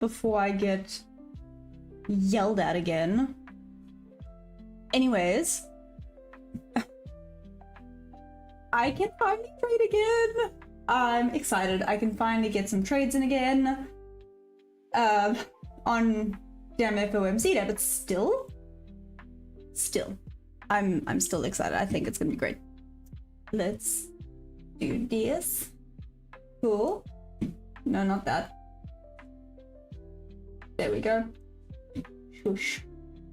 before I get yelled at again. Anyways, I can finally trade again. I'm excited. I can finally get some trades in again on damn FOMC day, but still, I'm still excited. I think it's gonna be great. Let's do this. Cool. No, not that. There we go. Shush.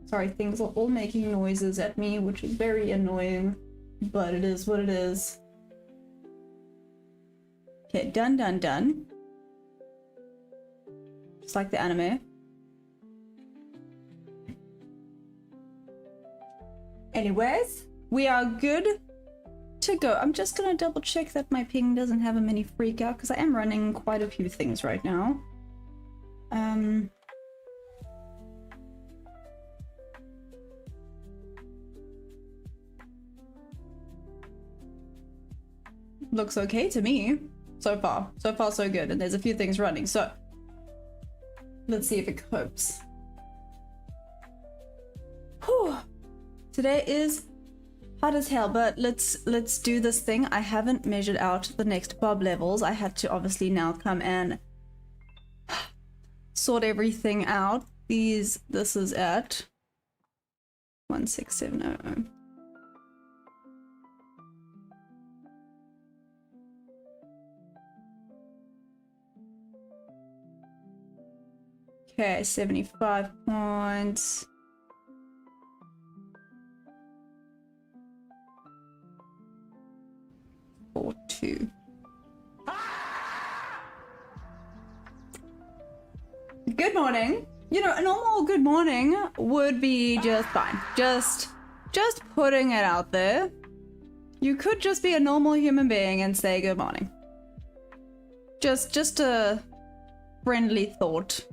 Sorry, things are all making noises at me, which is very annoying, but it is what it is. Okay, done, done, done. Just like the anime. Anyways, we are good to go. I'm just gonna double check that my ping doesn't have a mini freak out, because I am running quite a few things right now. Looks okay to me so far. So far so good, and there's a few things running, so let's see if it copes. Whew. Today is hot as hell, but let's do this thing. I haven't measured out the next bob levels. I had to obviously now come and sort everything out. This is at 16700. Okay, 75 points. Or 2. Good morning. You know, a normal good morning would be just fine. Just putting it out there. You could just be a normal human being and say good morning. Just a friendly thought.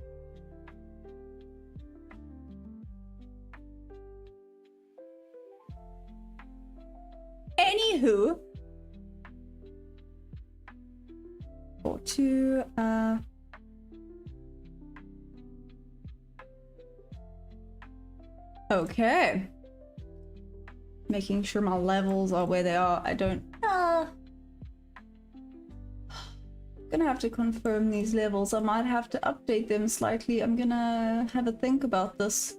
Anywho, 4-2, okay. Making sure my levels are where they are. I don't, gonna have to confirm these levels. I might have to update them slightly. I'm gonna have a think about this.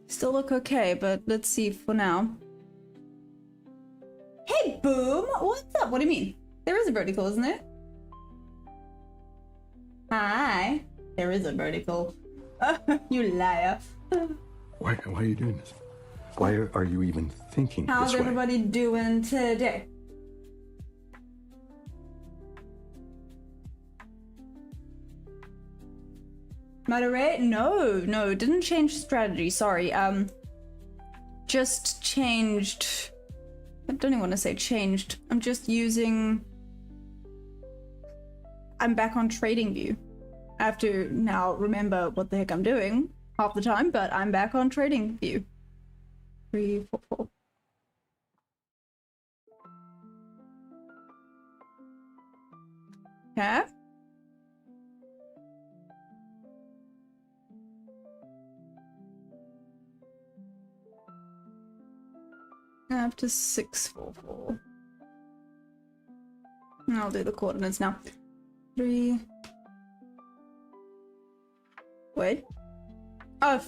Still look okay, but let's see for now. Hey, Boom! What's up? What do you mean? There is a vertical, isn't there? Hi. There is a vertical. You liar. Why are you doing this? Why are you even thinking How's this way? everybody doing today? Moderate? No, didn't change strategy, sorry. Just changed. I don't even want to say changed. I'm just using. I'm back on trading view. I have to now remember what the heck I'm doing half the time, but I'm back on trading view. 3, 4, 4. Okay. Up to 644. I'll do the coordinates now. 3. Wait. Oh,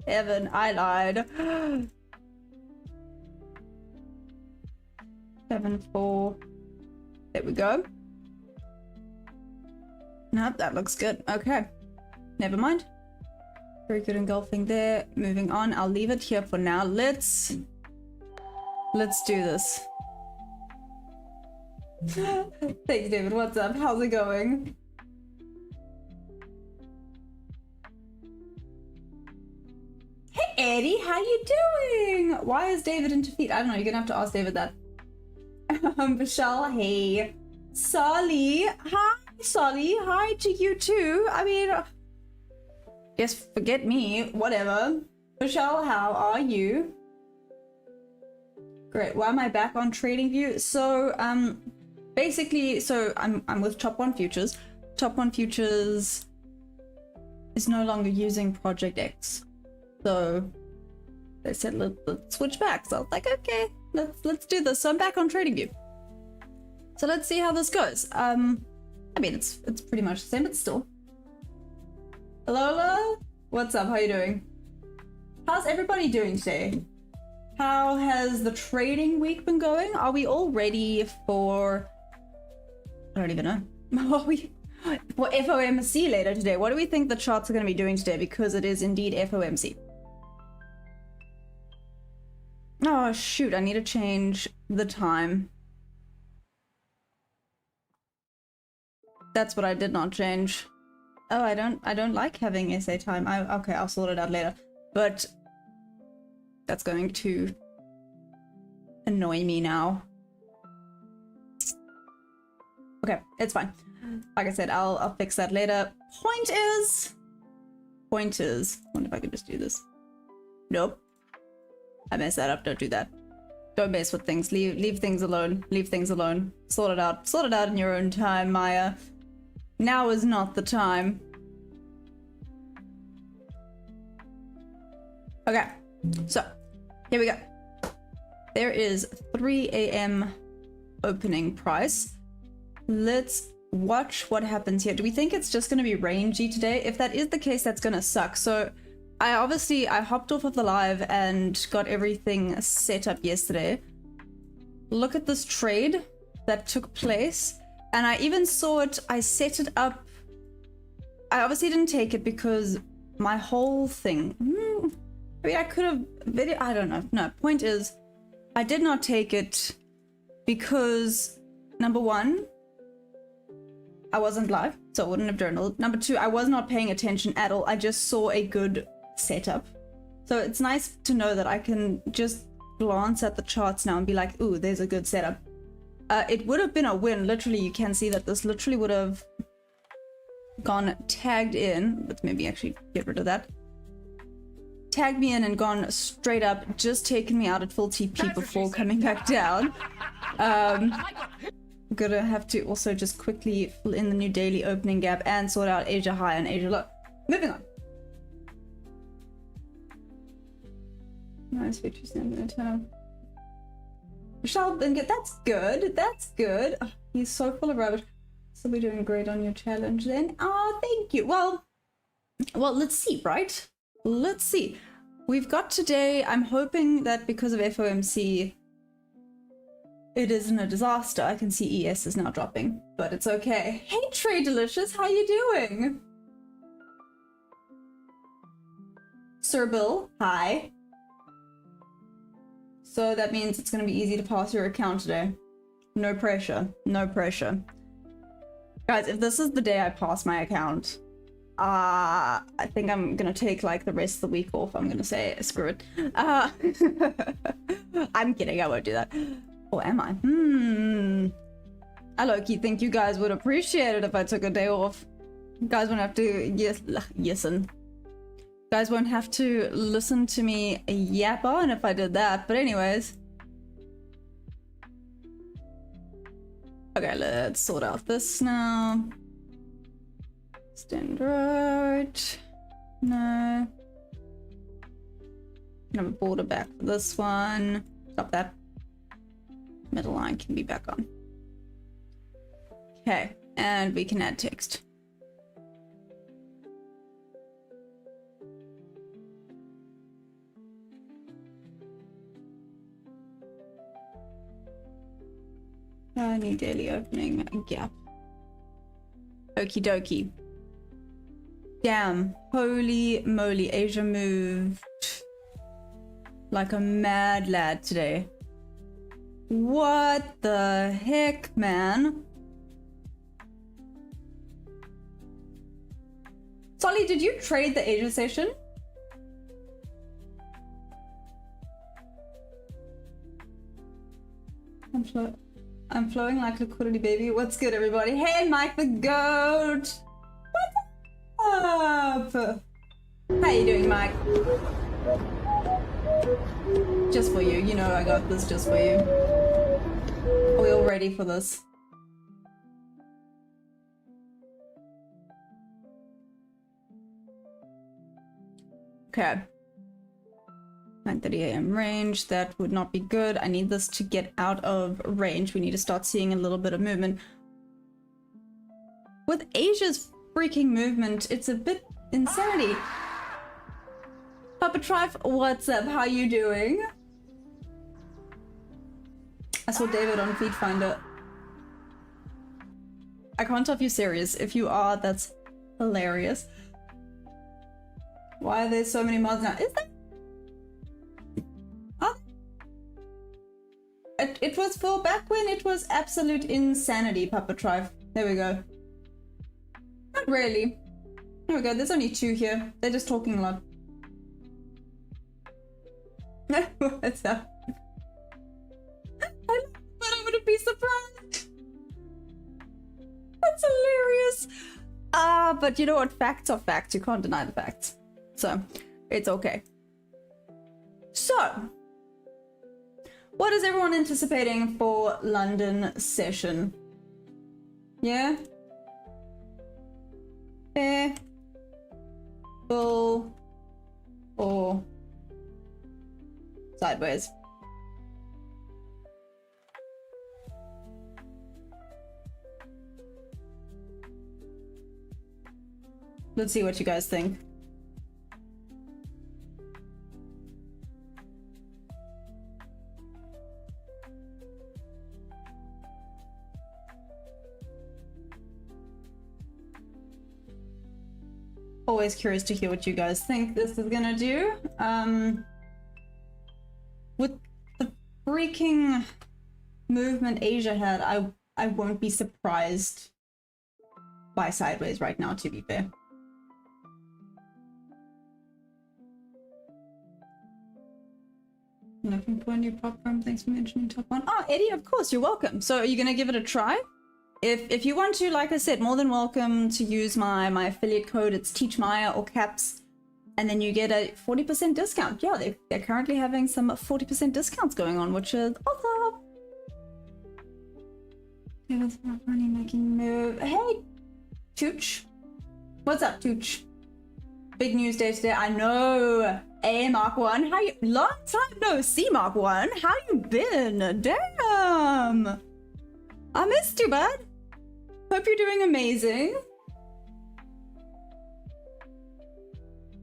7. I lied. 7, 4. There we go. Nope, that looks good. Okay. Never mind. Very good engulfing there. Moving on. I'll leave it here for now. Let's do this. Thanks, David. What's up? How's it going? Hey, Eddie. How you doing? Why is David in defeat? I don't know. You're gonna have to ask David that. Michelle, hey. Solly. Hi, Solly. Hi to you too. I mean... Yes, forget me, whatever. Michelle, how are you? Great, why am I back on trading view? So, basically, so I'm with Top One Futures. Top One Futures is no longer using Project X, so they said let's switch back. So I was like, okay, let's do this. So I'm back on TradingView. So let's see how this goes. I mean, it's pretty much the same, but still. Lola, what's up? How you doing? How's everybody doing today? How has the trading week been going? Are we all ready for... I don't even know. Are we... For FOMC later today? What do we think the charts are going to be doing today? Because it is indeed FOMC. Oh shoot, I need to change the time. That's what I did not change. Oh, I don't like having SA time. Okay, I'll sort it out later. But that's going to annoy me now. Okay, it's fine. Like I said, I'll fix that later. Pointers. Wonder if I could just do this. Nope. I messed that up. Don't do that. Don't mess with things. Leave things alone. Leave things alone. Sort it out. Sort it out in your own time, Maya. Now is not the time. Okay, so here we go. There is 3 a.m. opening price. Let's watch what happens here. Do we think it's just going to be rangy today? If that is the case, that's going to suck. So I hopped off of the live and got everything set up yesterday. Look at this trade that took place. And I even saw it, I set it up. I obviously didn't take it because my whole thing, I mean, I could have, I don't know. No, point is, I did not take it because, number one, I wasn't live, so I wouldn't have journaled. Number two, I was not paying attention at all. I just saw a good setup. So it's nice to know that I can just glance at the charts now and be like, ooh, there's a good setup. It would have been a win. Literally, you can see that this literally would have gone tagged in. Let's maybe actually get rid of that. Tagged me in and gone straight up, just taken me out at full TP before coming back down. Gonna have to also just quickly fill in the new daily opening gap and sort out Asia high and Asia low. Moving on. Nice victory stand. Michelle Bingett, that's good. That's good. Oh, he's so full of rubbish. So we're doing great on your challenge then. Oh, thank you. Well, let's see, right? Let's see. We've got today, I'm hoping that because of FOMC, it isn't a disaster. I can see ES is now dropping, but it's okay. Hey, Trade Delicious, how you doing? Sir Bill, hi. So that means it's going to be easy to pass your account today. No pressure. No pressure. Guys, if this is the day I pass my account, I think I'm going to take like the rest of the week off. I'm going to say, screw it. I'm kidding. I won't do that. Or am I? I low-key think you guys would appreciate it if I took a day off. You guys won't have to listen. You guys won't have to listen to me yap on if I did that. But anyways. Okay, let's sort out this now. Stand right. No. Have a border back for this one. Stop that. Middle line can be back on. Okay, and we can add text. I need daily opening gap. Okie dokie. Damn, holy moly, Asia moved like a mad lad today. What the heck, man? Solly, did you trade the Asia session? I'm flowing like liquidity, baby. What's good, everybody? Hey, Mike the Goat! What's up? How you doing, Mike? Just for you. You know I got this just for you. Are we all ready for this? Okay. 9:30 a.m. range. That would not be good. I need this to get out of range. We need to start seeing a little bit of movement. With Asia's freaking movement, it's a bit insanity. Papa Trife, what's up? How you doing? I saw David on Feedfinder. I can't tell if you're serious. If you are, that's hilarious. Why are there so many mods now? Is that? Oh. It was for back when it was absolute insanity, Papa Trife. There we go. Not really. There we go. There's only 2 here. They're just talking a lot. What's up? But I wouldn't be surprised. That's hilarious. But you know what? Facts are facts. You can't deny the facts. So, it's okay. So, what is everyone anticipating for London session? Yeah? Bear, bull, or sideways? Let's see what you guys think. Always curious to hear what you guys think this is gonna do. With the freaking movement Asia had, I won't be surprised by sideways right now, to be fair. Looking for a new prop firm. Thanks for mentioning top one. Oh, Eddie, of course, you're welcome. So are you gonna give it a try? If you want to, like I said, more than welcome to use my affiliate code. It's TeachMaya or Caps, and then you get a 40% discount. Yeah, they're currently having some 40% discounts going on, which is awesome. David's not money making move. Hey, Tooch. What's up, Tooch? Big news day today. I know. Hey, Mark One. How you? Long time no see, Mark One. How you been? Damn. I missed you, bud. Hope you're doing amazing.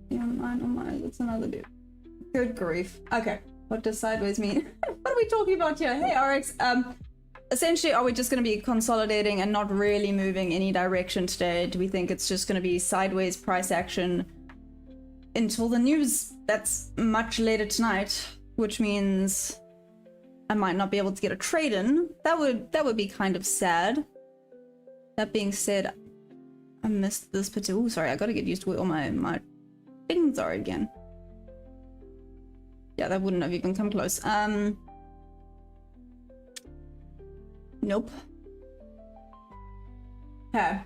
Yeah, mine. That's another dude. Good grief. Okay, what does sideways mean? What are we talking about here? Hey, RX. Essentially, are we just going to be consolidating and not really moving any direction today? Do we think it's just going to be sideways price action until the news? That's much later tonight, which means I might not be able to get a trade in. That would be kind of sad. That being said, I missed this particular. Oh, sorry, I gotta get used to where all my things are again. Yeah, that wouldn't have even come close. Nope. Okay.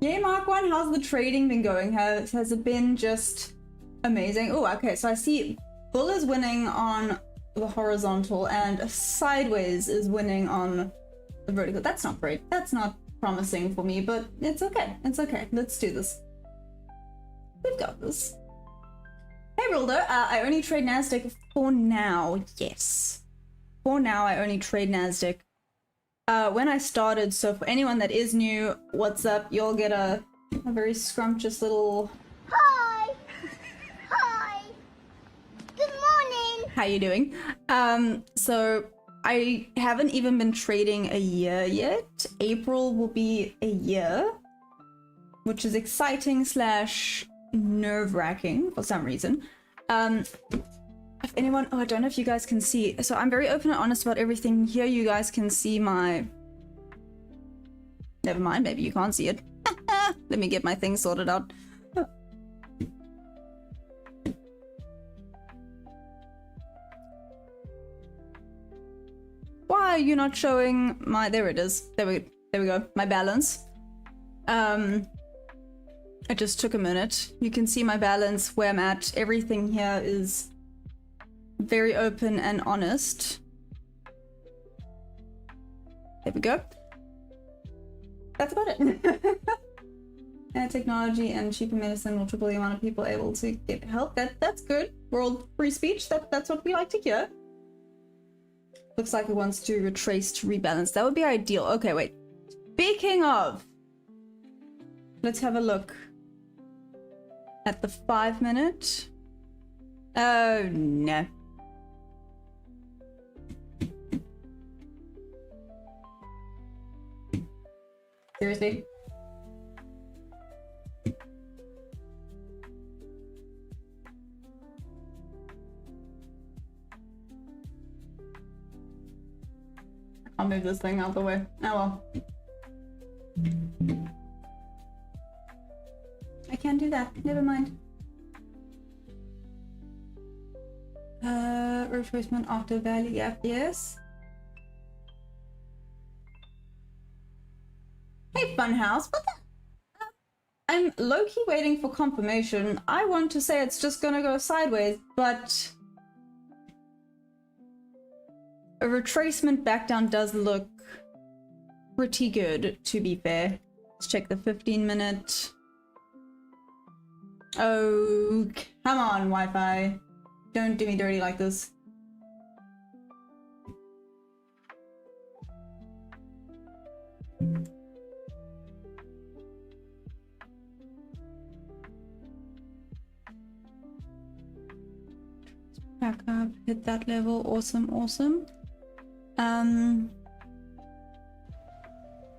Yeah, Mark One, how's the trading been going? Has it been just amazing? Oh, okay, so I see Bull is winning on the horizontal and sideways is winning on the vertical. That's not great. That's not promising for me, but it's okay. It's okay. Let's do this. We've got this. Hey, Rildo. I only trade Nasdaq for now. Yes. For now, I only trade Nasdaq. When I started, so for anyone that is new, what's up? You'll get a very scrumptious little... Hi! Hi! Good morning! How you doing? So I haven't even been trading a year yet. April will be a year, which is exciting slash nerve-wracking for some reason. If anyone, oh, I don't know if you guys can see. So I'm very open and honest about everything here. You guys can see my... Never mind, maybe you can't see it. Let me get my thing sorted out. Why are you not showing my... There it is. There we go. My balance. It just took a minute. You can see my balance, where I'm at. Everything here is very open and honest. There we go. That's about it. Technology and cheaper medicine will triple the amount of people able to get help. That's good. World free speech. That's what we like to hear. Looks like it wants to retrace to rebalance. That would be ideal. Okay, wait. Speaking of, let's have a look at the 5 minute. Oh no. Seriously? I'll move this thing out the way. Oh well. I can't do that. Never mind. Retracement after value gap, yes. Hey Funhouse, what the? I'm low-key waiting for confirmation. I want to say it's just gonna go sideways, but a retracement back down does look pretty good, to be fair. Let's check the 15 minute. Oh, come on, Wi-Fi. Don't do me dirty like this. Back up, hit that level. Awesome, awesome.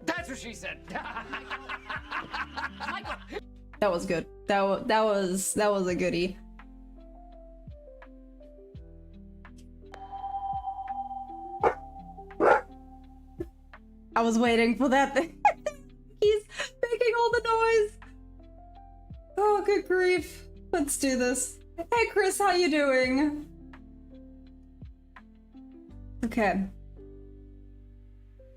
That's what she said. That was good. That was a goodie. I was waiting for that thing. He's making all the noise. Oh, good grief. Let's do this. Hey Chris, how you doing? Okay.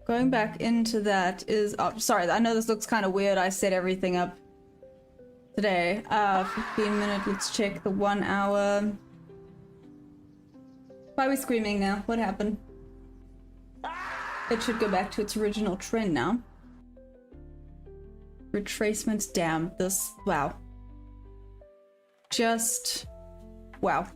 Going back into that is... Oh, sorry, I know this looks kind of weird. I set everything up today. 15 minutes. Let's check the 1 hour. Why are we screaming now? What happened? It should go back to its original trend now. Retracements, damn. This... Wow. Just... Wow.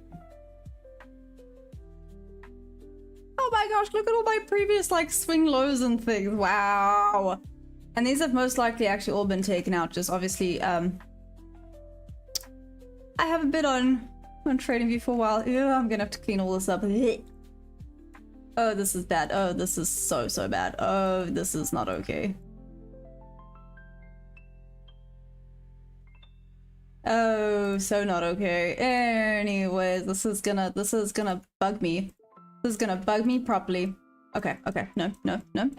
Oh my gosh, look at all my previous like swing lows and things. Wow. And these have most likely actually all been taken out. Just obviously, I have a bit on TradingView for a while. Ew, I'm gonna have to clean all this up. Oh, this is bad. Oh, this is so bad. Oh, this is not okay. Oh, so not okay. Anyways, this is gonna bug me. This is gonna bug me properly. Okay, okay, no. Don't.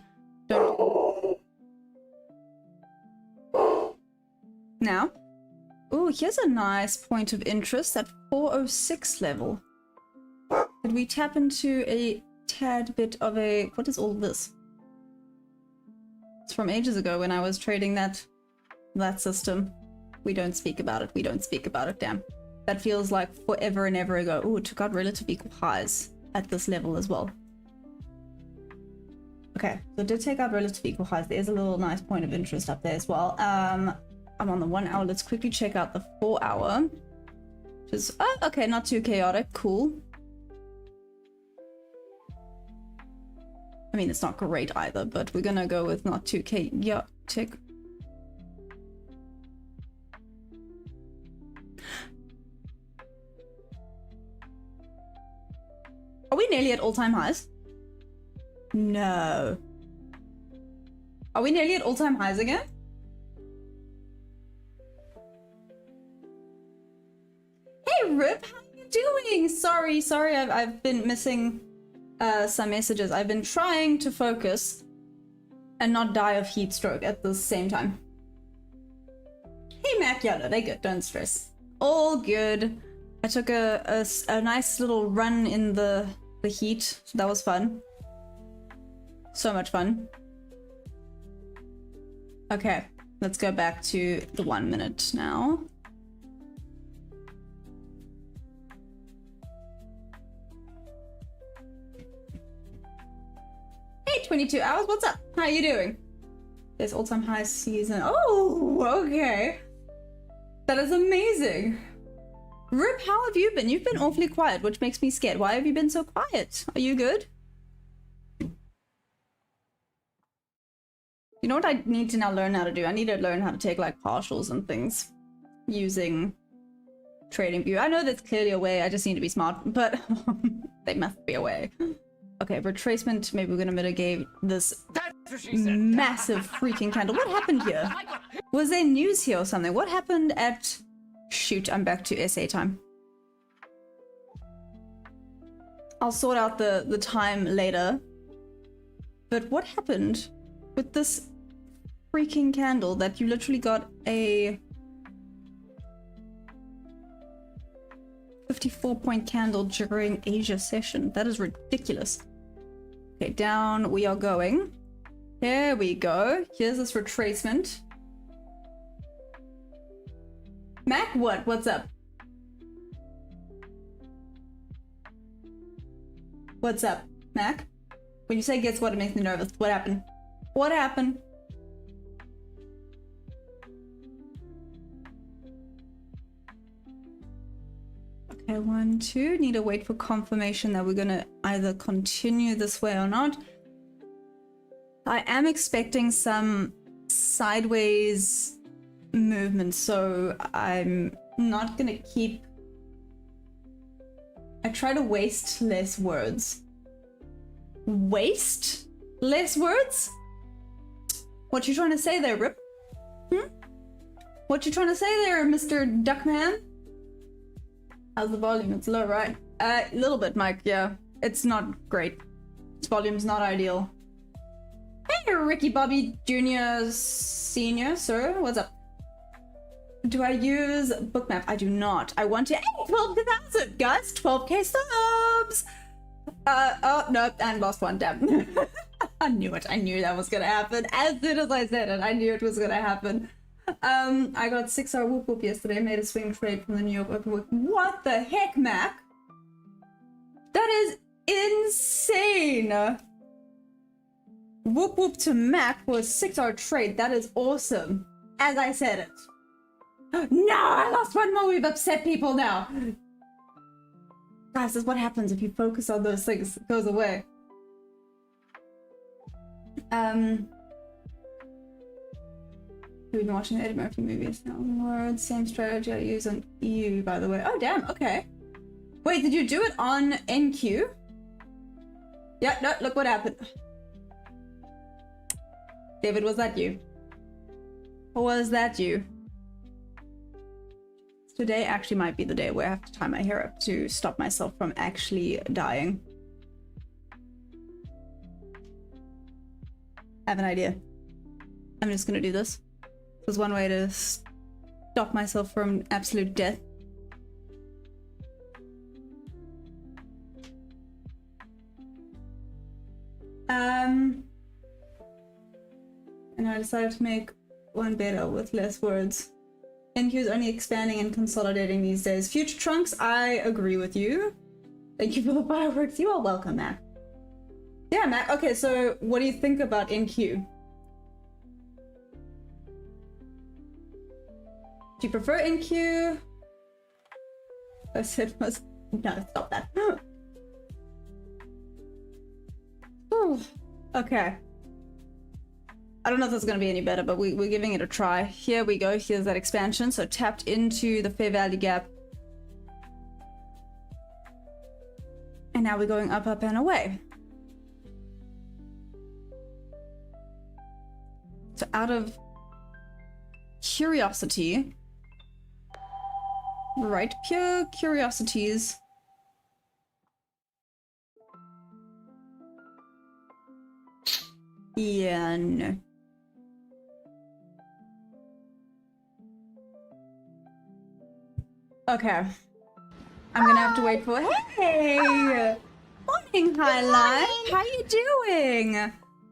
Now. Ooh, here's a nice point of interest at 406 level. Did we tap into a tad bit of a... What is all this? It's from ages ago when I was trading that system. We don't speak about it. We don't speak about it, damn. That feels like forever and ever ago. Ooh, it took out relative equal highs at this level as well. Okay, so it did take out relative equal highs. There's a little nice point of interest up there as well. I'm on the 1 hour. Let's quickly check out the 4 hour. Which is, oh, okay, not too chaotic. Cool. I mean, it's not great either, but we're gonna go with not too chaotic. Are we nearly at all-time highs? No. Are we nearly at all-time highs again? Hey Rip, how are you doing? Sorry, I've been missing some messages. I've been trying to focus and not die of heat stroke at the same time. Hey Mac, yeah, no, they're good, don't stress. All good. I took a nice little run in the heat, so that was fun. So much fun. Okay, let's go back to the 1 minute now. Hey, 22 hours, what's up? How are you doing? There's all-time high season. Oh, okay. That is amazing. Rip, how have you been? You've been awfully quiet, which makes me scared. Why have you been so quiet? Are you good? You know what I need to now learn how to do? I need to learn how to take like partials and things using TradingView. I know there's clearly a way, I just need to be smart, but there must be a way. Okay, retracement, maybe we're gonna mitigate this massive freaking candle. What happened here? Was there news here or something? What happened at... Shoot, I'm back to SA time. I'll sort out the time later. But what happened with this freaking candle that you literally got a 54-point candle during Asia session? That is ridiculous. Okay, down we are going. Here we go. Here's this retracement. Mac, what? What's up? What's up, Mac? When you say guess what, it makes me nervous. What happened? What happened? Okay, 1, 2. Need to wait for confirmation that we're gonna either continue this way or not. I am expecting some sideways movement, so I'm not gonna keep... I try to waste less words. Waste less words? What you trying to say there, Rip? What you trying to say there, Mr. Duckman? How's the volume? It's low, right? A little bit, Mike, yeah. It's not great. Its volume's not ideal. Hey, Ricky Bobby Jr. Senior, sir. What's up? Do I use Bookmap? I do not. I want to... Hey, 12,000, guys! 12k subs! Oh, no, and lost one, damn. I knew it. I knew that was gonna happen. As soon as I said it, I knew it was gonna happen. I got 6-hour whoop whoop yesterday, made a swing trade from the New York Open. What the heck, Mac? That is insane! Whoop whoop to Mac for a 6-hour trade. That is awesome. As I said it. No, I lost one more. We've upset people now. Guys, this is what happens if you focus on those things. It goes away. We've been watching the Eddie Murphy movies now. Words, same strategy I use on EU, by the way. Oh, damn. Okay. Wait, did you do it on NQ? Yeah, no, look what happened. David, was that you? Or was that you? Today actually might be the day where I have to tie my hair up to stop myself from actually dying. I have an idea. I'm just gonna do this. There's one way to stop myself from absolute death. And I decided to make one better with less words. NQ is only expanding and consolidating these days. Future Trunks, I agree with you. Thank you for the fireworks. You are welcome, Mac. Yeah, Mac. Okay, so what do you think about NQ? Do you prefer NQ? I said was... No, stop that. Ooh, okay. I don't know if that's going to be any better, but we're giving it a try. Here we go. Here's that expansion. So tapped into the fair value gap. And now we're going up, up, and away. So out of curiosity, right, pure curiosities. Yeah, no. Okay. I'm gonna have to wait for... Hey! Morning, Highlight! How you doing?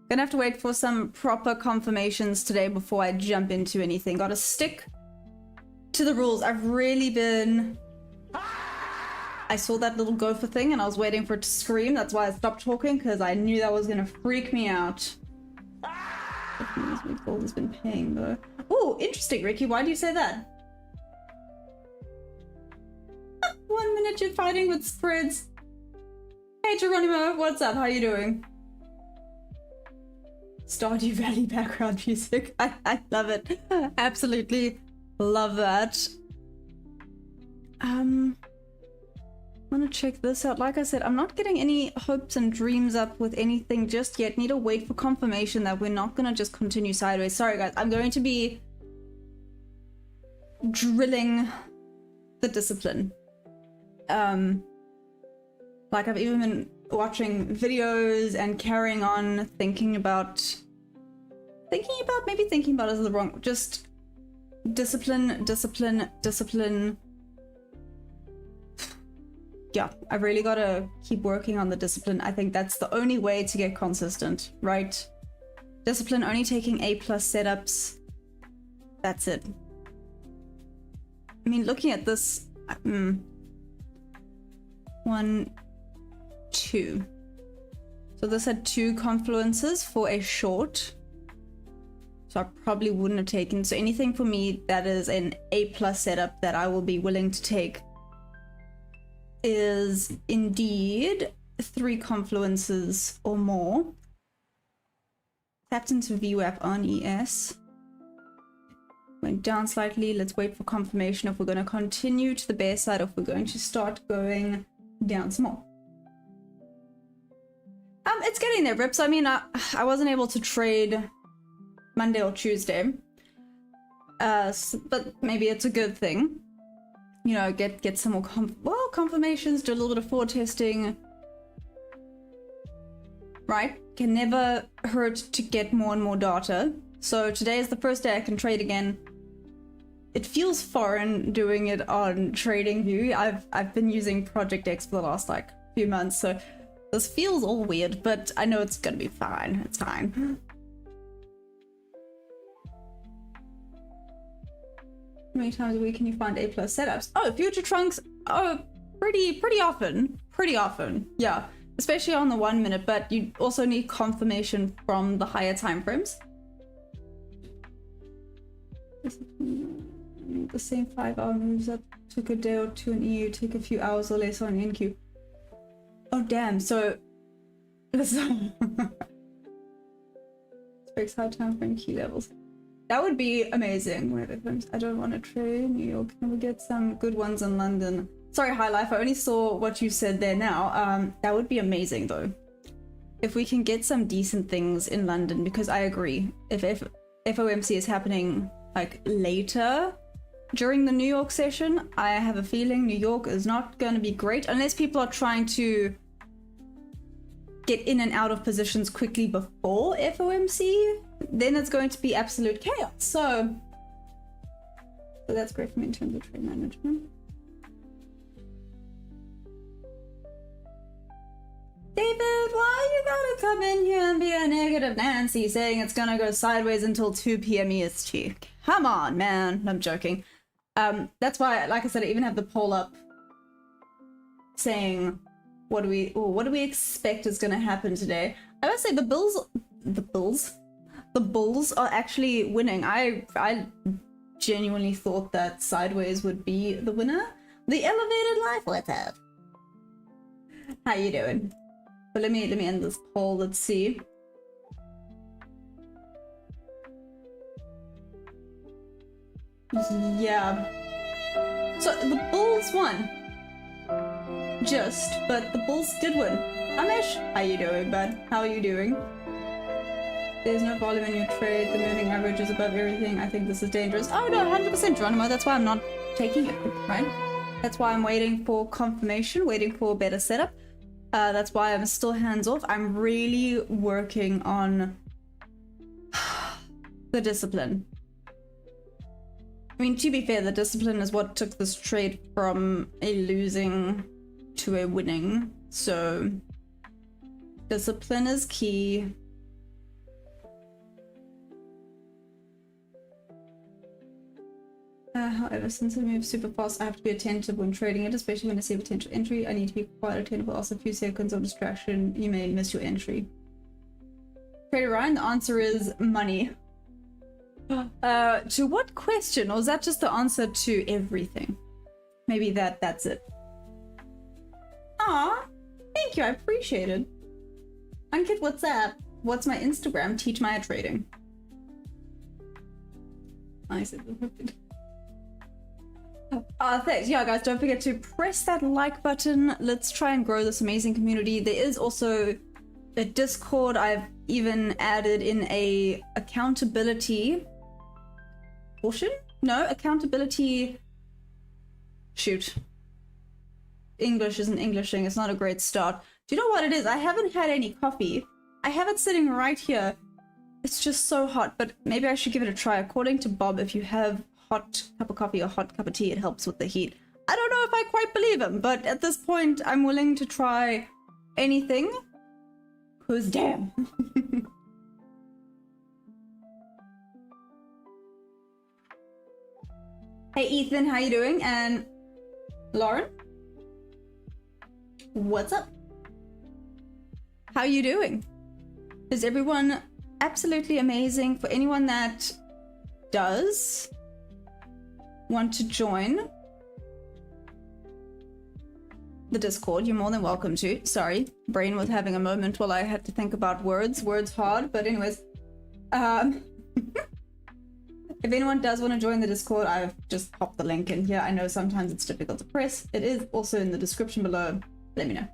Gonna have to wait for some proper confirmations today before I jump into anything. Gotta stick to the rules. I've really been... I saw that little gopher thing and I was waiting for it to scream. That's why I stopped talking, because I knew that was gonna freak me out. We've always been paying though. Oh, interesting, Ricky. Why do you say that? 1 minute you're fighting with spreads. Hey Geronimo, what's up? How you doing? Stardew Valley background music. I love it. Absolutely love that. I'm gonna check this out. Like I said, I'm not getting any hopes and dreams up with anything just yet. Need to wait for confirmation that we're not gonna just continue sideways. Sorry guys, I'm going to be drilling the discipline. Like I've even been watching videos and carrying on thinking about is the wrong, just discipline. Yeah, I've really got to keep working on the discipline. I think that's the only way to get consistent, right? Discipline, only taking A+ setups. That's it. I mean, looking at this, 1, 2. So this had 2 confluences for a short. So I probably wouldn't have taken. So anything for me that is an A+ setup that I will be willing to take is indeed 3 confluences or more. Tapped into VWAP on ES. Went down slightly. Let's wait for confirmation if we're going to continue to the bear side or if we're going to start going down some more. It's getting there, Rips. I mean, I wasn't able to trade Monday or Tuesday, but maybe it's a good thing. You know, get some more confirmations, do a little bit of forward testing. Right? Can never hurt to get more and more data. So today is the first day I can trade again. It feels foreign doing it on TradingView. I've been using Project X for the last like few months, so this feels all weird, but I know it's gonna be fine. It's fine. How many times a week can you find A+ setups? Oh, future trunks. Oh, pretty often. Yeah, especially on the 1 minute. But you also need confirmation from the higher time frames. The same 5-hour moves that took a day or 2 in EU take a few hours or less on NQ. Oh damn! So specs high time frame key levels. That would be amazing. I don't want to trade New York. Can we get some good ones in London? Sorry, High Life. I only saw what you said there now. That would be amazing though. If we can get some decent things in London, because I agree. If FOMC is happening like later during the New York session, I have a feeling New York is not going to be great unless people are trying to get in and out of positions quickly before FOMC. Then it's going to be absolute chaos. So that's great for me in terms of trade management. David, why you gotta come in here and be a negative Nancy saying it's gonna go sideways until 2 p.m. EST? Come on, man. I'm joking. That's why, like I said, I even have the poll up saying what do we expect is gonna happen today. I must say the Bulls are actually winning. I genuinely thought that sideways would be the winner. The elevated life, what's up? How you doing? But let me end this poll. Let's see. Yeah. So the Bulls won. But the Bulls did win. Amish, how you doing, bud? How are you doing? There's no volume in your trade. The moving average is above everything. I think this is dangerous. Oh no, 100% Geronimo. That's why I'm not taking it, right? That's why I'm waiting for confirmation, waiting for a better setup. That's why I'm still hands off. I'm really working on the discipline. I mean, to be fair, the discipline is what took this trade from a losing to a winning. So discipline is key. However, since it moves super fast, I have to be attentive when trading it, especially when I see a potential entry. I need to be quite attentive, or else a few seconds of distraction, you may miss your entry. Trader Ryan, the answer is money. To what question? Or is that just the answer to everything? Maybe that's it. Aw, thank you, I appreciate it. Ankit, what's that? What's my Instagram? Teach Maya Trading. I said thanks. Yeah, guys, don't forget to press that like button. Let's try and grow this amazing community. There is also a Discord. I've even added in a accountability portion? No, accountability. Shoot. English isn't Englishing. It's not a great start. Do you know what it is? I haven't had any coffee. I have it sitting right here. It's just so hot, but maybe I should give it a try. According to Bob, if you have hot cup of coffee or hot cup of tea, it helps with the heat. I don't know if I quite believe him, but at this point, I'm willing to try anything. Who's damn? Hey Ethan, how you doing? And Lauren? What's up? How you doing? Is everyone absolutely amazing? For anyone that does want to join the Discord, you're more than welcome to. Sorry, brain was having a moment while I had to think about words. Words hard, but anyways. If anyone does want to join the Discord, I've just popped the link in here. I know sometimes it's difficult to press. It is also in the description below. Let me know.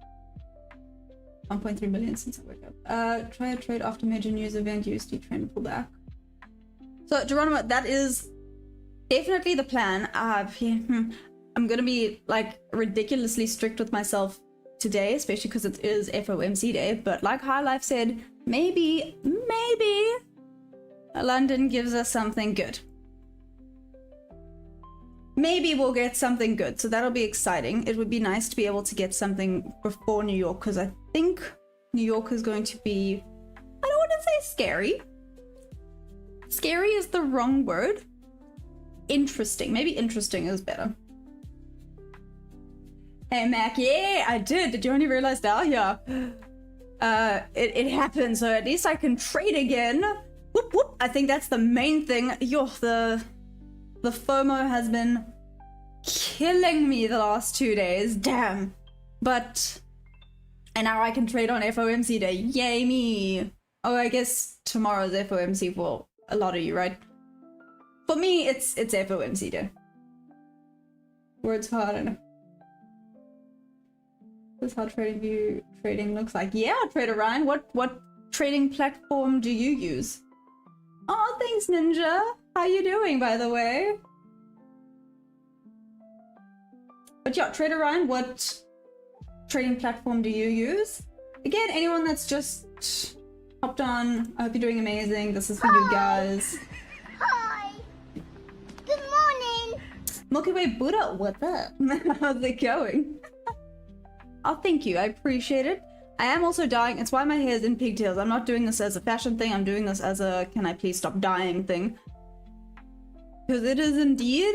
1.3 million since I woke up. Try a trade after major news event, USD trend pullback. So Geronimo, that is definitely the plan. I'm gonna be like ridiculously strict with myself today, especially because it is FOMC day. But like High Life said, maybe London gives us something good. Maybe we'll get something good, so that'll be exciting. It would be nice to be able to get something before New York, because I think New York is going to be, I don't want to say scary. Scary is the wrong word. Interesting. Maybe interesting is better. Hey Mac, yeah, I did. Did you only realize now? Yeah. It happened, so at least I can trade again. Whoop whoop. I think that's the main thing. Yo, the FOMO has been killing me the last 2 days. Damn. But and now I can trade on FOMC day. Yay me. Oh, I guess tomorrow's FOMC for a lot of you, right? For me, it's FOMC day. Words hard, I don't know. This is how trading looks like. Yeah, Trader Ryan. What trading platform do you use? Oh, thanks, Ninja. How you doing, by the way? But yeah, Trader Ryan, what trading platform do you use? Again, anyone that's just hopped on, I hope you're doing amazing. This is for you guys. Hi. Good morning. Milky Way Buddha, what's up? How's it going? Oh, thank you. I appreciate it. I am also dying. It's why my hair is in pigtails. I'm not doing this as a fashion thing. I'm doing this as a can I please stop dying thing. Because it is indeed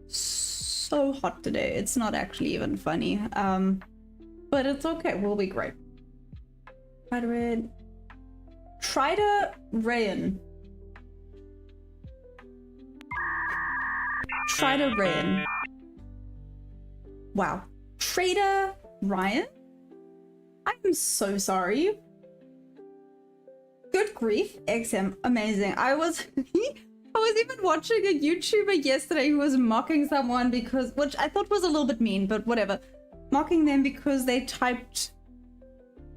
so hot today. It's not actually even funny. But it's okay. We'll be great. Try to rain. Try to rain. Wow. Trader Ryan? I'm so sorry. Good grief, XM, amazing. I was even watching a YouTuber yesterday who was mocking someone because, which I thought was a little bit mean, but whatever. Mocking them because they typed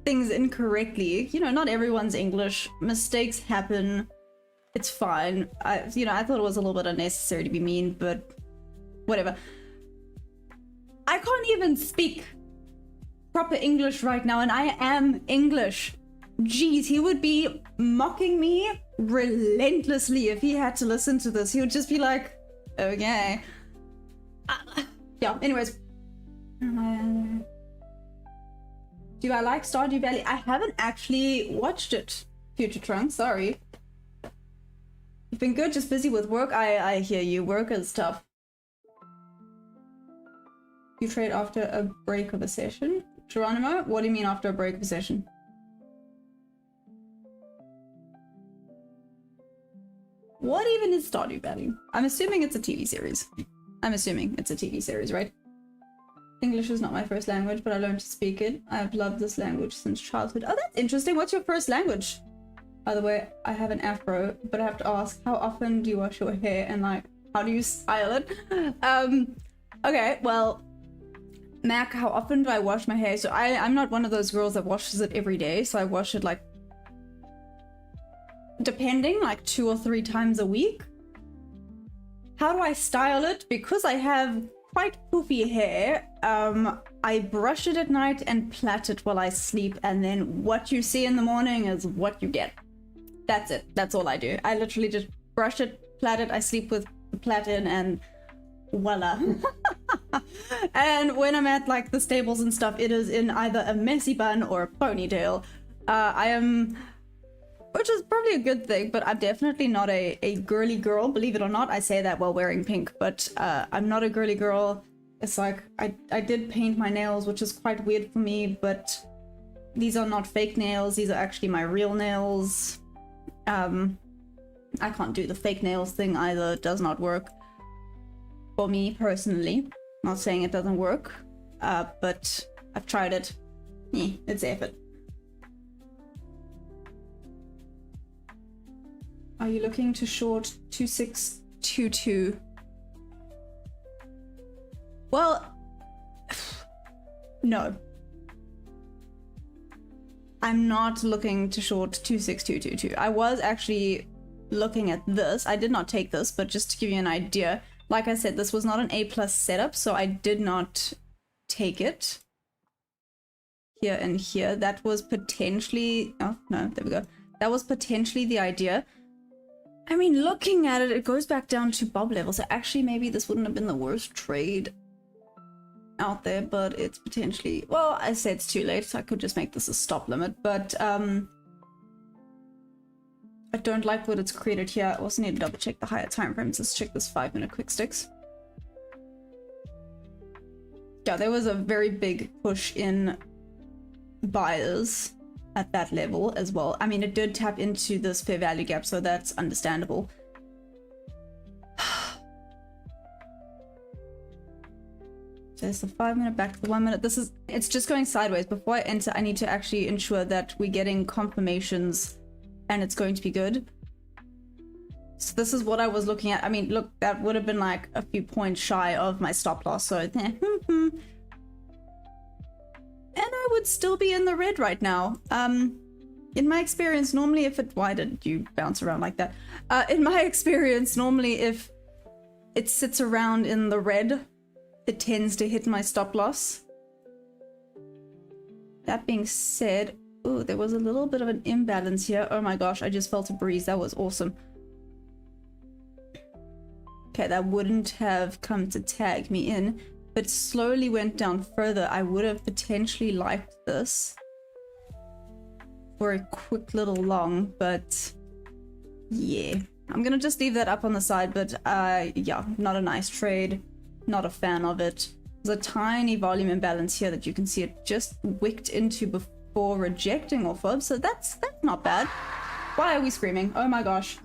things incorrectly. You know, not everyone's English. Mistakes happen. It's fine. I thought it was a little bit unnecessary to be mean, but whatever. I can't even speak proper English right now, and I am English. Jeez, he would be mocking me relentlessly if he had to listen to this. He would just be like, okay. Yeah, anyways. Do I like Stardew Valley? I haven't actually watched it, Future Trunk, sorry. You've been good, just busy with work. I hear you, work is tough. You trade after a break of a session? Geronimo, what do you mean after a break of a session? What even is Stardew Valley? I'm assuming it's a TV series. I'm assuming it's a TV series, right? English is not my first language, but I learned to speak it. I've loved this language since childhood. Oh, that's interesting. What's your first language? By the way, I have an afro, but I have to ask, how often do you wash your hair and like, how do you style it? Okay, well, Mac, how often do I wash my hair? So I'm not one of those girls that washes it every day, so I wash it like, depending, like 2 or 3 times a week. How do I style it? Because I have quite poofy hair, I brush it at night and plait it while I sleep, and then what you see in the morning is what you get. That's it. That's all I do. I literally just brush it, plait it, I sleep with the plait in, and voila. And when I'm at like the stables and stuff, it is in either a messy bun or a ponytail. I am... Which is probably a good thing, but I'm definitely not a girly girl, believe it or not. I say that while wearing pink, but I'm not a girly girl. It's like, I did paint my nails, which is quite weird for me, but these are not fake nails. These are actually my real nails. I can't do the fake nails thing either. It does not work for me personally. Not saying it doesn't work, but I've tried it. It's effort. Are you looking to short 2622? Well, no. I'm not looking to short 26222. I was actually looking at this. I did not take this, but just to give you an idea, like I said, this was not an A+ setup, so I did not take it. Here and here. That was potentially... Oh, no, there we go. That was potentially the idea. I mean, looking at it, it goes back down to bob level, so actually maybe this wouldn't have been the worst trade out there, but it's potentially... Well, I say it's too late, so I could just make this a stop limit, but I don't like what it's created here. I also need to double check the higher time frames. Let's check this 5-minute quick sticks. Yeah, there was a very big push in buyers at that level as well. I mean, it did tap into this fair value gap, so that's understandable. There's the 5-minute back to the 1-minute. This is... It's just going sideways. Before I enter, I need to actually ensure that we're getting confirmations and it's going to be good. So this is what I was looking at. I mean, look, that would have been like a few points shy of my stop loss, so... And I would still be in the red right now. In my experience, normally if it... Why did you bounce around like that? In my experience, normally if it sits around in the red, it tends to hit my stop loss. That being said, ooh, there was a little bit of an imbalance here. Oh my gosh, I just felt a breeze. That was awesome. Okay, that wouldn't have come to tag me in, but slowly went down further. I would have potentially liked this for a quick little long, but yeah. I'm gonna just leave that up on the side, but yeah, not a nice trade. Not a fan of it. There's a tiny volume imbalance here that you can see it just wicked into before rejecting off of, so that's not bad. Why are we screaming? Oh my gosh.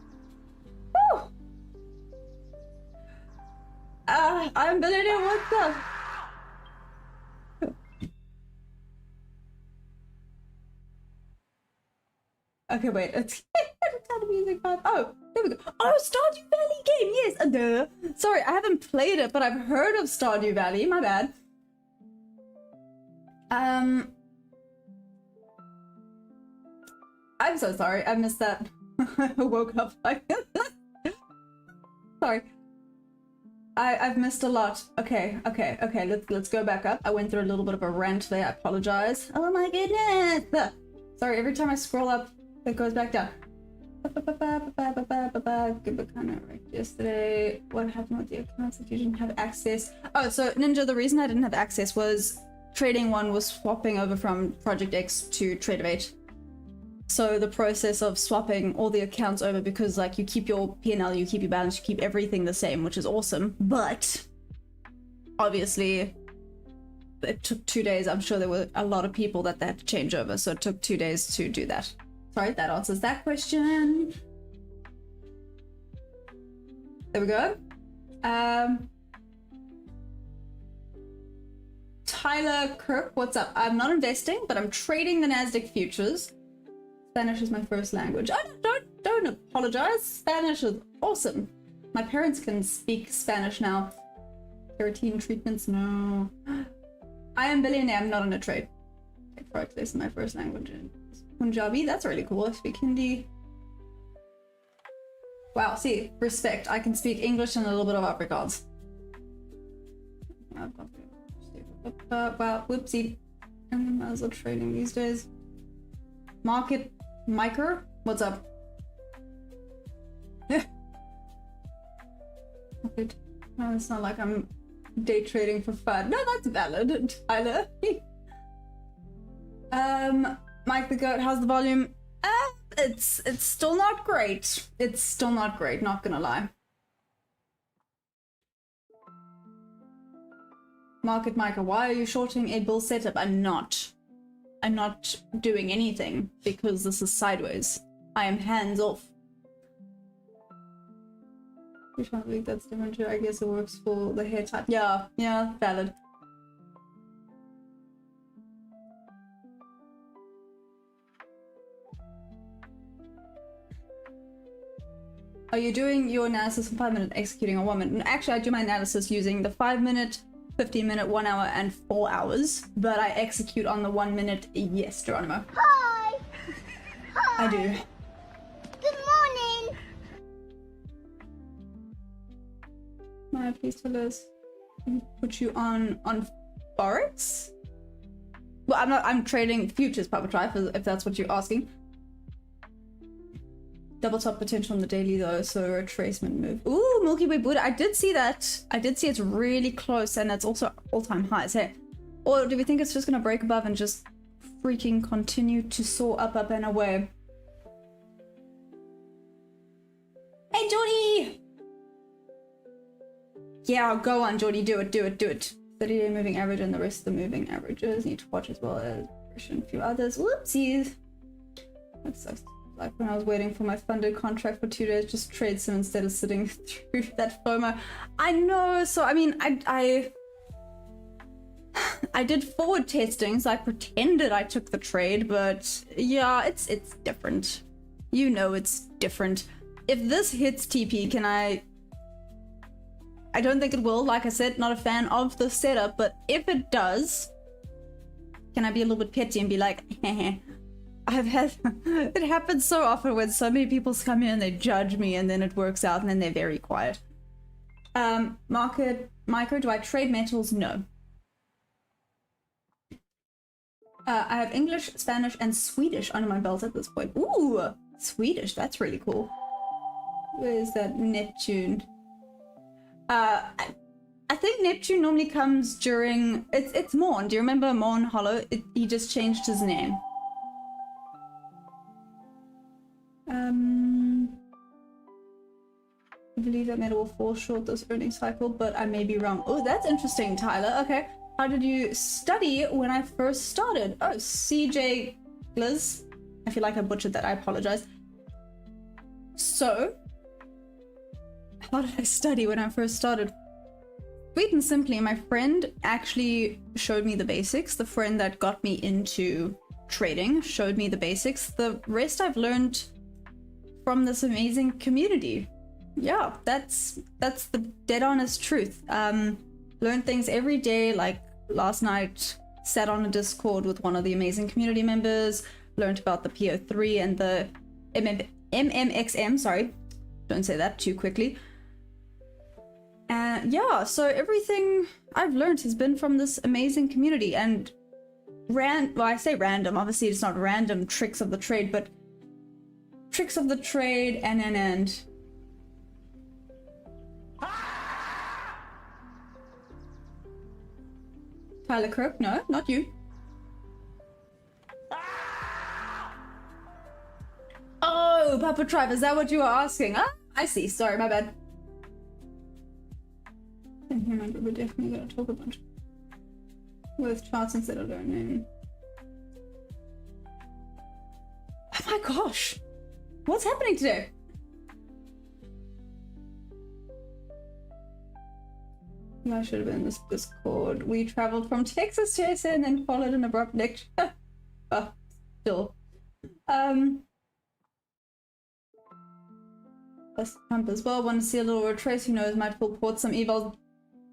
Woo! I'm billionaire, what's up? Okay, wait, it's music vibe. Oh, there we go. Oh, Stardew Valley game, yes. Duh. Sorry, I haven't played it, but I've heard of Stardew Valley. My bad. I'm so sorry. I missed that. I woke up like sorry. I've missed a lot. Okay. Let's go back up. I went through a little bit of a rant there. I apologize. Oh my goodness. Sorry, every time I scroll up, it goes back down. Yesterday, what happened with the accounts that you didn't have access? Oh, so Ninja, the reason I didn't have access was Trading 1 was swapping over from Project X to Tradeovate. So the process of swapping all the accounts over, because like you keep your P&L, you keep your balance, you keep everything the same, which is awesome. But obviously it took 2 days. I'm sure there were a lot of people that they had to change over, so it took 2 days to do that. Sorry, that answers that question. There we go. Tyler Kirk, what's up? I'm not investing, but I'm trading the Nasdaq futures. Spanish is my first language. Oh, don't apologize. Spanish is awesome. My parents can speak Spanish now. Keratin treatments, no. I am billionaire, I'm not on a trade. Correct, this is my first language. Punjabi, that's really cool. I speak Hindi. Wow, see, respect. I can speak English and a little bit of Afrikaans. Wow, whoopsie. I'm might as well trading these days. Market Miker, what's up? Okay. No, it's not like I'm day trading for fun. No, that's valid, Tyler. Mike the Goat, how's the volume? It's still not great. It's still not great, not gonna lie. Market Micah, why are you shorting a bull setup? I'm not doing anything because this is sideways. I am hands off. Which one think that's different too? I guess it works for the hair type. Yeah, valid. Are you doing your analysis in 5 minutes, executing on 1 minute? Actually, I do my analysis using the 5 minute, 15 minute, 1 hour, and 4 hours, but I execute on the 1 minute. Yes, Geronimo. Hi. Hi. I do. Good morning. Maya, please tell us. Put you on Forex? Well, I'm trading futures, Papa Trife, if that's what you're asking. Double top potential on the daily though, so a retracement move. Ooh, Milky Way Buddha. I did see that. I did see it's really close and it's also all-time highs. Hey, or do we think it's just gonna break above and just freaking continue to soar up and away? Hey, Jordy! Yeah, go on, Jordy. Do it. 30-day moving average and the rest of the moving averages need to watch as well as a few others. Whoopsies. That sucks. Like when I was waiting for my funded contract for 2 days, just trade some instead of sitting through that FOMO. I know, so I mean, I did forward testing, so I pretended I took the trade, but yeah, it's different. You know it's different. If this hits TP, can I don't think it will, like I said, not a fan of the setup, but if it does, can I be a little bit petty and be like, heh. I've had it happens so often when so many people come in and they judge me and then it works out and then they're very quiet. Market Micro, do I trade metals? No. I have English, Spanish, and Swedish under my belt at this point. Ooh, Swedish, that's really cool. Where's that Neptune? I think Neptune normally comes during it's Morn. Do you remember Morn Hollow? He just changed his name. I believe that metal will fall short this earnings cycle, but I may be wrong. Oh, that's interesting, Tyler. Okay. How did you study when I first started? Oh, CJ Gliz. I feel like I butchered that. I apologize. So, how did I study when I first started? Sweet and simply, my friend actually showed me the basics. The friend that got me into trading showed me the basics. The rest I've learned from this amazing community. Yeah, that's the dead honest truth. Learn things every day. Like last night, sat on a Discord with one of the amazing community members, learned about the PO3 and the MMXM, sorry, don't say that too quickly. And yeah, so everything I've learned has been from this amazing community. And well, I say random, obviously it's not random tricks of the trade, but tricks of the trade and Tyler Kirk, no, not you. Oh, Papa Tribe, is that what you were asking? Ah, I see, sorry, my bad. I don't remember, we're definitely gonna talk a bunch with charts instead of learning. Oh my gosh, what's happening today? I should have been in this Discord. We traveled from Texas to SA and then followed an abrupt lecture. Oh, still. Plus Trump as well. Want to see a little retrace. Who knows? Might full port some evils.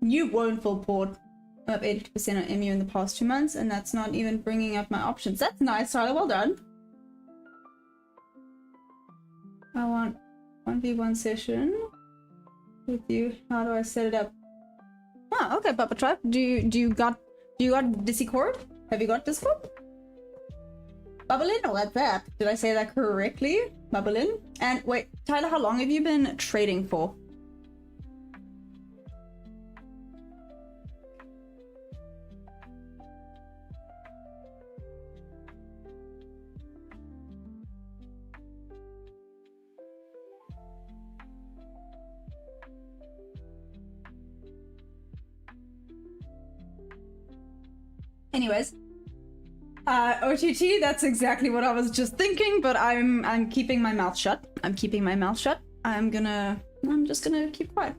You won't full port. I'm up 82% on MU in the past 2 months, and that's not even bringing up my options. That's nice, Tyler. Well done. I want 1v1 session with you. How do I set it up? Oh, okay, Papa Trap. Do you got Discord? Have you got Discord? Bubblein? Oh, that's that. Did I say that correctly? Bubblein? And wait, Tyler, how long have you been trading for? Anyways, OTT, that's exactly what I was just thinking, but I'm keeping my mouth shut. I'm keeping my mouth shut. I'm just gonna keep quiet.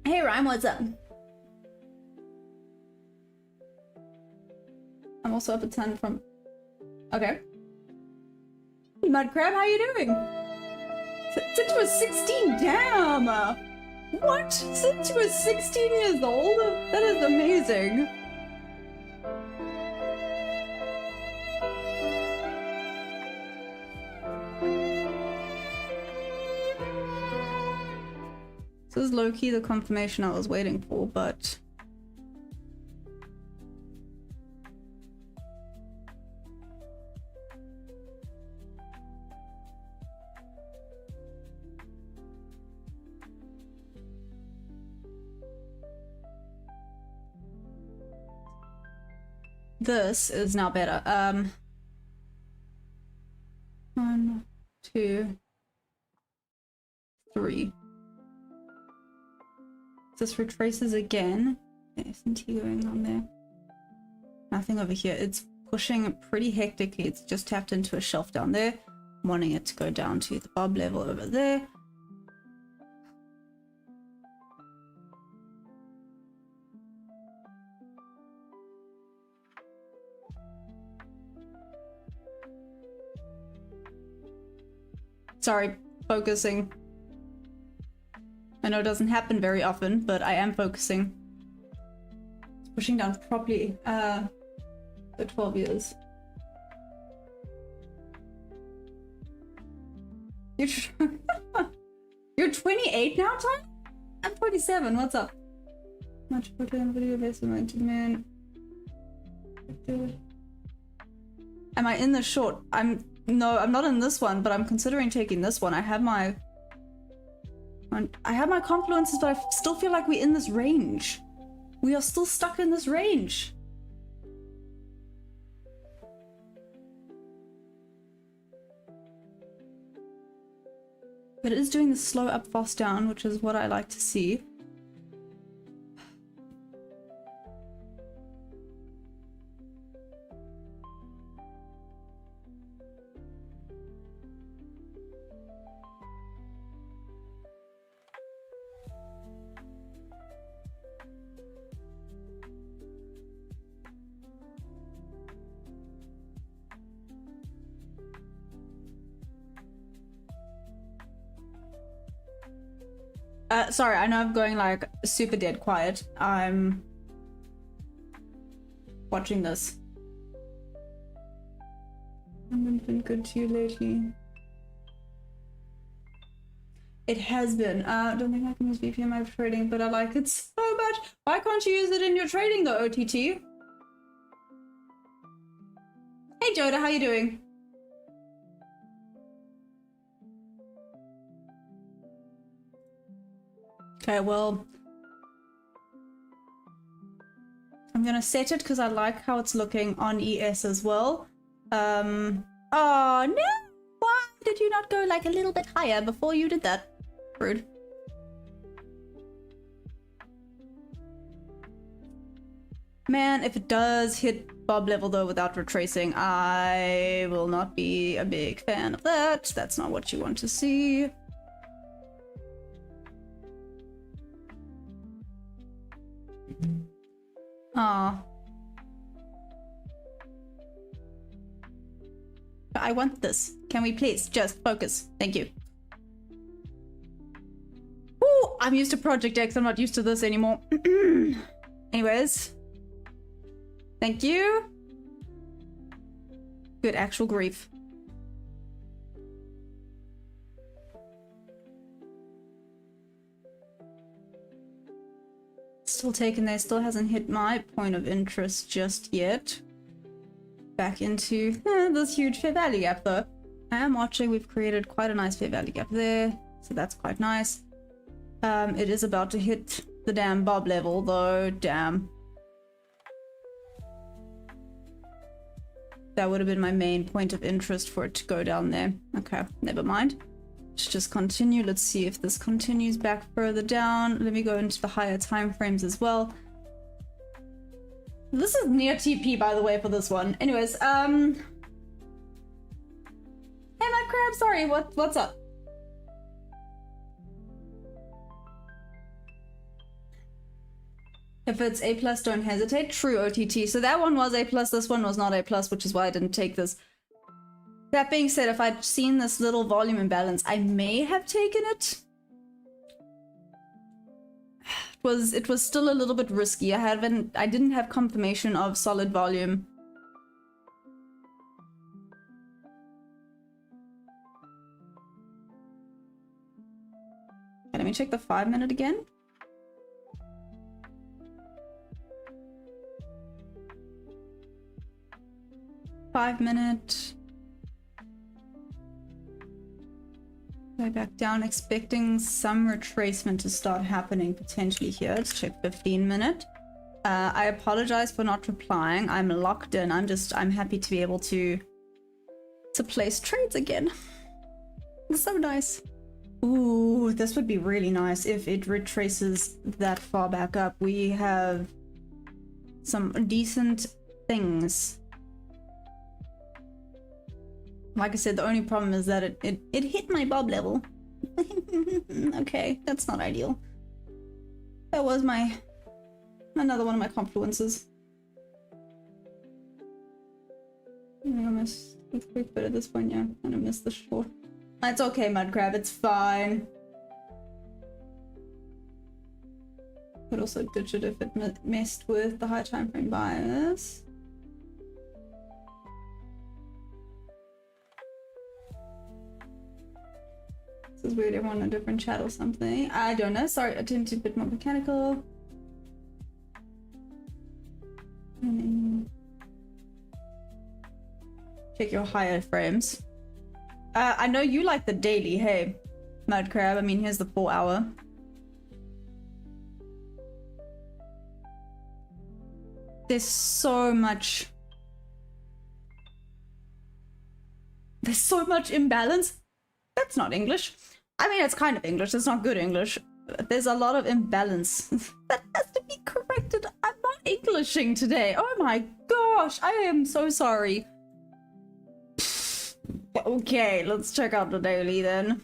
Hey Rhyme, what's up? I'm also up at 10 from... Okay. Mudcrab, how you doing? Since you were 16, damn! What? Since you were 16 years old? That is amazing. This is low-key the confirmation I was waiting for, but... This is now better. 1, 2, 3. This retraces again. S&T going on there. Nothing over here. It's pushing pretty hectically. It's just tapped into a shelf down there. Wanting it to go down to the bob level over there. Sorry, focusing. I know it doesn't happen very often, but I am focusing. It's pushing down properly. For 12 years. You're 28 now, Tom? I'm 27. What's up? Much photo and video investment, man. Am I in the short? No, I'm not in this one, but I'm considering taking this one. I have my confluences, but I still feel like we're in this range. We are still stuck in this range. But it is doing the slow up, fast down, which is what I like to see. Sorry, I know I'm going like super dead quiet. I'm watching this. Haven't been good to you lately. It has been. Don't think I can use VPN in my trading, but I like it so much. Why can't you use it in your trading though, OTT? Hey Joda, how you doing? Okay, well, I'm gonna set it because I like how it's looking on ES as well. Oh no! Why did you not go like a little bit higher before you did that? Rude. Man, if it does hit bob level though without retracing, I will not be a big fan of that. That's not what you want to see. Ah. I want this. Can we please just focus? Thank you. Ooh, I'm used to Project X. I'm not used to this anymore. Anyways. Thank you. Good actual grief. Still taken there. Still hasn't hit my point of interest just yet. Back into this huge fair value gap though. I am watching. We've created quite a nice fair value gap there, so that's quite nice. It is about to hit the damn bob level though. Damn, that would have been my main point of interest for it to go down there. Okay, never mind. Let's just continue. Let's see if this continues back further down. Let me go into the higher time frames as well. This is near TP, by the way, for this one. Anyways, hey, my crab, sorry, what's up? If it's A+, don't hesitate. True, OTT. So that one was A+, this one was not A+, which is why I didn't take this. That being said, if I'd seen this little volume imbalance, I may have taken it. It was still a little bit risky. I didn't have confirmation of solid volume. Okay, let me check the 5-minute again. Five-minute. Go back down, expecting some retracement to start happening potentially here. Let's check 15-minute. I apologize for not replying. I'm locked in. I'm happy to be able to place trades again. It's so nice. Ooh, this would be really nice if it retraces that far back up. We have some decent things. Like I said, the only problem is that it hit my bob level. Okay, that's not ideal. That was another one of my confluences. I think I missed the quick bit at this point, yeah. I kind of missed the short. It's okay, Mudcrab, it's fine. Could also ditch it if it messed with the high time frame bias. This is weird, everyone on a different chat or something. I don't know, sorry, I tend to be a bit more mechanical. Check your higher frames. I know you like the daily, hey, Mudcrab. I mean, here's the 4-hour. There's so much imbalance. That's not English. I mean, it's kind of English. It's not good English. There's a lot of imbalance. That has to be corrected. I'm not Englishing today. Oh my gosh. I am so sorry. Okay, let's check out the daily then.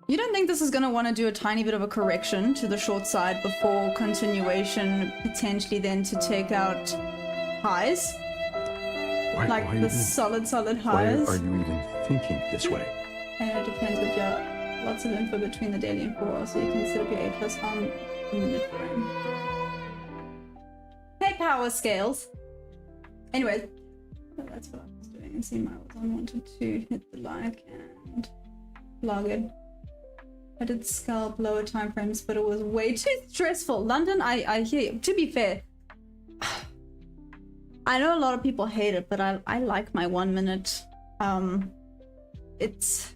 You don't think this is going to want to do a tiny bit of a correction to the short side before continuation, potentially then to take out highs? Like the solid highs? Why are you even thinking this way? And it depends, but yeah, lots of info between the daily and 4 hours, so you can set up your A+ on the minute frame. Hey, power scales! Anyway, that's what I was doing. And see, I wanted to hit the like and log it. I did scalp lower time frames, but it was way too stressful. London, I hear you. To be fair, I know a lot of people hate it, but I like my 1 minute. It's,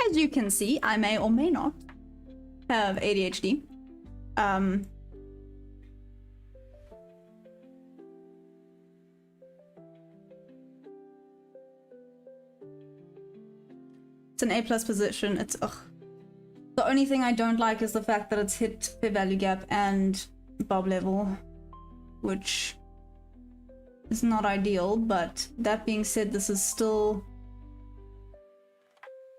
as you can see, I may or may not have ADHD. It's an A+ position. It's ugh. The only thing I don't like is the fact that it's hit fair value gap and bob level, which is not ideal. But that being said, this is still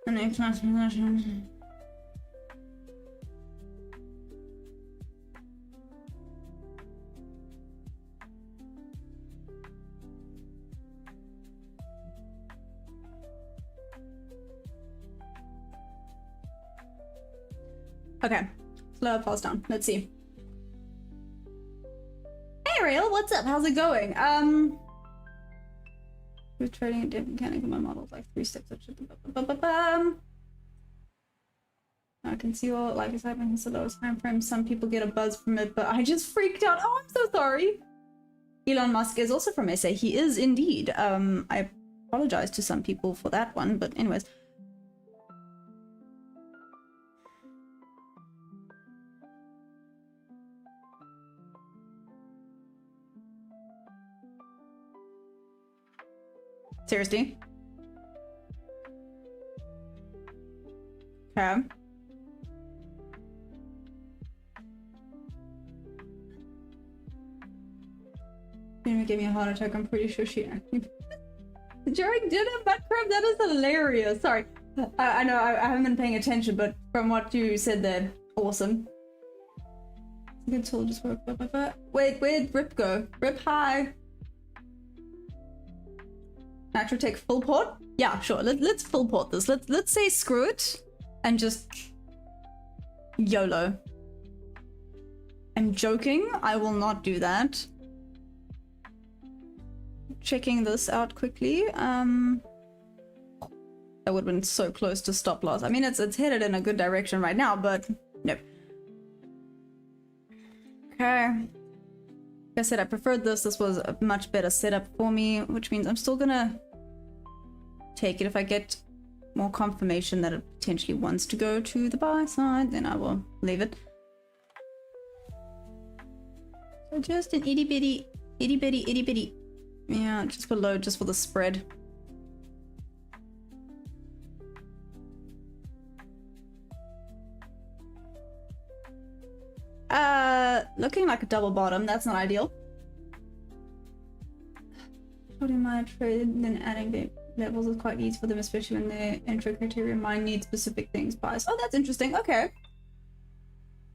an A+ position. Okay, slower pulse down. Let's see. Hey Ariel, what's up? How's it going? We're trading a different mechanic in my models, like 3 steps. I can see all like it's happening in the lowest time frame. Some people get a buzz from it, but I just freaked out. Oh, I'm so sorry. Elon Musk is also from SA. He is indeed. I apologize to some people for that one, but anyways. Seriously? Okay. She gave me a heart attack. I'm pretty sure she actually... During dinner, butt crab? That is hilarious. Sorry. I know I haven't been paying attention, but from what you said there, awesome. Good tool just work. Wait, where'd Rip go? Rip, hi. Actually take full port? Yeah, sure. Let's full port this. Let's say screw it and just YOLO. I'm joking. I will not do that. Checking this out quickly. That would have been so close to stop loss. I mean, it's headed in a good direction right now, but nope. Okay. Like I said, I preferred this. This was a much better setup for me, which means I'm still gonna take it. If I get more confirmation that it potentially wants to go to the buy side, then I will leave it. So just an itty bitty. Yeah, just below, just for the spread. Looking like a double bottom. That's not ideal. Putting my trade, then adding the levels is quite easy for them, especially when their entry criteria mine needs specific things. Bias. Oh, that's interesting. Okay.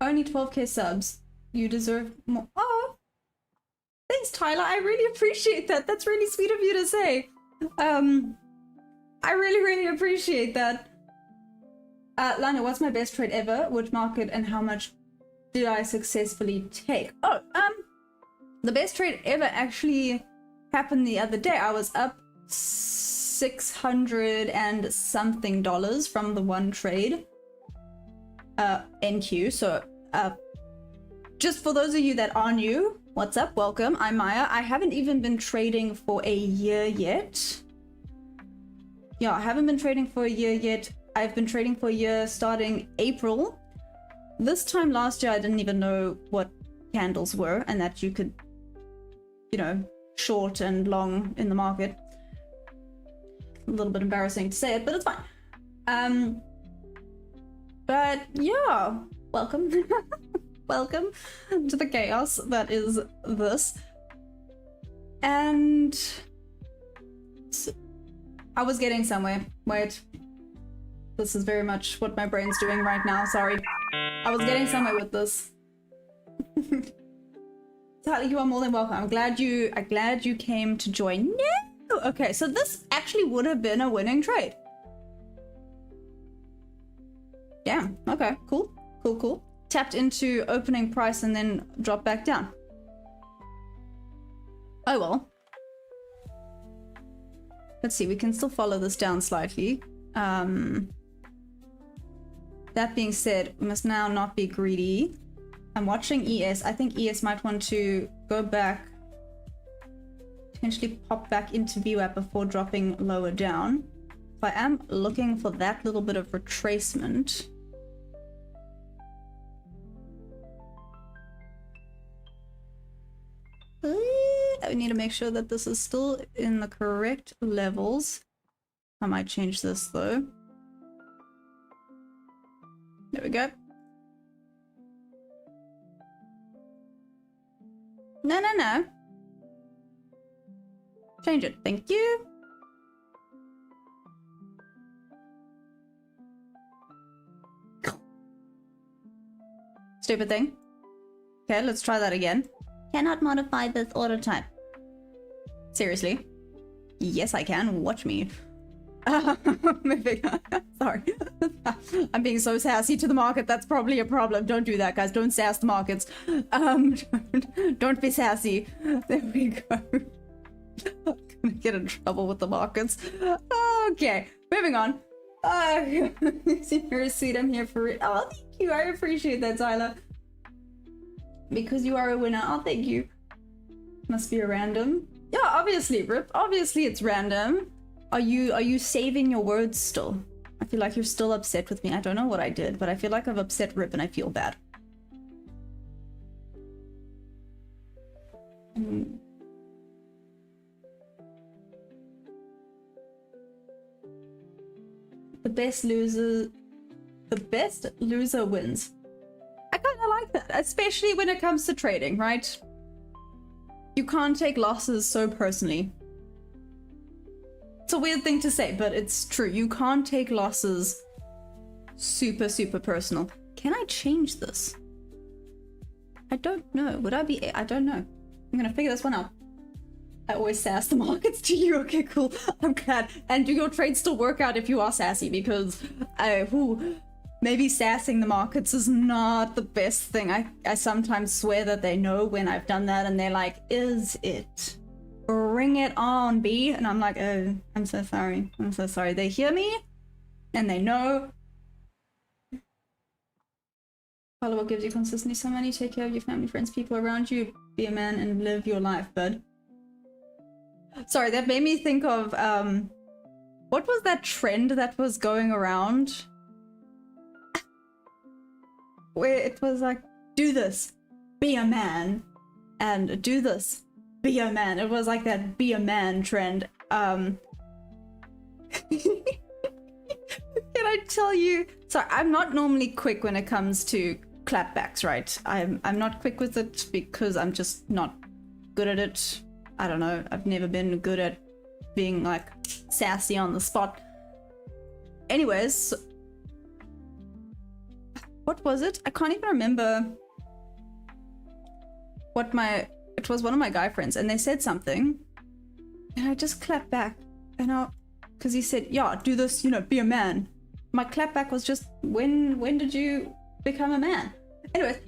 Only 12k subs. You deserve more. Oh, thanks, Tyler. I really appreciate that. That's really sweet of you to say. I really appreciate that. Lana, what's my best trade ever? Which market and how much did I successfully take? Oh, the best trade ever actually happened the other day. I was up 600 and something dollars from the one trade. NQ. So, just for those of you that are new, what's up? Welcome. I'm Maya. I haven't even been trading for a year yet. Yeah, I haven't been trading for a year yet. I've been trading for a year starting April. This time last year, I didn't even know what candles were and that you could, you know, short and long in the market. A little bit embarrassing to say it, but it's fine. But yeah, welcome. Welcome to the chaos that is this. And I was getting somewhere. Wait. This is very much what my brain's doing right now. Sorry. I was getting somewhere with this. Tyler, you are more than welcome. I'm glad you came to join. No! Okay, so this actually would have been a winning trade. Damn. Okay, cool. Cool. Tapped into opening price and then dropped back down. Oh well. Let's see, we can still follow this down slightly. That being said, we must now not be greedy. I'm watching ES. I think ES might want to go back, potentially pop back into VWAP before dropping lower down. So I am looking for that little bit of retracement. I need to make sure that this is still in the correct levels. I might change this though. There we go. No. Change it. Thank you. Stupid thing. Okay, let's try that again. Cannot modify this order type. Seriously? Yes, I can. Watch me. Moving on. Sorry. I'm being so sassy to the market. That's probably a problem. Don't do that, guys. Don't sass the markets. Don't be sassy. There we go. I'm gonna get in trouble with the markets. Okay, moving on. You're sweet. I'm here for it. Oh, thank you. I appreciate that, Tyler. Because you are a winner. Oh, thank you. Must be a random. Yeah, obviously, Rip. Obviously, it's random. Are you saving your words still? I feel like you're still upset with me. I don't know what I did, but I feel like I've upset Rip and I feel bad. The best loser wins. I kind of like that, especially when it comes to trading, right? You can't take losses so personally. It's a weird thing to say, but it's true. You can't take losses super personal. Can I change this? I don't know. Would I be? I don't know. I'm gonna figure this one out. I always sass the markets to you. Okay, cool. I'm glad. And do your trades still work out if you are sassy? Because maybe sassing the markets is not the best thing. I sometimes swear that they know when I've done that and they're like, is it? Bring it on, B. And I'm like, oh, I'm so sorry. I'm so sorry. They hear me and they know. Follow what gives you consistency. So many. Take care of your family, friends, people around you. Be a man and live your life, bud. Sorry, that made me think of what was that trend that was going around where it was like, do this, be a man, and do this, be a man. It was like that be a man trend. Can I tell you? Sorry, I'm not normally quick when it comes to clapbacks, right? I'm not quick with it because I'm just not good at it. I don't know. I've never been good at being like sassy on the spot. Anyways, what was it? I can't even remember what it was one of my guy friends and they said something and I just clapped back and because he said, yeah, do this, you know, be a man. My clapback was just, when did you become a man? Anyways,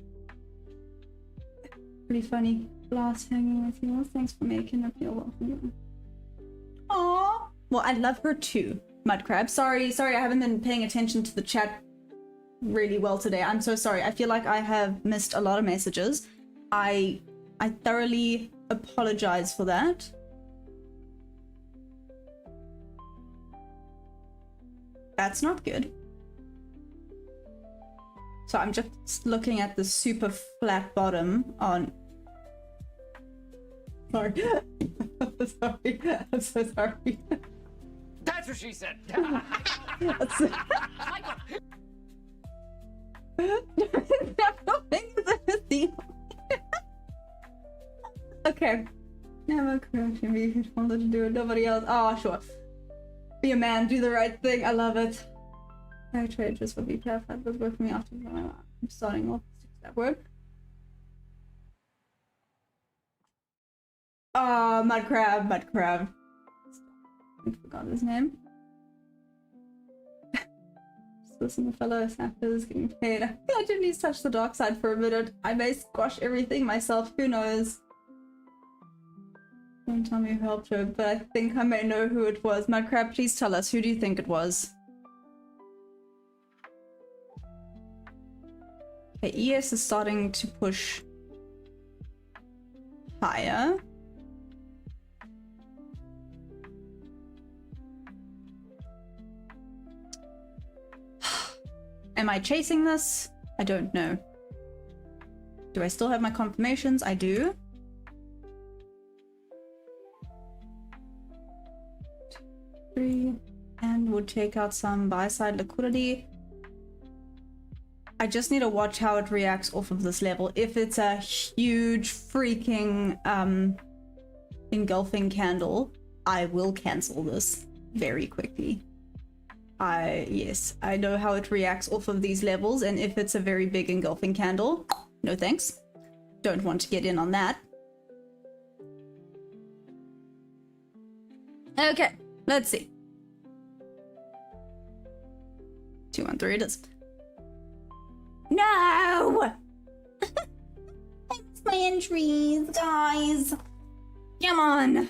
pretty funny. Blast hanging with you. Thanks for making her feel welcome. Aww. Well, I love her too, Mudcrab. Sorry, I haven't been paying attention to the chat really well today. I'm so sorry. I feel like I have missed a lot of messages. I thoroughly apologize for that. That's not good. So I'm just looking at the super flat bottom on... Sorry. Sorry. I'm so sorry. That's what she said. Okay. Never could be wanted to do it. Nobody else. Oh, sure. Be a man. Do the right thing. I love it. I trade just for be perfect. But work for me after. I'm starting off that word. Oh, Mudcrab. I forgot his name. Just listen to fellow snappers getting paid. I think I do need to touch the dark side for a minute. I may squash everything myself. Who knows? Don't tell me who helped her, but I think I may know who it was. Mudcrab, please tell us. Who do you think it was? Okay, ES is starting to push higher. Am I chasing this? I don't know. Do I still have my confirmations? I do. 3, and we'll take out some buy-side liquidity. I just need to watch how it reacts off of this level. If it's a huge freaking engulfing candle, I will cancel this very quickly. Yes, I know how it reacts off of these levels, and if it's a very big engulfing candle, no thanks. Don't want to get in on that. Okay, let's see. 213 it is. No! It's my entries, guys. Come on.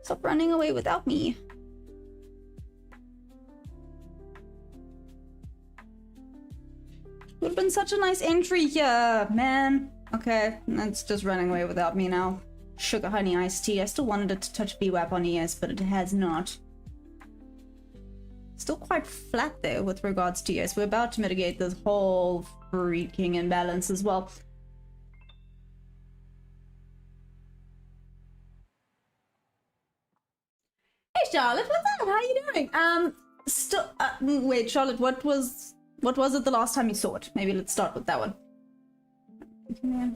Stop running away without me. Would have been such a nice entry here, man. Okay, it's just running away without me now. Sugar honey iced tea. I still wanted it to touch VWAP on ES, but it has not. Still quite flat there with regards to ES. We're about to mitigate this whole freaking imbalance as well. Hey Charlotte, what's up? How are you doing? Wait, Charlotte, what was it the last time you saw it? Maybe let's start with that one. Okay.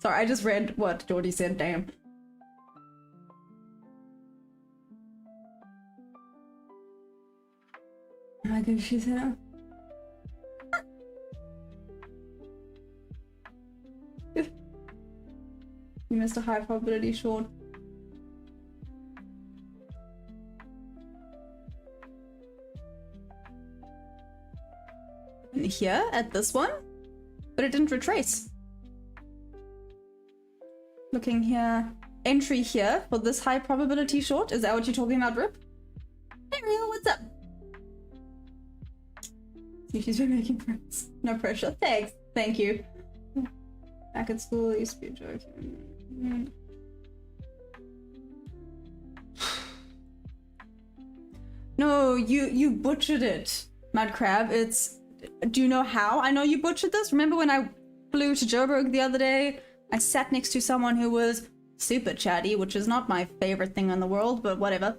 Sorry, I just read what Jordy said, damn. I think she said. You missed a high probability short. Here at this one, but it didn't retrace. Looking here, entry here for this high probability short. Is that what you're talking about, Rip? Hey Real, what's up? See, she's been making friends. No pressure. Thanks. Thank you. Back at school, it used to be a joke. No, you butchered it, Mad Crab. It's. Do you know how I know you butchered this? Remember when I flew to Joburg the other day? I sat next to someone who was super chatty, which is not my favorite thing in the world, but whatever.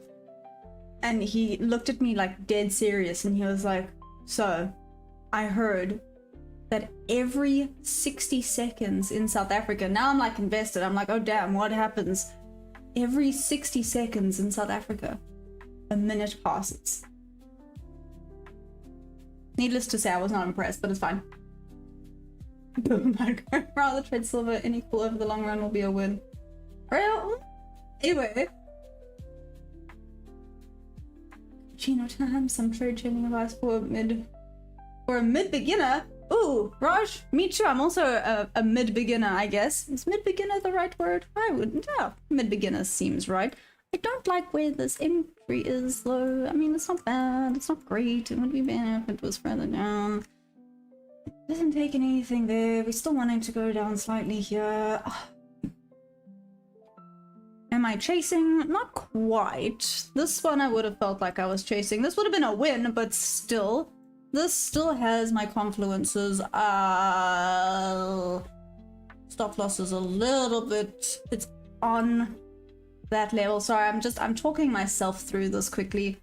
And he looked at me like dead serious and he was like, so, I heard that every 60 seconds in South Africa, now I'm like invested, I'm like, oh damn, what happens? Every 60 seconds in South Africa, a minute passes. Needless to say, I was not impressed, but it's fine. Boom, rather trade silver, any cool over the long run will be a win. Well, anyway. Chino time, some trade trading advice for a mid beginner. Ooh, Raj, me too. I'm also a mid beginner, I guess. Is mid beginner the right word? I wouldn't know. Mid beginner seems right. I don't like where this entry is though. I mean, it's not bad. It's not great. It would be better if it was further down. Doesn't take anything there. We're still wanting to go down slightly here. Am I chasing? Not quite. This one I would have felt like I was chasing. This would have been a win, but still. This still has my confluences. Stop loss is a little bit... It's on that level. Sorry, I'm talking myself through this quickly.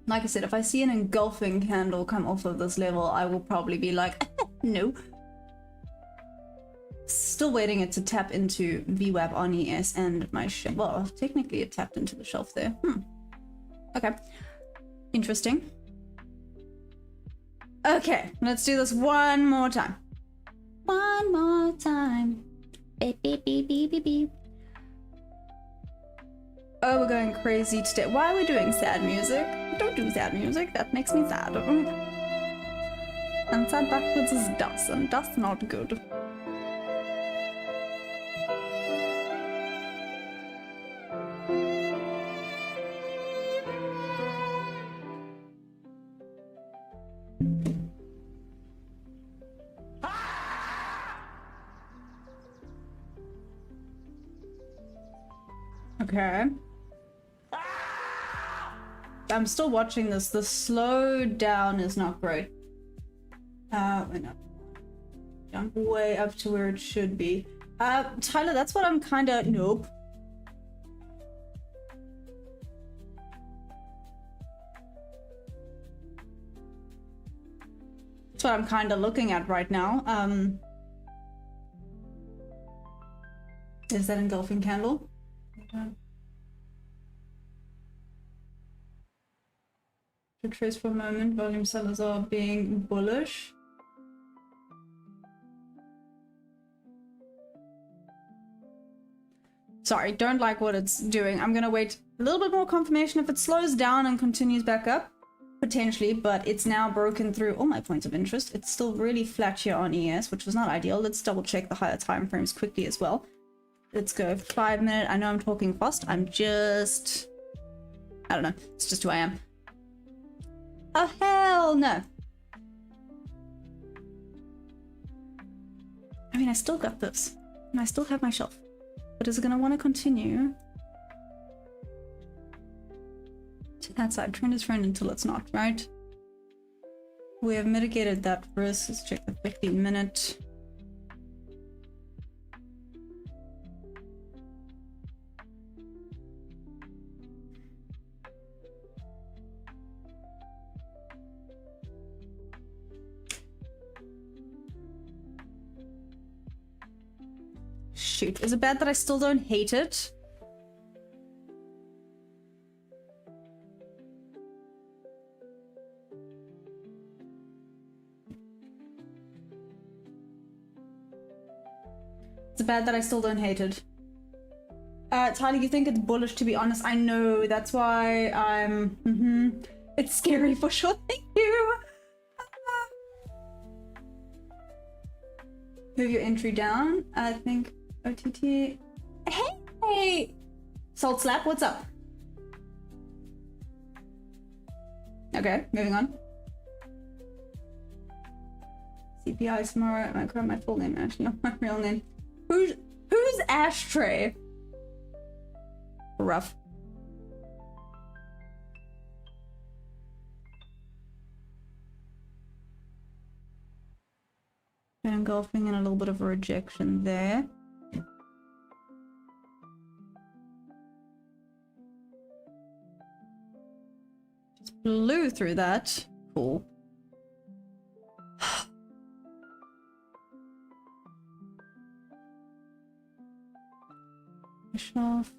Like I said, if I see an engulfing candle come off of this level, I will probably be like, no. Still waiting it to tap into VWAP on ES and my shelf. Well, technically it tapped into the shelf there. Okay. Interesting. Okay, let's do this one more time. One more time. Beep, beep, beep, beep, beep, beep. Oh, we're going crazy today. Why are we doing sad music? Don't do sad music, that makes me sad. And sad backwards is dust, and dust not good. Okay. I'm still watching this. The slow down is not great. Wait, no. Jump way up to where it should be. Tyler, that's what I'm kinda... Nope. That's what I'm kinda looking at right now. Is that engulfing candle? To trace for a moment, volume sellers are being bullish. Sorry, don't like what it's doing. I'm gonna wait a little bit more confirmation. If it slows down and continues back up, potentially, but it's now broken through all my points of interest. It's still really flat here on ES, which was not ideal. Let's double check the higher time frames quickly as well. Let's go 5 minute. I know I'm talking fast. I'm just... I don't know. It's just who I am. Oh, hell no. I mean, I still got this. And I still have my shelf. But is it going to want to continue? To that side. Trend is friend until it's not, right? We have mitigated that risk. Let's check the 15 minute. Shoot, is it bad that I still don't hate it? Is it bad that I still don't hate it? Tyler, you think it's bullish, to be honest. I know, that's why I'm... It's scary for sure, thank you! Move your entry down, I think... OTT. Hey! Salt Slap, what's up? Okay, moving on. CPI tomorrow. I grab my full name, actually, not my real name. Who's Ashtray? Rough. And engulfing in a little bit of a rejection there. Just blew through that. Cool. Push off.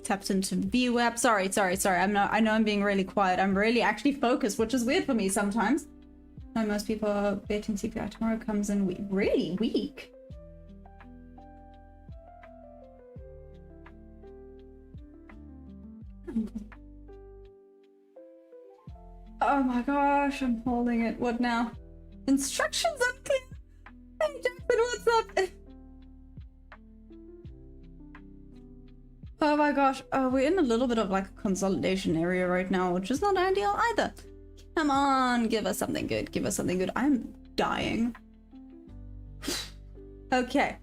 Tapped into VWAP. Sorry. I know I'm being really quiet. I'm really actually focused, which is weird for me sometimes. No, most people are betting CPI tomorrow comes in really weak. Oh my gosh, I'm holding it. What now? Instructions unclear. Hey Jackson, what's up? Oh my gosh, we're in a little bit of like a consolidation area right now, which is not ideal either. Come on, give us something good. Give us something good. I'm dying. Okay.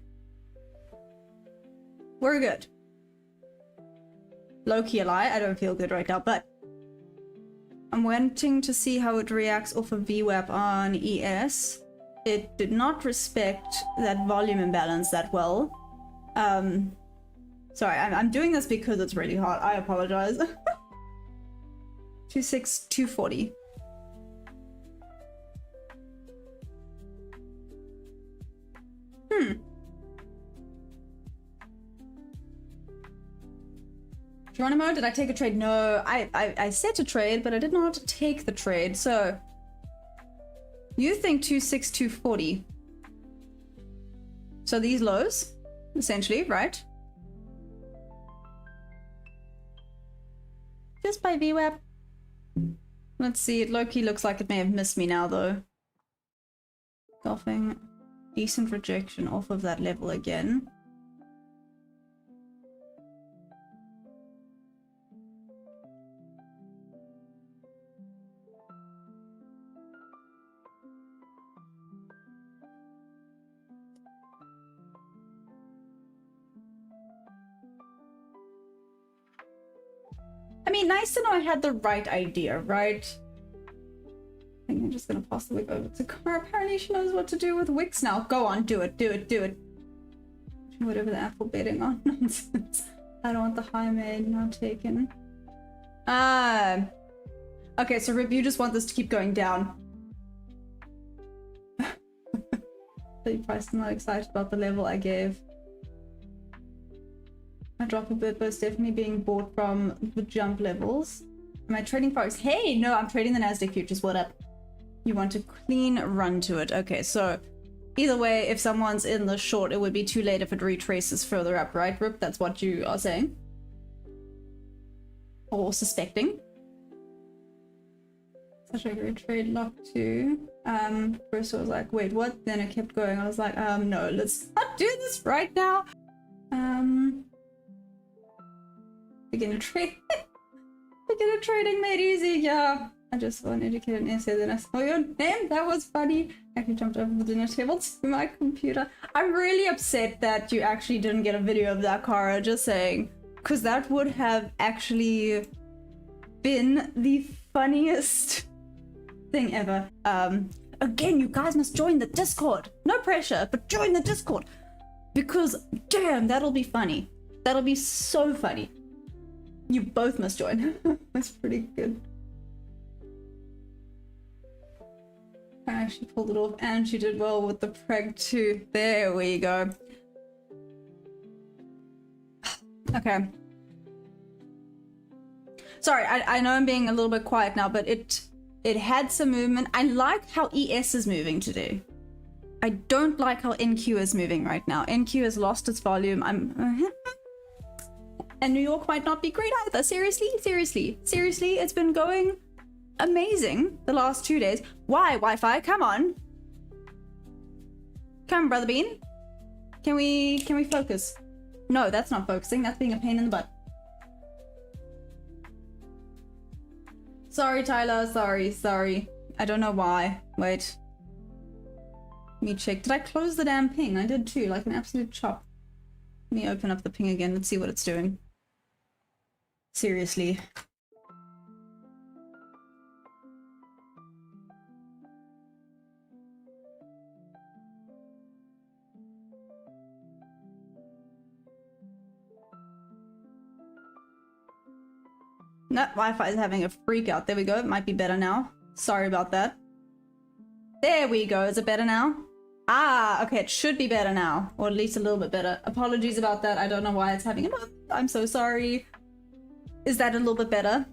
We're good. Low-key a lie. I don't feel good right now, but I'm wanting to see how it reacts off of VWAP on ES. It did not respect that volume imbalance that well. Sorry, I'm doing this because it's really hard. I apologize. 26240. Geronimo, did I take a trade? No, I set a trade, but I did not take the trade. So you think 26240. So these lows, essentially, right? Just by VWAP. Let's see, it low-key looks like it may have missed me now though. Golfing. Decent rejection off of that level again. I mean, nice to know I had the right idea, right? I think I'm just gonna pass the wig over to Cara. Apparently she knows what to do with wigs now. Go on, do it. Whatever the apple betting on. Nonsense. I don't want the high made not taken. Okay, so Rip, you just want this to keep going down. The price, I'm not excited about the level I gave. My drop a bit, but it's definitely being bought from the jump levels. Am I trading Forex? Hey, no, I'm trading the Nasdaq futures. What up? You want a clean run to it. Okay, so either way, if someone's in the short, it would be too late if it retraces further up, right, Rip? That's what you are saying? Or suspecting? Such a great trade lock too. First I was like, wait, what? Then it kept going. I was like, no, let's not do this right now. Beginner trade. Beginner trading made easy, yeah. I just saw an educated essay, then I saw your name. That was funny. I actually jumped over the dinner table to my computer. I'm really upset that you actually didn't get a video of that, Kara, just saying. Because that would have actually been the funniest thing ever. Again, you guys must join the Discord. No pressure, but join the Discord. Because, damn, that'll be funny. That'll be so funny. You both must join. That's pretty good. She pulled it off and she did well with the preg too. There we go. Okay. Sorry, I know I'm being a little bit quiet now, but it had some movement. I like how ES is moving today. I don't like how NQ is moving right now. NQ has lost its volume. And New York might not be great either. Seriously, it's been going amazing the last 2 days. Why, Wi-Fi? Come on. Come, Brother Bean. Can we focus? No, that's not focusing. That's being a pain in the butt. Sorry, Tyler. Sorry. I don't know why. Wait. Let me check. Did I close the damn ping? I did too, like an absolute chop. Let me open up the ping again. Let's see what it's doing. Seriously. No, Wi-Fi is having a freak out. There we go. It might be better now. Sorry about that. There we go. Is it better now? Ah, okay. It should be better now. Or at least a little bit better. Apologies about that. I don't know why it's having a month. I'm so sorry. Is that a little bit better?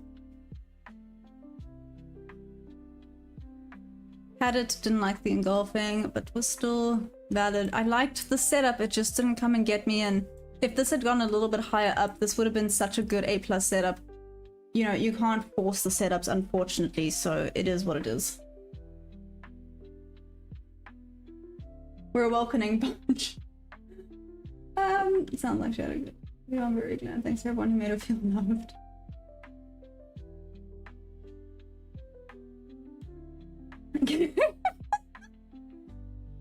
Had it, didn't like the engulfing, but was still valid. I liked the setup. It just didn't come and get me. And if this had gone a little bit higher up, this would have been such a good A+ setup. You know, you can't force the setups, unfortunately, so it is what it is. We're a welcoming bunch. It sounds like she had a good video. I'm very glad. Thanks to everyone who made her feel loved.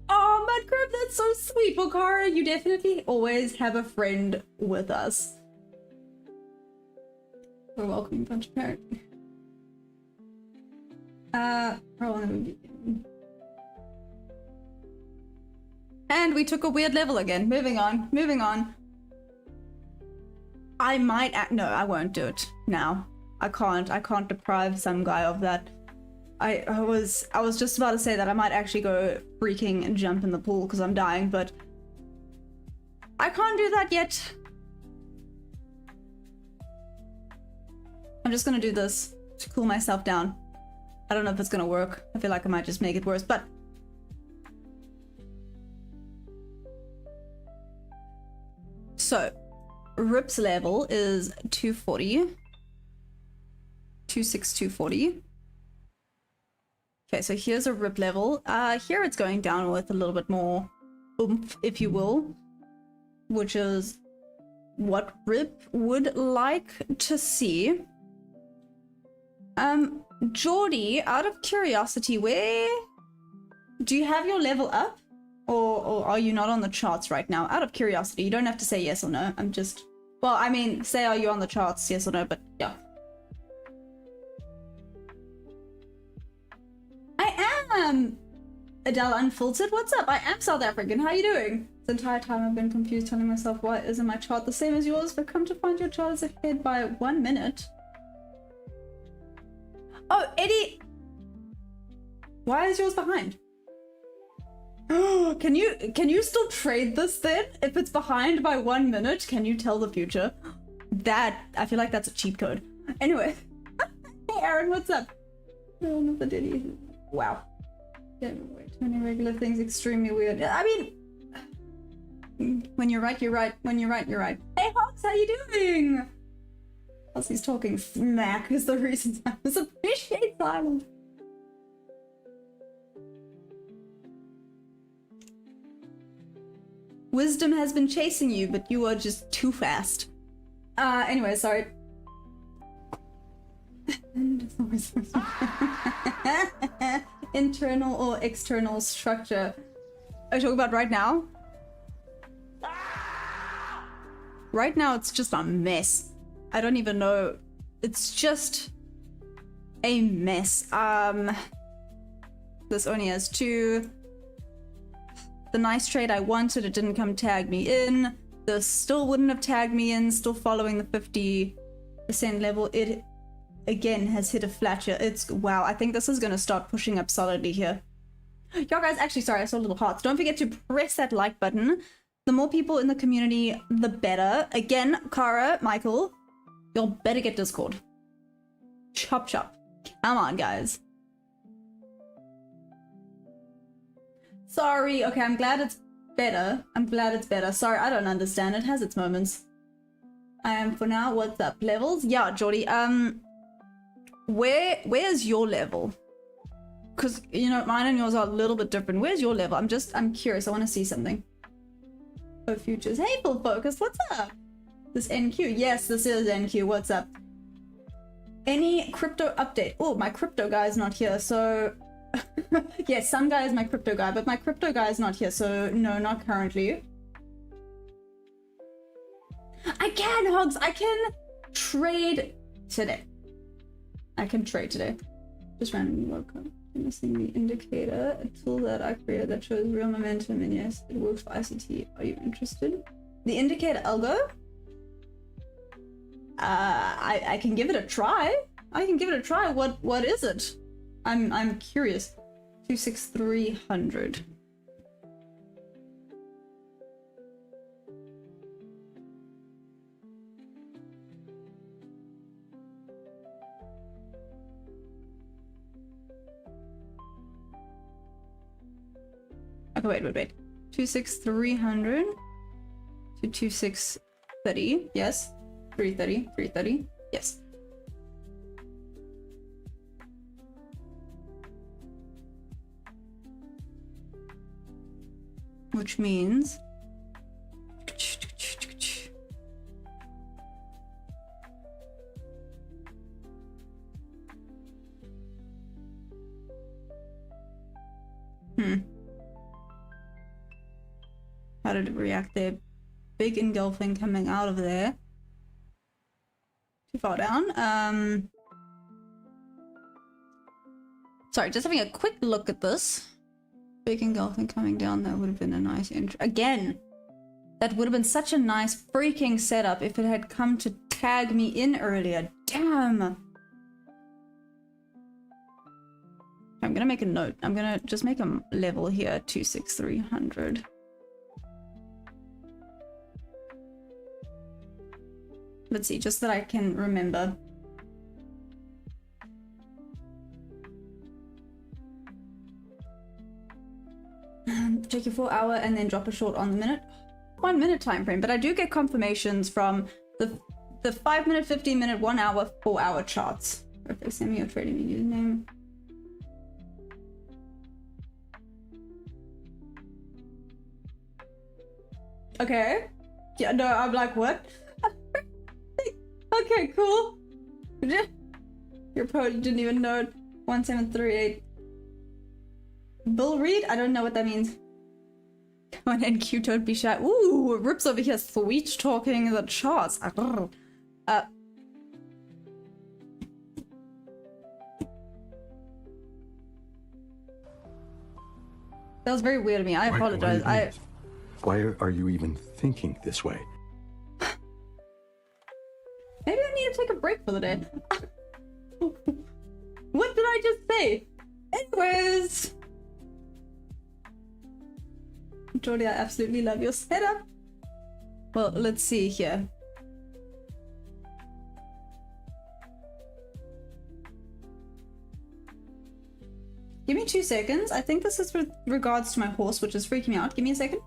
Oh, Mudcrab, that's so sweet. Bokara, you definitely always have a friend with us. We're a welcoming bunch, apparently. And we took a weird level again. Moving on. I might no, I won't do it now. I can't deprive some guy of that. I was just about to say that I might actually go freaking and jump in the pool because I'm dying, but I can't do that yet. I'm just gonna do this to cool myself down. I don't know if it's gonna work. I feel like I might just make it worse, but so Rip's level is 240. 26240. Okay, so here's a Rip level. Here it's going down with a little bit more oomph, if you will, which is what Rip would like to see. Geordie, out of curiosity, where do you have your level up, or are you not on the charts right now? Out of curiosity, you don't have to say yes or no. I'm just, well, I mean, say are you on the charts, yes or no, but yeah. I am Adele Unfiltered. What's up? I am South African. How are you doing? The entire time I've been confused, telling myself, why isn't my chart the same as yours? But come to find your chart is ahead by 1 minute. Oh, Eddie! Why is yours behind? Can you still trade this then? If it's behind by 1 minute, can you tell the future? That, I feel like that's a cheat code. Anyway. Hey Aaron, what's up? Oh, not the Diddy. Wow. Way too many regular things, extremely weird. I mean, when you're right, you're right. When you're right, you're right. Hey, Hawks, how you doing? Plus, he's talking smack is the reason I was appreciate silence. Wisdom has been chasing you, but you are just too fast. Anyway, sorry. Internal or external structure. Are you talking about right now? Right now, it's just a mess. I don't even know. It's just a mess. This only has 2. The nice trade I wanted, it didn't come tag me in. This still wouldn't have tagged me in, still following the 50% level. It again has hit a flat here. It's wow, I think this is gonna start pushing up solidly here. Y'all guys, actually, sorry, I saw little hearts. Don't forget to press that like button. The more people in the community, the better. Again, Kara, Michael, y'all better get Discord. Chop chop. Come on, guys. Sorry, okay, I'm glad it's better. I'm glad it's better. Sorry, I don't understand. It has its moments. I am for now. What's up? Levels? Yeah, Jordy. Where's your level? Because, you know, mine and yours are a little bit different. Where's your level? I'm curious. I want to see something. Oh, futures. Hey, full focus. What's up? This NQ. Yes, this is NQ. What's up? Any crypto update? Oh, my crypto guy's not here, so... yes, some guy is my crypto guy, but my crypto guy is not here, so no, not currently. I can, Hogs! I can trade today. I can trade today. Just randomly woke up. Missing the indicator, a tool that I created that shows real momentum, and yes, it works for ICT. Are you interested? The indicator algo? I can give it a try. I can give it a try. What is it? I'm curious. 26300. Okay, wait. 26300 to 2630. Yes. 330. Yes. Which means how did it react there? Big engulfing coming out of there. Too far down. Sorry, just having a quick look at this. Big engulfing coming down, that would have been a nice intro. Again, that would have been such a nice freaking setup if it had come to tag me in earlier. Damn! I'm gonna make a note. I'm gonna just make a level here, 26300. Let's see, just that I can remember. Take your 4 hour and then drop a short on the minute. 1 minute time frame, but I do get confirmations from the 5 minute, 15 minute, 1 hour, 4 hour charts. If they send me your trading username. Okay. Yeah, no, I'm like, what? Okay, cool. Your probably didn't even know it. 1738. Bill Reed? I don't know what that means. Come on, NQ, don't be shy. Ooh, Rips over here sweet talking the charts. That was very weird of me. I apologize. Why are you even thinking this way? Maybe I need to take a break for the day. What did I just say? Anyways. Jordy, I absolutely love your setup. Well, let's see here. Give me 2 seconds. I think this is with regards to my horse, which is freaking me out. Give me a second.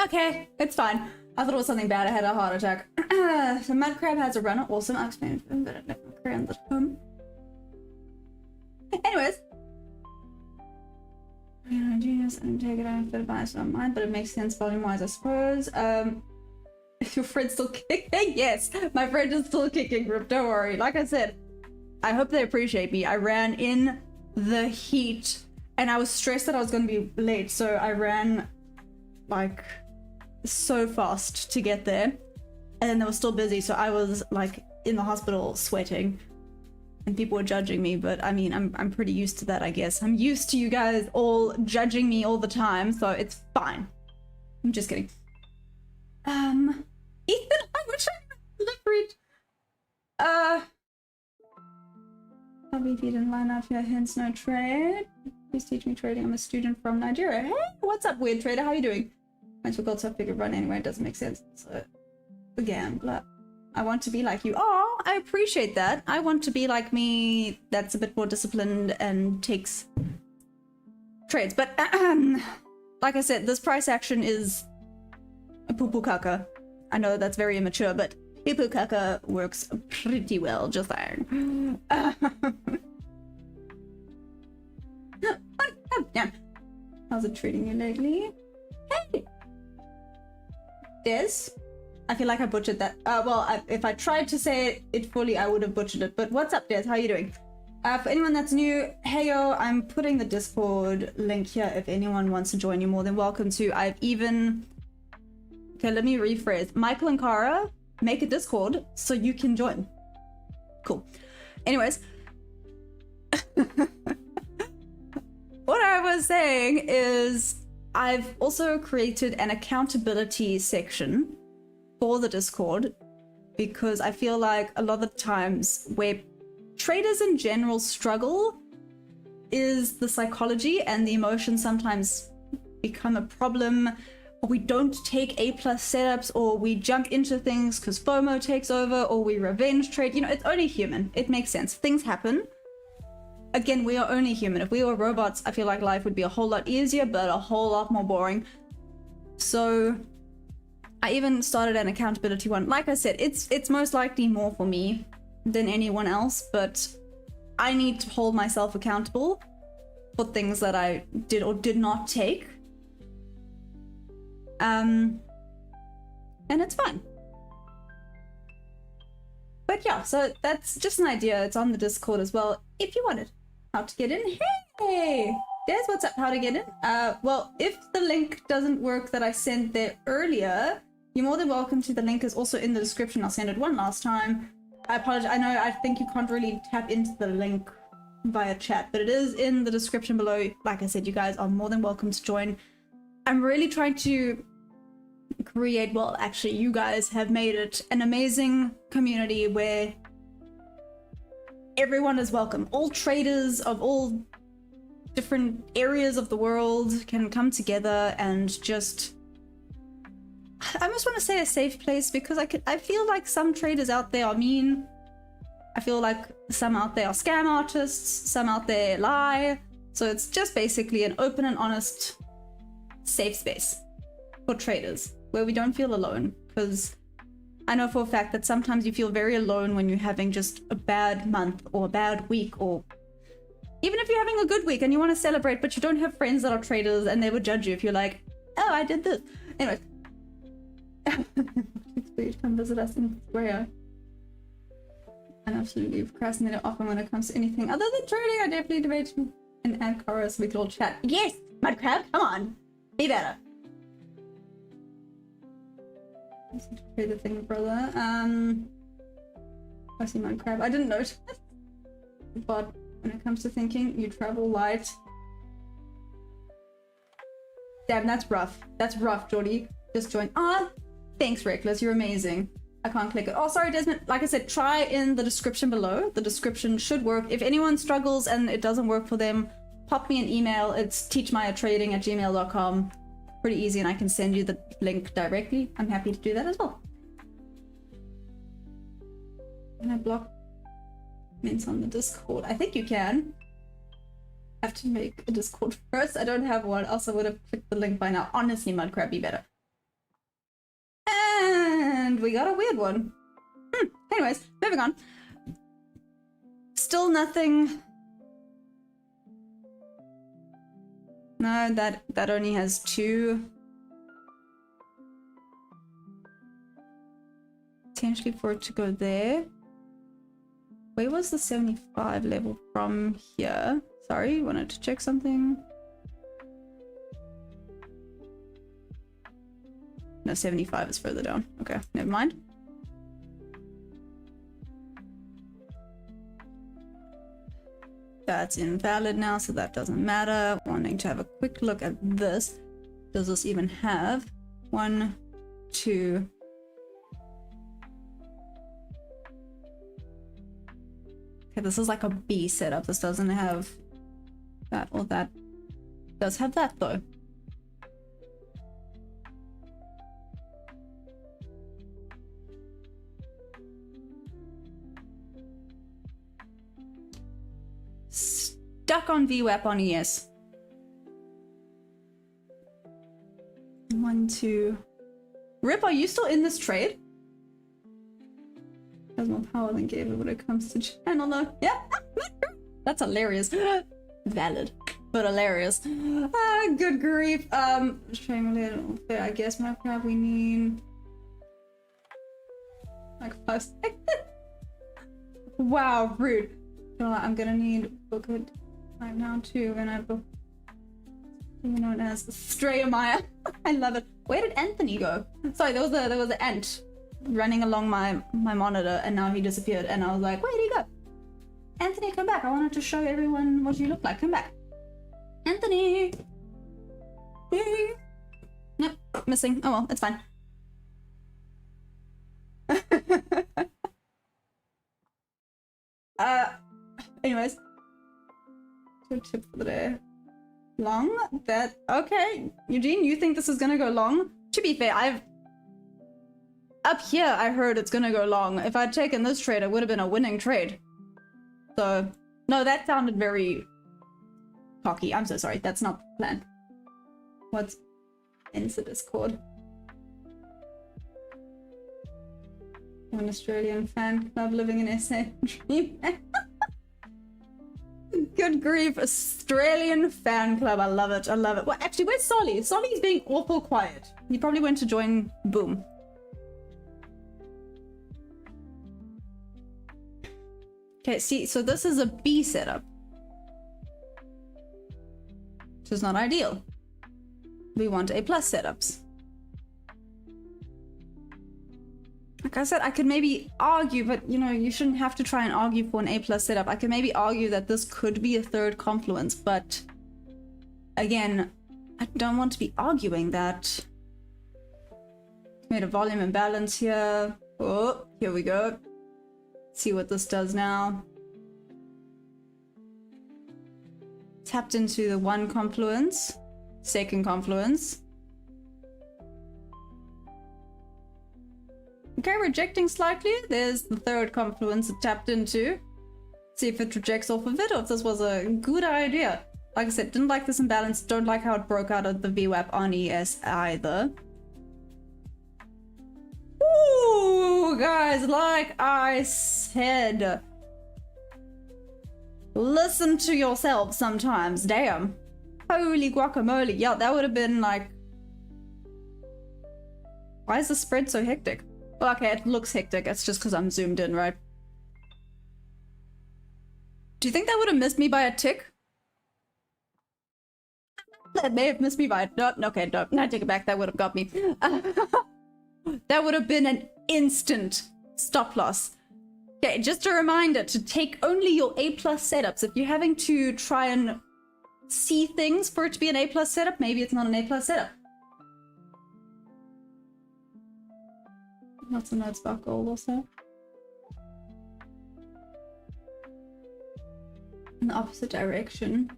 Okay, it's fine. I thought it was something bad. I had a heart attack. So Mud Crab has a runner. Awesome. I'll explain it. Anyways. Genius. I didn't take it out of advice on mine, but it makes sense volume-wise, I suppose. Your friend's still kicking? Yes, my friend is still kicking, Rip. Don't worry. Like I said, I hope they appreciate me. I ran in the heat, and I was stressed that I was going to be late, so I ran like so fast to get there, and then they were still busy, so I was like in the hospital sweating and people were judging me. But I mean, I'm pretty used to that, I guess. I'm used to you guys all judging me all the time, so it's fine. I'm just kidding. Ethan, I wish I delivered. Probably if you didn't line up here, hence no trade. Please teach me trading. I'm a student from Nigeria. Hey, what's up, weird trader? How you doing? Went to a gold figure run anyway, it doesn't make sense. So, the gambler. I want to be like you. Oh, I appreciate that. I want to be like me, that's a bit more disciplined and takes trades. But, like I said, this price action is a poo-poo caca. I know that's very immature, but poo-poo caca works pretty well, just saying. Yeah. How's it treating you lately? Hey! Des? I feel like I butchered that. If I tried to say it fully, I would have butchered it. But what's up, Des? How are you doing? For anyone that's new, hey yo, I'm putting the Discord link here if anyone wants to join. You're more than welcome to. I've even... Okay, let me rephrase. Michael and Kara, make a Discord so you can join. Cool. Anyways. What I was saying is I've also created an accountability section for the Discord, because I feel like a lot of times where traders in general struggle is the psychology and the emotions sometimes become a problem, or we don't take A+ setups, or we jump into things because FOMO takes over, or we revenge trade. You know, it's only human. It makes sense. Things happen. Again, we are only human. If we were robots, I feel like life would be a whole lot easier, but a whole lot more boring. So I even started an accountability one. Like I said, it's most likely more for me than anyone else, but I need to hold myself accountable for things that I did or did not take. And it's fun. But yeah, so that's just an idea. It's on the Discord as well, if you wanted. How to get in? Hey! There's what's up, how to get in. Well, if the link doesn't work that I sent there earlier, you're more than welcome to. The link is also in the description. I'll send it one last time. I apologize. I think you can't really tap into the link via chat, but it is in the description below. Like I said, you guys are more than welcome to join. I'm really trying to create, well, actually, you guys have made it an amazing community where everyone is welcome. All traders of all different areas of the world can come together and just I almost want to say a safe place because I feel like some traders out there are mean. I feel like some out there are scam artists, some out there lie. So it's just basically an open and honest safe space for traders where we don't feel alone. Because I know for a fact that sometimes you feel very alone when you're having just a bad month or a bad week, or even if you're having a good week and you want to celebrate, but you don't have friends that are traders and they would judge you if you're like, oh, I did this. Anyway. Please come visit us in Korea. I absolutely procrastinate often when it comes to anything other than trading. I definitely debate and add chorus. We could all chat. Yes, Mudcrab, come on, be better. Play the thing, brother. I see Mudcrab. I didn't notice, but when it comes to thinking, you travel light. Damn, that's rough. That's rough, Jordy. Just join. Ah, thanks, Reckless. You're amazing. I can't click it. Oh, sorry, Desmond. Like I said, try in the description below. The description should work. If anyone struggles and it doesn't work for them, pop me an email. It's teachmayatrading@gmail.com. Pretty easy, and I can send you the link directly. I'm happy to do that as well. Can I block comments on the Discord? I think you can. I have to make a Discord first. I don't have one, else I would have clicked the link by now. Honestly, Mudcrab, be better. And we got a weird one. Anyways, moving on. Still nothing. No, that only has 2. Potentially for it to go there. Where was the 75 level from here? Sorry, wanted to check something. No, 75 is further down. Okay, never mind. That's invalid now, so that doesn't matter. Wanting to have a quick look at this. Does this even have 1, 2? Okay, this is like a B setup. This doesn't have that or that. Does have that though. Stuck on VWAP on ES. 1, 2. Rip, are you still in this trade? Has more power than Gabriel when it comes to channel though. Yeah, that's hilarious. Valid, but hilarious. Ah, good grief. Trading related fair. I guess my crap. We need like 5 seconds. Wow, rude. I'm gonna need book it right now too when I book known as Strayamaya. I love it. Where did Anthony go? Sorry, there was an ant running along my monitor and now he disappeared and I was like, where did he go? Anthony, come back. I wanted to show everyone what you look like. Come back. Anthony! Nope, missing. Oh well, it's fine. Anyways. Good tip for the day. Long? That okay. Eugene, you think this is gonna go long? To be fair, up here I heard it's gonna go long. If I'd taken this trade, it would have been a winning trade. So no, that sounded very cocky. I'm so sorry. That's not the plan. What's into Discord? An Australian fan club living in SA. Dream. Good grief, Australian fan club. I love it. I love it. Well, actually, where's Solly? Solly's being awful quiet. He probably went to join Boom. Okay, see, so this is a B setup, which is not ideal. We want A+ setups. Like I said, I could maybe argue, but you know, you shouldn't have to try and argue for an A+ setup. I could maybe argue that this could be a third confluence, but again, I don't want to be arguing that. Made a volume imbalance here. Oh, here we go. See what this does now. Tapped into the 1 confluence, 2nd confluence. Okay, rejecting slightly. There's the third confluence it tapped into. See if it rejects off of it, or if this was a good idea. Like I said, didn't like this imbalance. Don't like how it broke out of the VWAP on ES either. Ooh, guys, like I said, listen to yourself sometimes. Damn. Holy guacamole. Yeah, that would have been like... Why is the spread so hectic? Well, okay, it looks hectic. It's just because I'm zoomed in, right? Do you think that would have missed me by a tick? That may have missed me by... No, okay, no, I take it back. That would have got me. That would have been an instant stop loss. Okay, just a reminder to take only your A+ setups. If you're having to try and see things for it to be an A+ setup, maybe it's not an A+ setup. Lots of notes about gold also. In the opposite direction.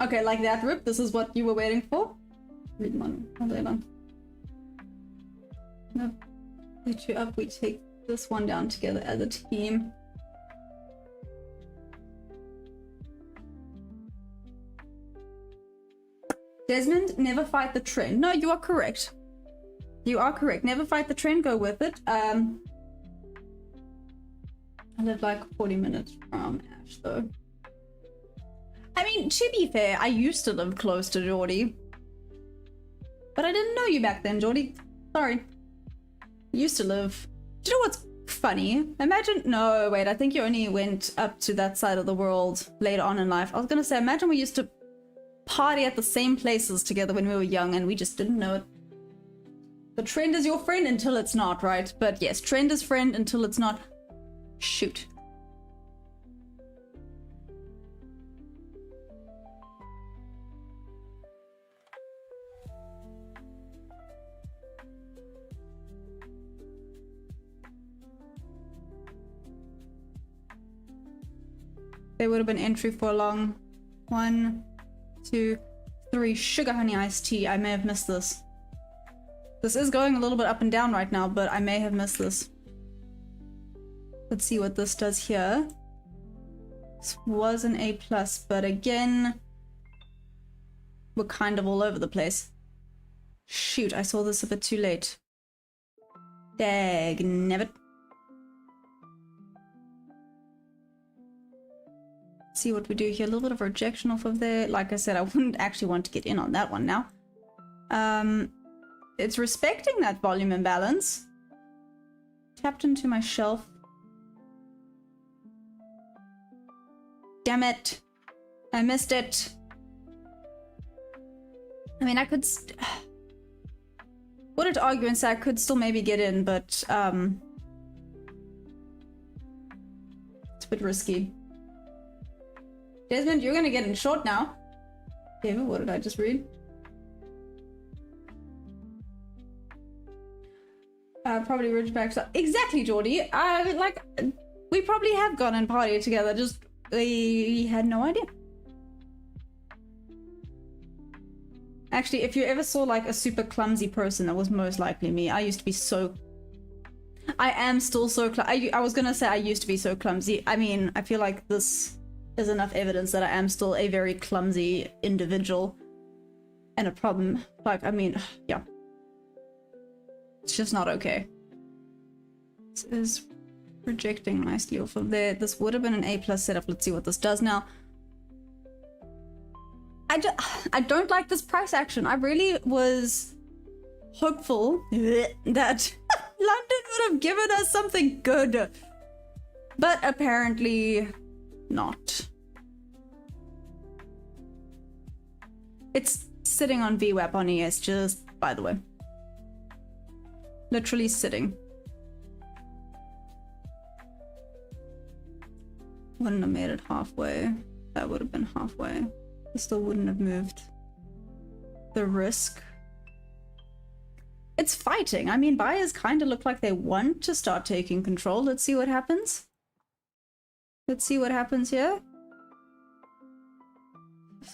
Okay, like that, Rip. This is what you were waiting for. Read one. Hold on. No, put you up. We take this one down together as a team. Desmond, never fight the trend. No, you are correct. You are correct. Never fight the trend. Go with it. I live like 40 minutes from Ash, though. I mean, to be fair, I used to live close to Geordie. But I didn't know you back then, Geordie. Sorry. Used to live... Do you know what's funny? Imagine... No, wait, I think you only went up to that side of the world later on in life. I was gonna say, imagine we used to party at the same places together when we were young and we just didn't know it. The trend is your friend until it's not, right? But yes, trend is friend until it's not. Shoot. There would have been entry for a long 1, 2, 3 sugar honey iced tea. I may have missed this. This is going a little bit up and down right now, but I may have missed this. Let's see what this does here. This was an A+, but again, we're kind of all over the place. Shoot, I saw this a bit too late. Dagnabbit. See what we do here. A little bit of rejection off of there. Like I said, I wouldn't actually want to get in on that one now. It's respecting that volume imbalance. Tapped into my shelf. Damn it. I missed it. I mean, I could... Wouldn't argue and say I could still maybe get in, but it's a bit risky. Desmond, you're gonna get in short now. David, what did I just read? Probably Ridgeback stuff. Exactly, Geordie. Like, we probably have gone and partied together, just we had no idea. Actually, if you ever saw like a super clumsy person, that was most likely me. I used to be so... I am still so I was gonna say I used to be so clumsy. I mean, I feel like this is enough evidence that I am still a very clumsy individual. And a problem. Like, I mean, yeah. It's just not okay. This is rejecting nicely off of there. This would have been an A+ setup. Let's see what this does now. I don't like this price action. I really was hopeful that London would have given us something good. But apparently not. It's sitting on VWAP on ES, just by the way. Literally sitting. Wouldn't have made it halfway. That would have been halfway. It still wouldn't have moved. The risk. It's fighting. I mean, buyers kind of look like they want to start taking control. Let's see what happens. Let's see what happens here.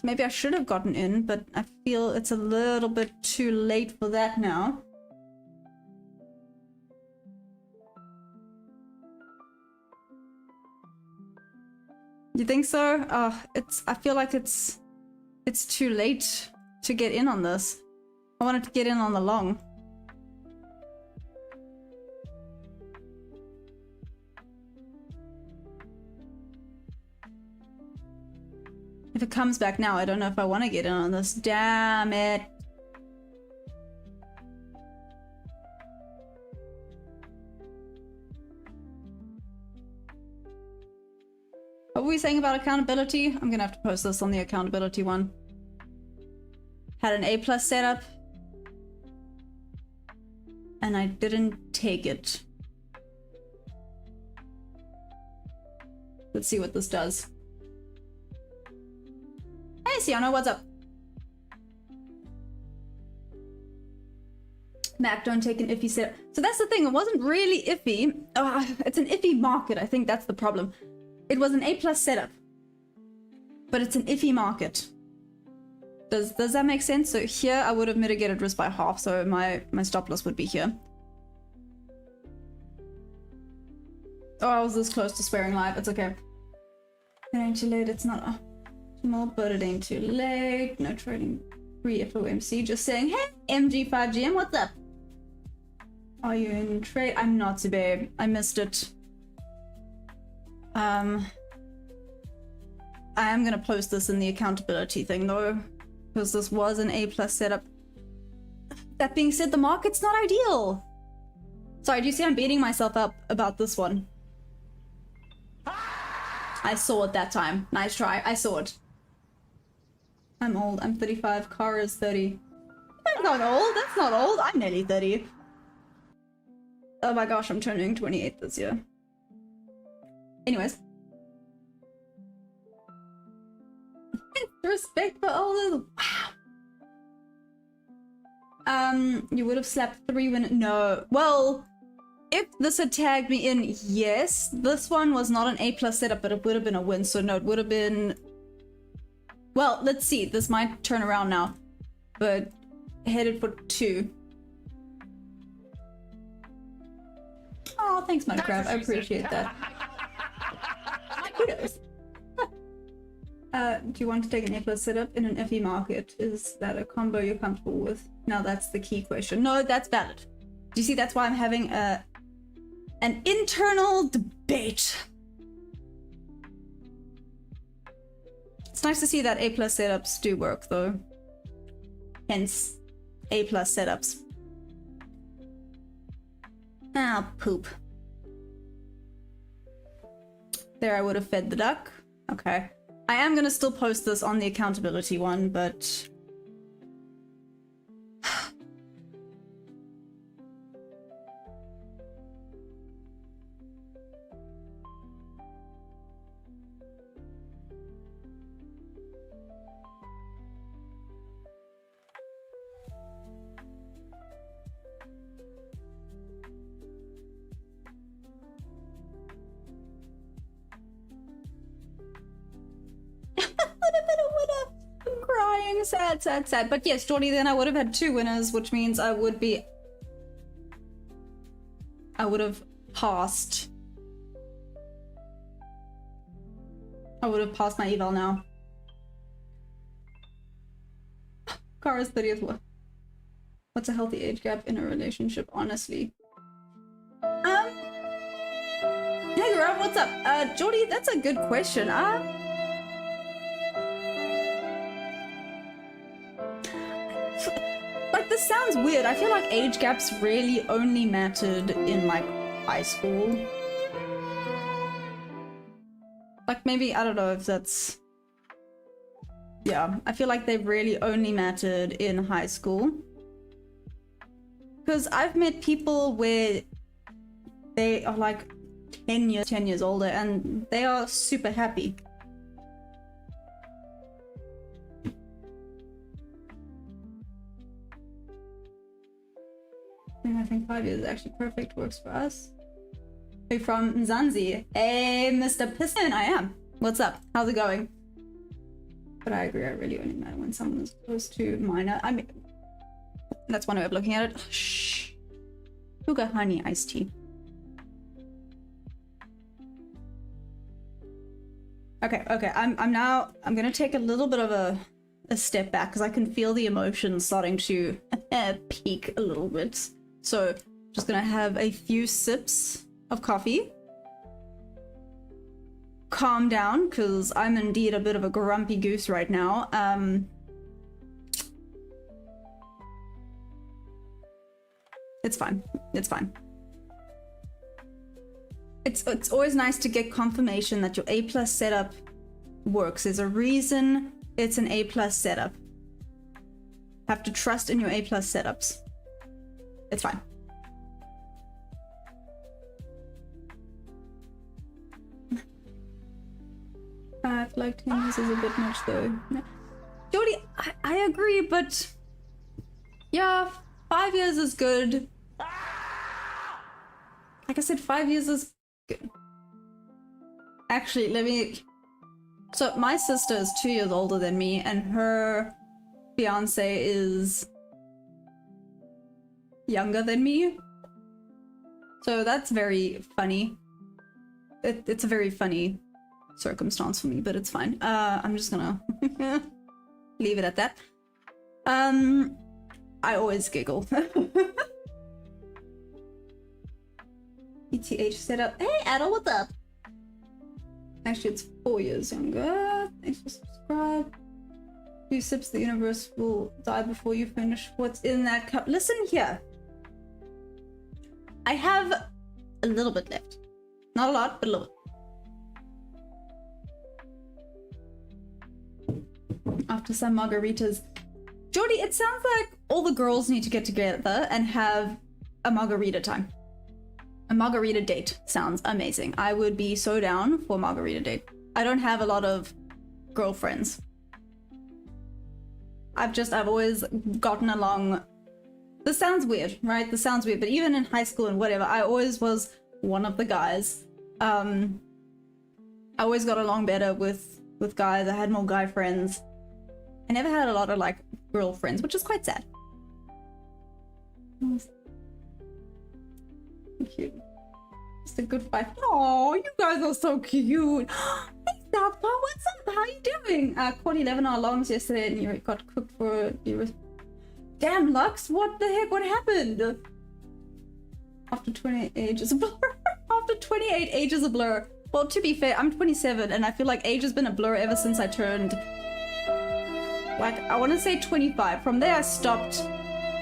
Maybe I should have gotten in, but I feel it's a little bit too late for that now. You think so? Oh, I feel like it's too late to get in on this. I wanted to get in on the long. If it comes back now, I don't know if I want to get in on this. Damn it. What were we saying about accountability? I'm gonna have to post this on the accountability one. Had an A+ setup. And I didn't take it. Let's see what this does. Hey Sienna, what's up? Mac, don't take an iffy setup. So that's the thing, it wasn't really iffy. It's an iffy market, I think that's the problem. It was an A+ setup, but it's an iffy market. Does that make sense? So here I would have mitigated risk by half, so my stop loss would be here. Oh, I was this close to swearing live. It's okay. It ain't too late. It's not optimal, but it ain't too late. No trading free FOMC. Just saying, hey, MG5GM, what's up? Are you in trade? I'm not, babe. I missed it. I am gonna post this in the accountability thing though, because this was an A+ setup. That being said, the market's not ideal. Sorry, do you see I'm beating myself up about this one? I saw it that time. Nice try. I saw it. I'm old. I'm 35. Cara is 30. That's not old. That's not old. I'm nearly 30. Oh my gosh, I'm turning 28 this year. Anyways. Respect for elders. Wow. You would have slapped 3 win. No. Well, if this had tagged me in, yes. This one was not an A+ setup, but it would have been a win. So no, it would have been. Well, let's see. This might turn around now, but headed for 2. Oh, thanks, Mudcrab. I appreciate that. Kudos. Do you want to take an A+ setup in an iffy market? Is that a combo you're comfortable with? Now that's the key question. No, that's valid. Do you see? That's why I'm having an internal debate. It's nice to see that A+ setups do work, though. Hence, A+ setups. Ah, poop. There, I would have fed the duck. Okay. I am gonna still post this on the accountability one, but... Sad. But yes, Jordy, then I would have had 2 winners, which means I would have passed. I would have passed my eval now. Cara's 30th. What's a healthy age gap in a relationship, honestly? Hey, Gaurav, what's up? Jordy, that's a good question. Like, this sounds weird. I feel like age gaps really only mattered in, like, high school. Like, maybe, I don't know if that's... Yeah, I feel like they really only mattered in high school. Because I've met people where they are, like, 10 years older, and they are super happy. I think 5 years is actually perfect. Works for us. Are you from Mzansi? Hey, Mr. Piston, I am. What's up? How's it going? But I agree, I really only matter when someone is close to minor. I mean, that's one way of looking at it. Shh. Sugar honey iced tea. Okay. I'm gonna take a little bit of a step back because I can feel the emotions starting to peak a little bit. So just gonna have a few sips of coffee. Calm down, because I'm indeed a bit of a grumpy goose right now. It's fine. It's fine. It's always nice to get confirmation that your A+ setup works. There's a reason it's an A+ setup. Have to trust in your A+ setups. It's fine. I feel like 10 years is a bit much though. Jodie, I agree, but yeah, 5 years is good. Like I said, 5 years is good. Actually, so my sister is 2 years older than me, and her fiance is younger than me. So that's very funny. It's a very funny circumstance for me, but it's fine. I'm just gonna leave it at that. I always giggle. ETH setup. Hey, Adel, what's up? Actually, it's 4 years younger. Thanks for subscribe. Few sips, the universe will die before you finish what's in that cup. Listen here. I have a little bit left. Not a lot, but a little bit. After some margaritas. Jordy, it sounds like all the girls need to get together and have a margarita time. A margarita date sounds amazing. I would be so down for a margarita date. I don't have a lot of girlfriends. I've always gotten along. This sounds weird, right? This sounds weird, but even in high school and whatever, I always was one of the guys. I always got along better with guys. I had more guy friends. I never had a lot of like girlfriends, which is quite sad. Cute. Just a good fight. Oh, you guys are so cute. Hey, Southpaw, what's up? How you doing? Caught 11-hour longs yesterday and you got cooked for you. Damn, Lux, what the heck? What happened? After 28 ages of blur. After 28 ages of blur. Well, to be fair, I'm 27 and I feel like age has been a blur ever since I turned, like, I want to say 25. From there, I stopped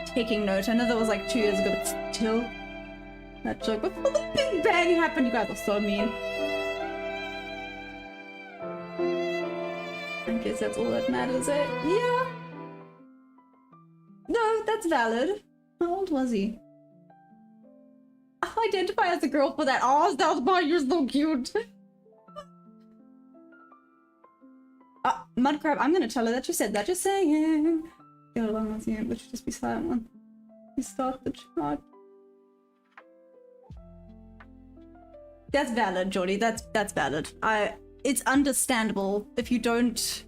taking note. I know that was like 2 years ago, but still. That joke before the Big Bang happened. You guys are so mean. I guess that's all that matters, eh? Yeah. No, that's valid. How old was he? I'll identify as a girl for that. Oh, Southpaw, you're so cute. Mudcrab, I'm gonna tell her that you said that. Just saying. Get along with you, but you just be silent one. You start the chart. That's valid, Jordy. That's valid. It's understandable if you don't.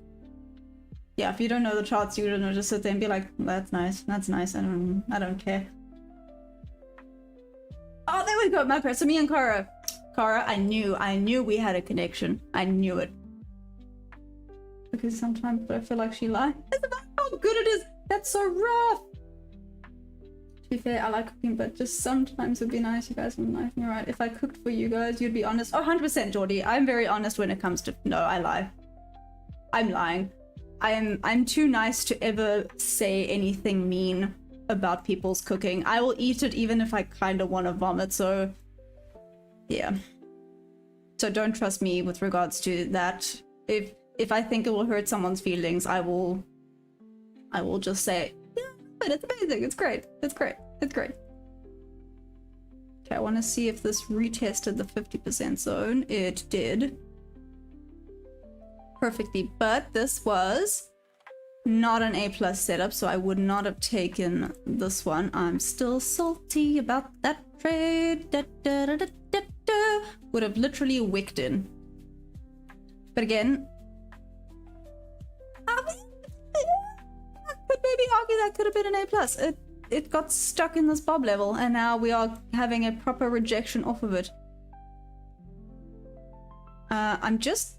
Yeah, if you don't know the charts, you're gonna just sit there and be like, "That's nice. That's nice. I don't care." Oh, there we go, Mudcrab. So me and Cara, I knew we had a connection. I knew it. Because sometimes I feel like she lies about how good it is. That's so rough. To be fair, I like cooking, but just sometimes it'd be nice. You guys would be nice. You're right. If I cooked for you guys, you'd be honest. Oh, 100%, Jordy. I'm very honest when it comes to. No, I lie. I'm lying. I'm too nice to ever say anything mean about people's cooking. I will eat it even if I kind of want to vomit. So, yeah. So don't trust me with regards to that. If I think it will hurt someone's feelings, I will just say, yeah, but it's amazing, it's great, it's great, it's great. Okay, I want to see if this retested the 50% zone. It did. Perfectly, but this was not an A+ setup, so I would not have taken this one. I'm still salty about that trade. Would have literally wicked in. But again, I could maybe argue that could have been an A+. It got stuck in this bob level, and now we are having a proper rejection off of it. I'm just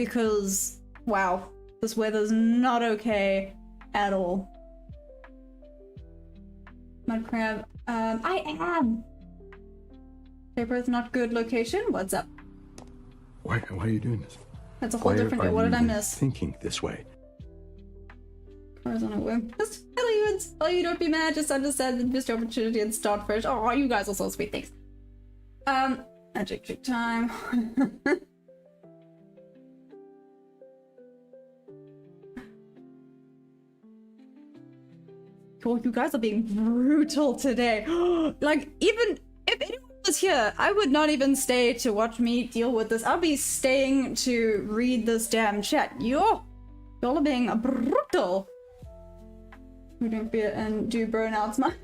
because, wow, this weather's not okay at all. Mud crab, I am. Paper's not good location. What's up? Why are you doing this? That's a whole different. Are What did you I even miss? thinking this way? Cars on a whim. Just hello, you. Oh, you don't be mad. Just understand the missed opportunity and start fresh. Oh, you guys are so sweet. Thanks. Magic trick time. Oh, you guys are being brutal today. Like, even if anyone was here, I would not even stay to watch me deal with this. I'll be staying to read this damn chat. Y'all are being brutal. We drink beer and do burnouts, man.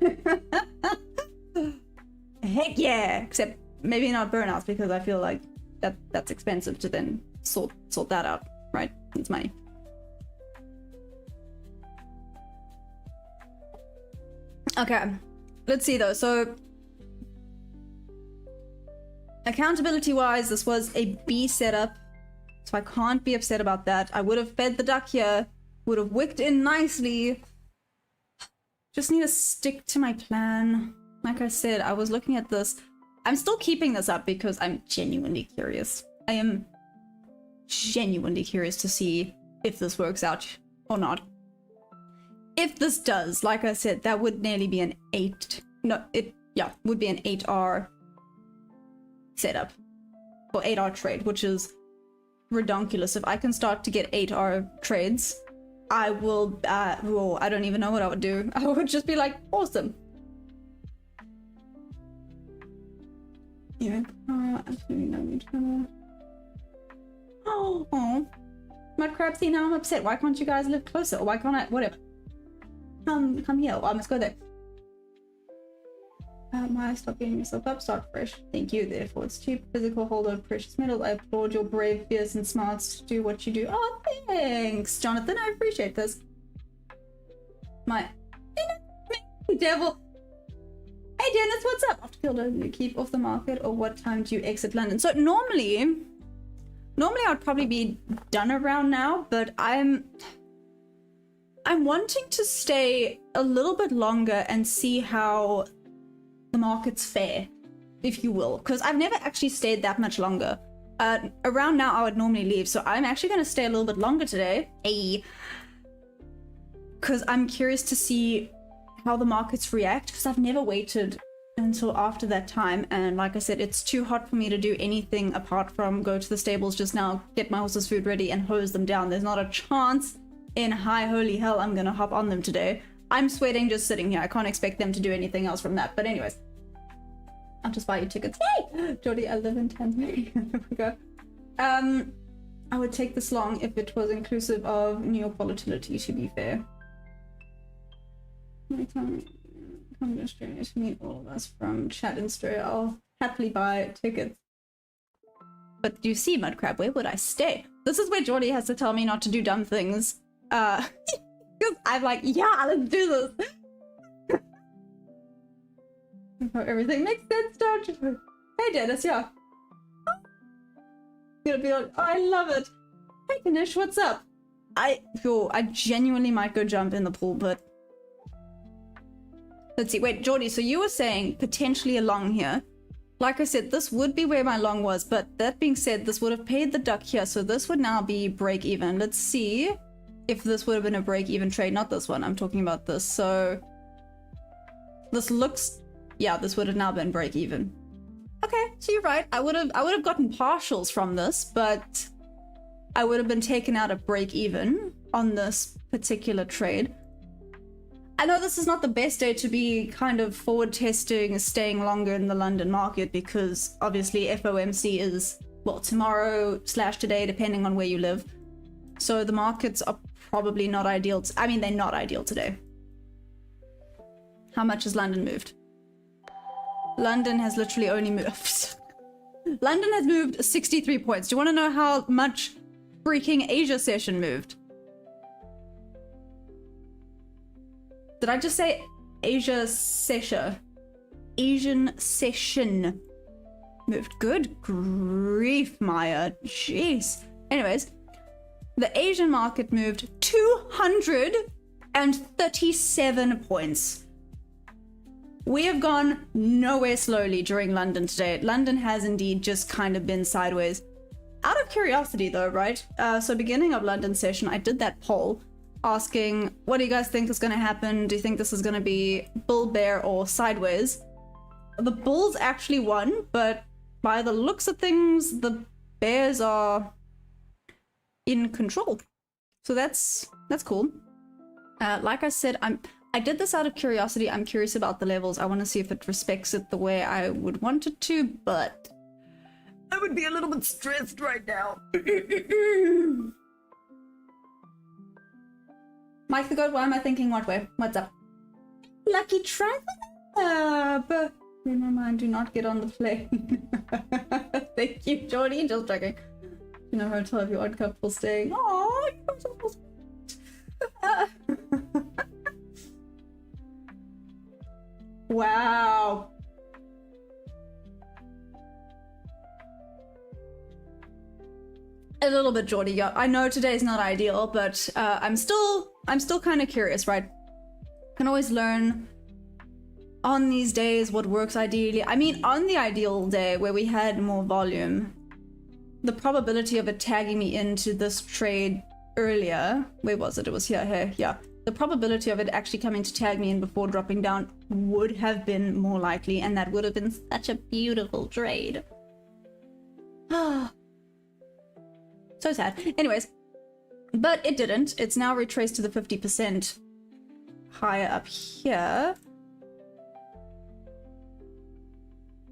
Heck yeah! Except maybe not burnouts, because I feel like that's expensive to then sort that out, right? It's money. Okay, let's see though. So accountability wise, this was a B setup, so I can't be upset about that. I would have fed the duck here, would have wicked in nicely. Just need to stick to my plan. Like I said, I was looking at this. I'm still keeping this up because I'm genuinely curious. I am genuinely curious to see if this works out or not. If this does, like I said, that would nearly be an 8. No, would be an 8R setup. Or 8R trade, which is redonkulous. If I can start to get 8R trades, I will, well, I don't even know what I would do. I would just be like, awesome. Yeah, absolutely no need to. Oh, Mud crab, see, now I'm upset. Why can't you guys live closer? Or why can't I, whatever. Come here. Oh, I must go there. Maya, stop beating yourself up. Start fresh. Thank you. Therefore, it's cheap. Physical holder of precious metal. I applaud your brave, fierce, and smarts to do what you do. Oh, thanks, Jonathan. I appreciate this. My devil. Hey, Dennis, what's up? After Kilda, do you keep off the market, or what time do you exit London? So normally I'd probably be done around now, but I'm wanting to stay a little bit longer and see how the markets fare, if you will, because I've never actually stayed that much longer. Around now I would normally leave, so I'm actually going to stay a little bit longer today, because I'm curious to see how the markets react, because I've never waited until after that time, and like I said, it's too hot for me to do anything apart from go to the stables just now, get my horses food ready, and hose them down. There's not a chance in high holy hell I'm gonna hop on them today. I'm sweating just sitting here. I can't expect them to do anything else from that. But anyways, I'll just buy you tickets. Yay! Jody, I live in Tanzania. There we go. I would take this long if it was inclusive of New York volatility, to be fair. Come to Australia to meet all of us from chat and story. I'll happily buy tickets. But you see, Mudcrab, where would I stay? This is where Jordy has to tell me not to do dumb things. Because I'm like, yeah, let's do this. Everything makes sense, don't you? Hey, Dennis, yeah. Gonna be like, oh, I love it. Hey, Kanish, what's up? I genuinely might go jump in the pool, but let's see. Wait, Jordy, so you were saying potentially a long here. Like I said, this would be where my long was, but that being said, this would have paid the duck here, so this would now be break even. Let's see if this would have been a break even trade. Not this one, I'm talking about this. So this looks, yeah, this would have now been break even. Okay, so you're right. I would have gotten partials from this, but I would have been taken out at break even on this particular trade. I know this is not the best day to be kind of forward testing, staying longer in the London market, because obviously FOMC is, well, tomorrow / today, depending on where you live. So the markets are probably not ideal. I mean, they're not ideal today. How much has London moved? London has literally only moved. London has moved 63 points. Do you want to know how much freaking Asia session moved? Did I just say Asia session? Asian session moved. Good grief, Maya. Jeez. Anyways, The Asian market moved 237 points. We have gone nowhere slowly during London today. London has indeed just kind of been sideways. Out of curiosity though, right? So beginning of London session, I did that poll asking, what do you guys think is going to happen? Do you think this is going to be bull, bear, or sideways? The bulls actually won, but by the looks of things, the bears are in control. So that's cool. Like I said, I did this out of curiosity. I'm curious about the levels. I want to see if it respects it the way I would want it to, but I would be a little bit stressed right now. Mike the God, why am I thinking what way? What's up? Lucky Traveler! Never mind, do not get on the plane. Thank you, Jordy. Just checking. You know, hotel if you aren't comfortable staying. Oh, you're so sweet. Wow. A little bit, Jordy. Yeah, I know today's not ideal, but I'm still kind of curious, right? Can always learn on these days what works ideally. I mean, on the ideal day where we had more volume, the probability of it tagging me into this trade earlier, where was it? It was here, yeah. The probability of it actually coming to tag me in before dropping down would have been more likely, and that would have been such a beautiful trade. So sad. Anyways, but it didn't. It's now retraced to the 50% higher up here.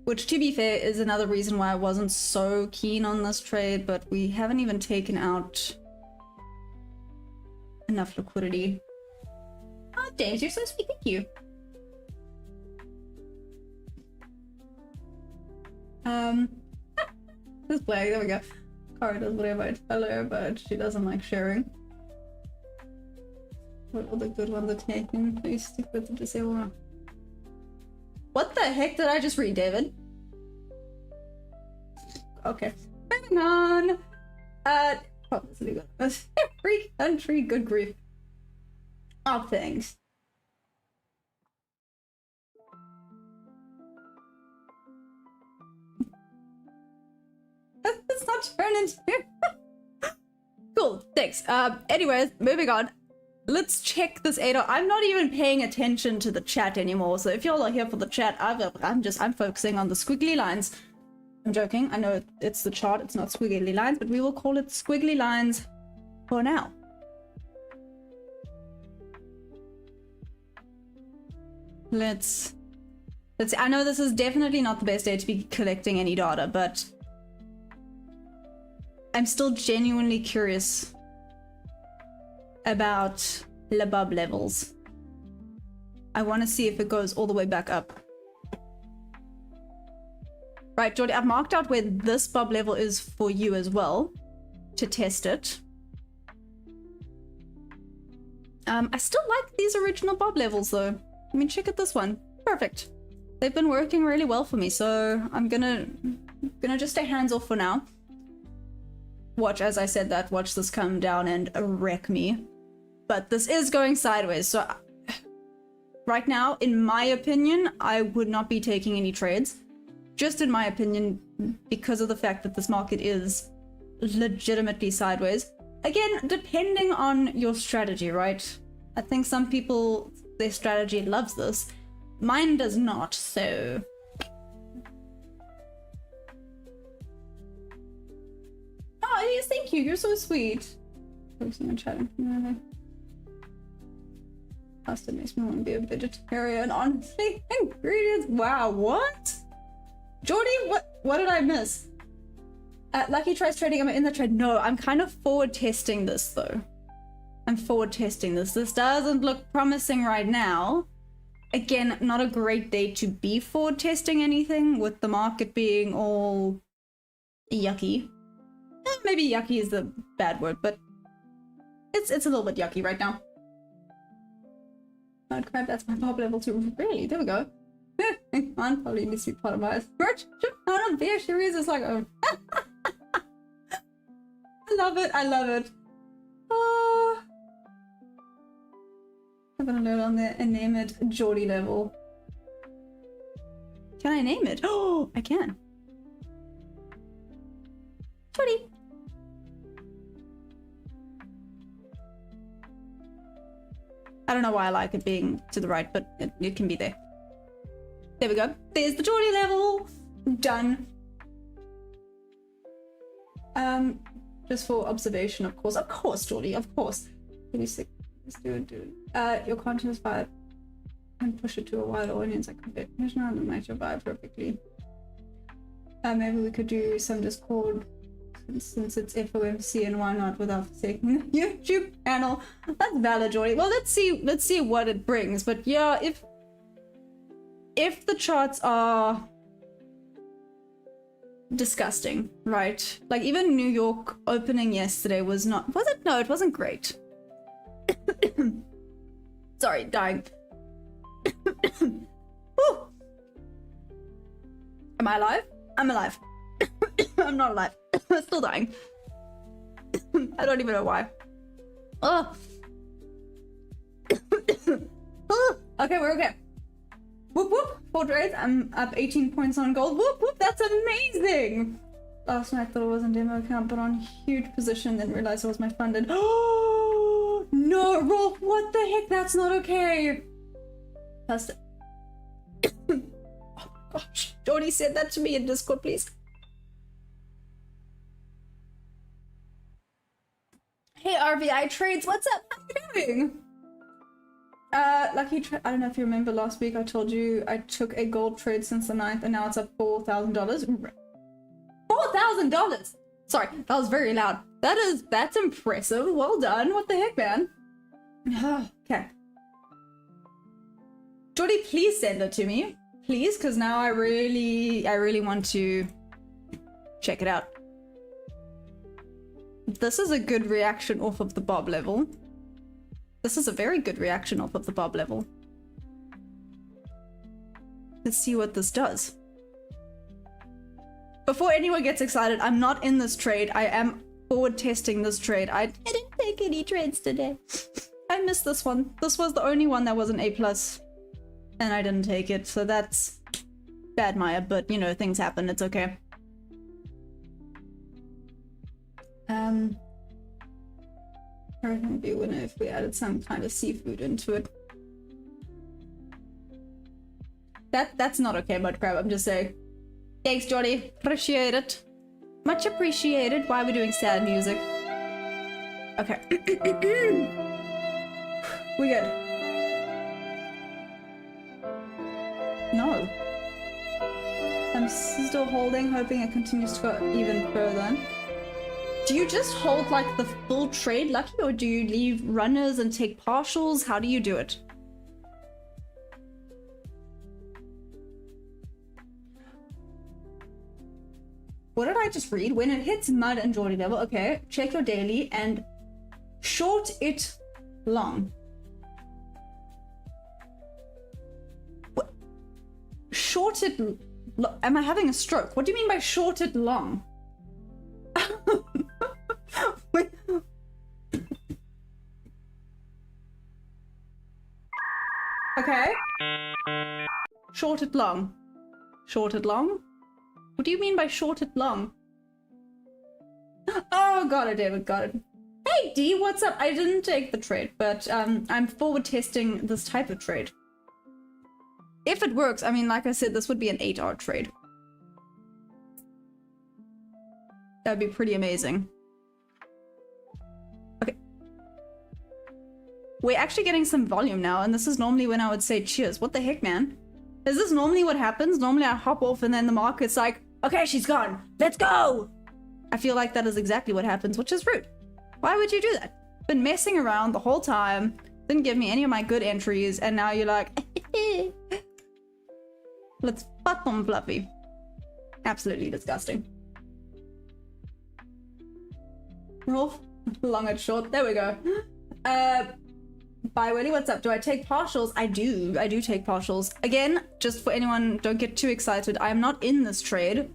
Which, to be fair, is another reason why I wasn't so keen on this trade, but we haven't even taken out enough liquidity. Oh, James, you're so sweet. Thank you. This flag, there we go. Cara does whatever I tell her, but she doesn't like sharing. What all the good ones are taken? Please stick with the disabled. What the heck did I just read, David? Okay, moving on. Publicity good. Every country, good grief. Oh, thanks. Let's not turn into. Cool, thanks. Anyways, moving on. Let's check this 8. I'm not even paying attention to the chat anymore, so if y'all are here for the chat, I'm focusing on the squiggly lines. I'm joking, I know it's the chart, it's not squiggly lines, but we will call it squiggly lines for now. Let's see. I know this is definitely not the best day to be collecting any data, but I'm still genuinely curious about Labub levels. I want to see if it goes all the way back up. Right, Jordy, I've marked out where this bub level is for you as well to test it. I still like these original bub levels though. I mean, check out this one. Perfect. They've been working really well for me, so I'm gonna just stay hands off for now. Watch, as I said that, watch this come down and wreck me. But this is going sideways, so right now, in my opinion, I would not be taking any trades. Just in my opinion, because of the fact that this market is legitimately sideways. Again, depending on your strategy, right? I think some people, their strategy loves this. Mine does not, so... Oh, yes, thank you. You're so sweet. Focusing on chatting. Pasta makes me want to be a vegetarian, honestly. Ingredients. Wow, what? Jordy, what did I miss? Lucky tries trading. Am I in the trade? No, I'm kind of forward testing this though. I'm forward testing this. This doesn't look promising right now. Again, not a great day to be forward testing anything with the market being all yucky. Maybe yucky is the bad word, but it's a little bit yucky right now. Oh crap, that's my pop level 2. Really? There we go. On probably needs to be part of my merch. Not a beer series. It's like, oh. I love it. I love it. I'm gonna load on there and name it Geordie level. Can I name it? Oh, I can. Geordie. I don't know why I like it being to the right, but it can be there. There we go. There's the Geordie level. Done. Just for observation, of course. Of course, Geordie, of course. 26. Let's do it. Your content is vibe. And push it to a wider audience. I compare vision and match your vibe perfectly. Maybe we could do some Discord since it's FOMC, and why not without taking the YouTube channel? That's valid, Geordie. Well, let's see what it brings. But yeah, if the charts are disgusting, right? Like even New York opening yesterday was not, was it? No, it wasn't great. Sorry, dying. Whew. Am I alive? I'm alive. I'm not alive. I'm still dying. I don't even know why. Oh. Oh. Okay, we're okay. Whoop whoop. 4 trades. I'm up 18 points on gold. Whoop whoop. That's amazing. Last night I thought it was a demo account, but on huge position, then realized it was my funded. Oh no, Rolf, what the heck? That's not okay. That's oh gosh. Jordy said that to me in Discord, please. Hey RVI Trades, what's up? How you doing? Lucky I don't know if you remember last week I told you I took a gold trade since the 9th and now it's up $4,000. $4,000! Sorry, that was very loud. That's impressive. Well done. What the heck, man? Okay. Jordy, please send it to me. Please, because now I really want to check it out. This is a good reaction off of the Bob level. This is a very good reaction off of the Bob level. Let's see what this does. Before anyone gets excited, I'm not in this trade. I am forward testing this trade. I didn't take any trades today. I missed this one. This was the only one that was an A+, and I didn't take it. So that's bad, Maya, but you know, things happen. It's okay. Everything would be a winner if we added some kind of seafood into it. That's not okay, Mud Crab. I'm just saying. Thanks, Jordy. Appreciate it. Much appreciated. Why are we doing sad music? Okay. We good. No. I'm still holding, hoping it continues to go even further. Do you just hold like the full trade, Lucky, or do you leave runners and take partials? How do you do it? What did I just read? When it hits mud and Geordie level, okay, check your daily and short it long. What? Short it... Am I having a stroke? What do you mean by short it long? Wait. Okay. Short it long. Short it long? What do you mean by short it long? Oh, got it, David, got it. Hey, D, what's up? I didn't take the trade, but I'm forward testing this type of trade. If it works, I mean, like I said, this would be an 8-hour trade. That'd be pretty amazing. Okay. We're actually getting some volume now, and this is normally when I would say cheers. What the heck, man? Is this normally what happens? Normally I hop off and then the market's like, okay, she's gone. Let's go! I feel like that is exactly what happens, which is rude. Why would you do that? Been messing around the whole time, didn't give me any of my good entries, and now you're like, let's butt them fluffy. Absolutely disgusting. Rolf, long and short. There we go. Bye, Willie. What's up? Do I take partials? I do take partials. Again, just for anyone, don't get too excited. I'm not in this trade.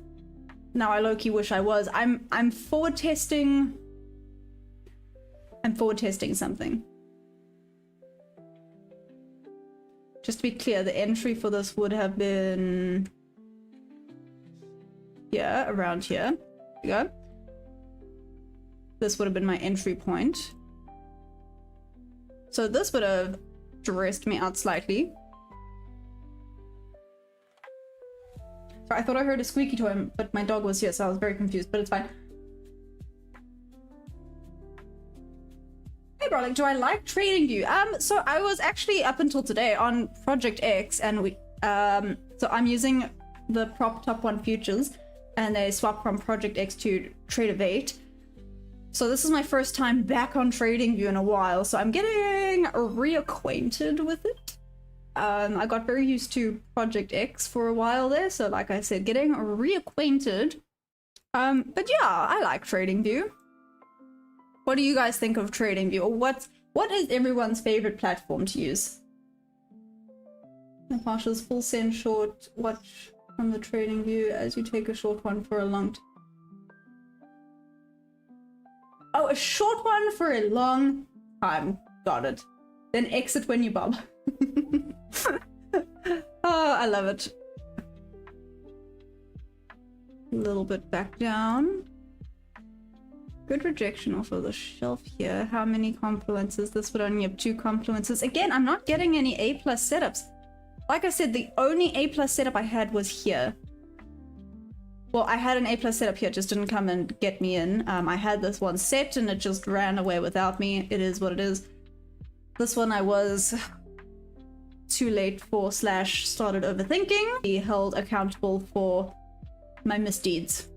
Now I low-key wish I was. I'm forward testing. I'm forward testing something. just to be clear, the entry for this would have been here, around here. There we go. This would have been my entry point. So this would have dressed me out slightly. Sorry, I thought I heard a squeaky toy, but my dog was here, so I was very confused, but it's fine. Hey Brolic, do I like TradingView? So I was actually up until today on Project X, and we so I'm using the prop top 1 futures, and they swap from Project X to Trade8. So this is my first time back on TradingView in a while, so I'm getting reacquainted with it. I got very used to Project X for a while there, so like I said, getting reacquainted. But yeah, I like TradingView. What do you guys think of TradingView? Or what is everyone's favorite platform to use? Natasha's full send short watch from the TradingView as you take a short one for a long time. Oh, a short one for a long time. Got it. Then exit when you bob. Oh, I love it. A little bit back down. Good rejection off of the shelf here. How many compliments? This would only have 2 compliments. Again, I'm not getting any A+ setups. Like I said, the only A+ setup I had was here. Well, I had an A+ setup here, it just didn't come and get me in. I had this one set and it just ran away without me. It is what it is. This one I was too late for / started overthinking. Be held accountable for my misdeeds.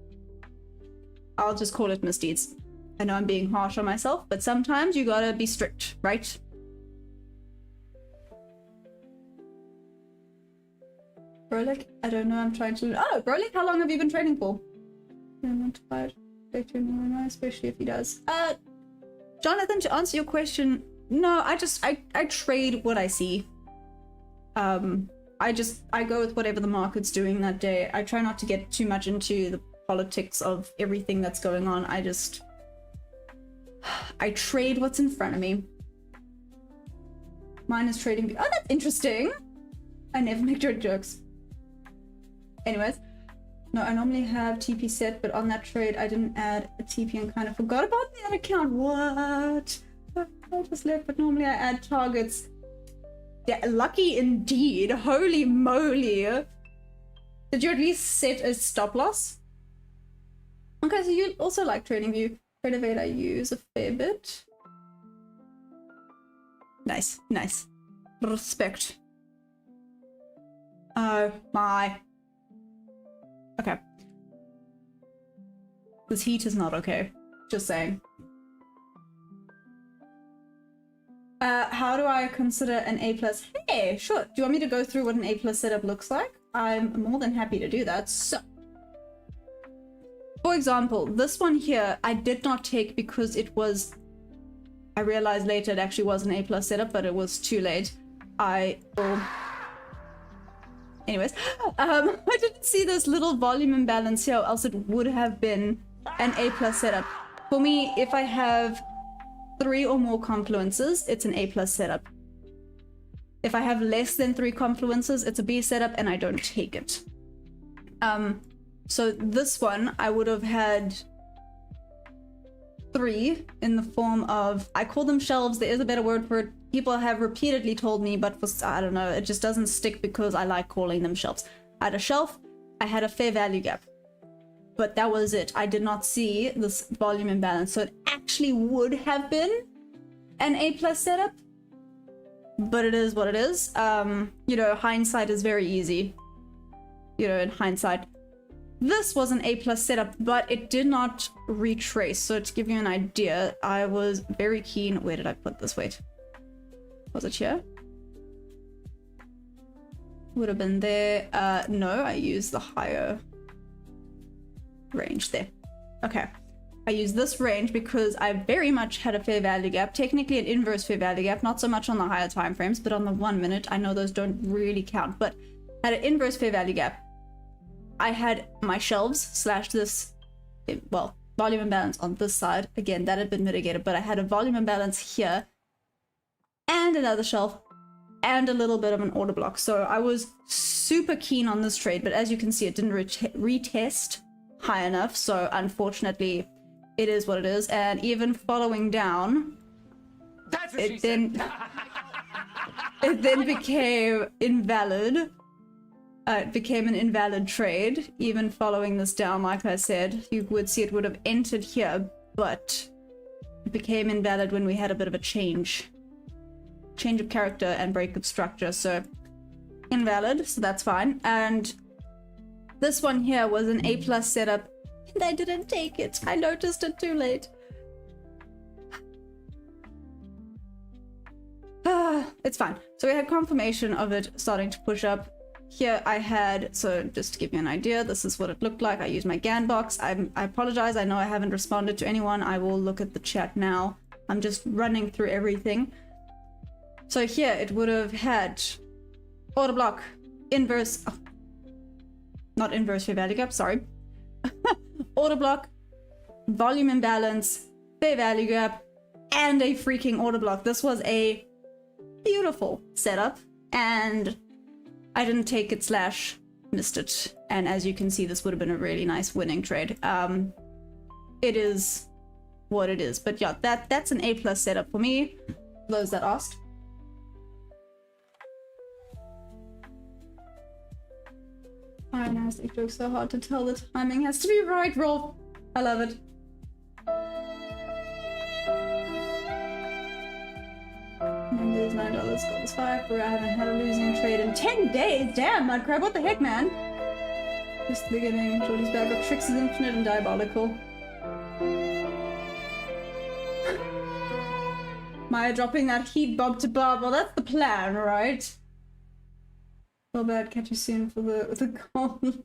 I'll just call it misdeeds. I know I'm being harsh on myself, but sometimes you gotta be strict, right? Brolic, I don't know, I'm trying to... Oh, Brolic, how long have you been trading for? I'm not tired. Especially if he does. Jonathan, to answer your question, no, I trade what I see. I go with whatever the market's doing that day. I try not to get too much into the politics of everything that's going on. I trade what's in front of me. Mine is trading. Oh, that's interesting. I never make jokes. Anyways, no, I normally have TP set, but on that trade, I didn't add a TP and kind of forgot about the other account. What? I just left, but normally I add targets. Yeah, lucky indeed. Holy moly. Did you at least set a stop loss? Okay, so you also like TradingView. Trade8 I use a fair bit. Nice, nice. Respect. Oh my. Okay. This heat is not okay. Just saying. How do I consider an A+? Hey, sure. Do you want me to go through what an A+ setup looks like? I'm more than happy to do that. So, for example, this one here, I did not take because it was... I realized later it actually was an A+ setup, but it was too late. Anyways, I didn't see this little volume imbalance here, or else it would have been an A+ setup. For me, if I have 3 or more confluences, it's an A+ setup. If I have less than 3 confluences, it's a B setup and I don't take it. So this one, I would have had 3 in the form of, I call them shelves, there is a better word for it. People have repeatedly told me, but for, I don't know, it just doesn't stick because I like calling them shelves. I had a shelf, I had a fair value gap. But that was it. I did not see this volume imbalance. So it actually would have been an A+ setup. But it is what it is. You know, hindsight is very easy. You know, in hindsight. This was an A+ setup, but it did not retrace. So to give you an idea, I was very keen. Where did I put this? Wait. Was it here? Would have been there. No, I used the higher range there. Okay. I use this range because I very much had a fair value gap. Technically an inverse fair value gap, not so much on the higher time frames, but on the 1 minute. I know those don't really count, but had an inverse fair value gap. I had my shelves slash this, well, volume imbalance on this side. Again, that had been mitigated, but I had a volume imbalance here and another shelf and a little bit of an order block. So I was super keen on this trade, but as you can see, it didn't retest high enough. So unfortunately, it is what it is. And even following down, That's what she it then said. it then became invalid. It became an invalid trade. Even following this down, like I said, you would see it would have entered here, but it became invalid when we had a bit of a change of character and break of structure. So invalid, so that's fine. And this one here was an A+ setup, and I didn't take it. I noticed it too late. It's fine. So we had confirmation of it starting to push up. Here I had, so just to give you an idea, this is what it looked like. I used my GAN box. I apologize. I know I haven't responded to anyone. I will look at the chat now. I'm just running through everything. So here it would have had order block, inverse, oh, not inverse fair value gap, sorry. Order block, volume imbalance, fair value gap, and a freaking order block. This was a beautiful setup, and I didn't take it / missed it. And as you can see, this would have been a really nice winning trade. It is what it is. But yeah, that's an A+ setup for me, those that asked. Hi, Nasdaq joke, so hard to tell. The timing has to be right, Rolf. I love it. Numbers $9, got this 5, but I haven't had a losing trade in 10 days. Damn, Mudcrab, what the heck, man? Just the beginning. Jordy's bag of tricks is infinite and diabolical. Maya dropping that heat bob to bob. Well, that's the plan, right? Feel bad, catch you soon for the gold.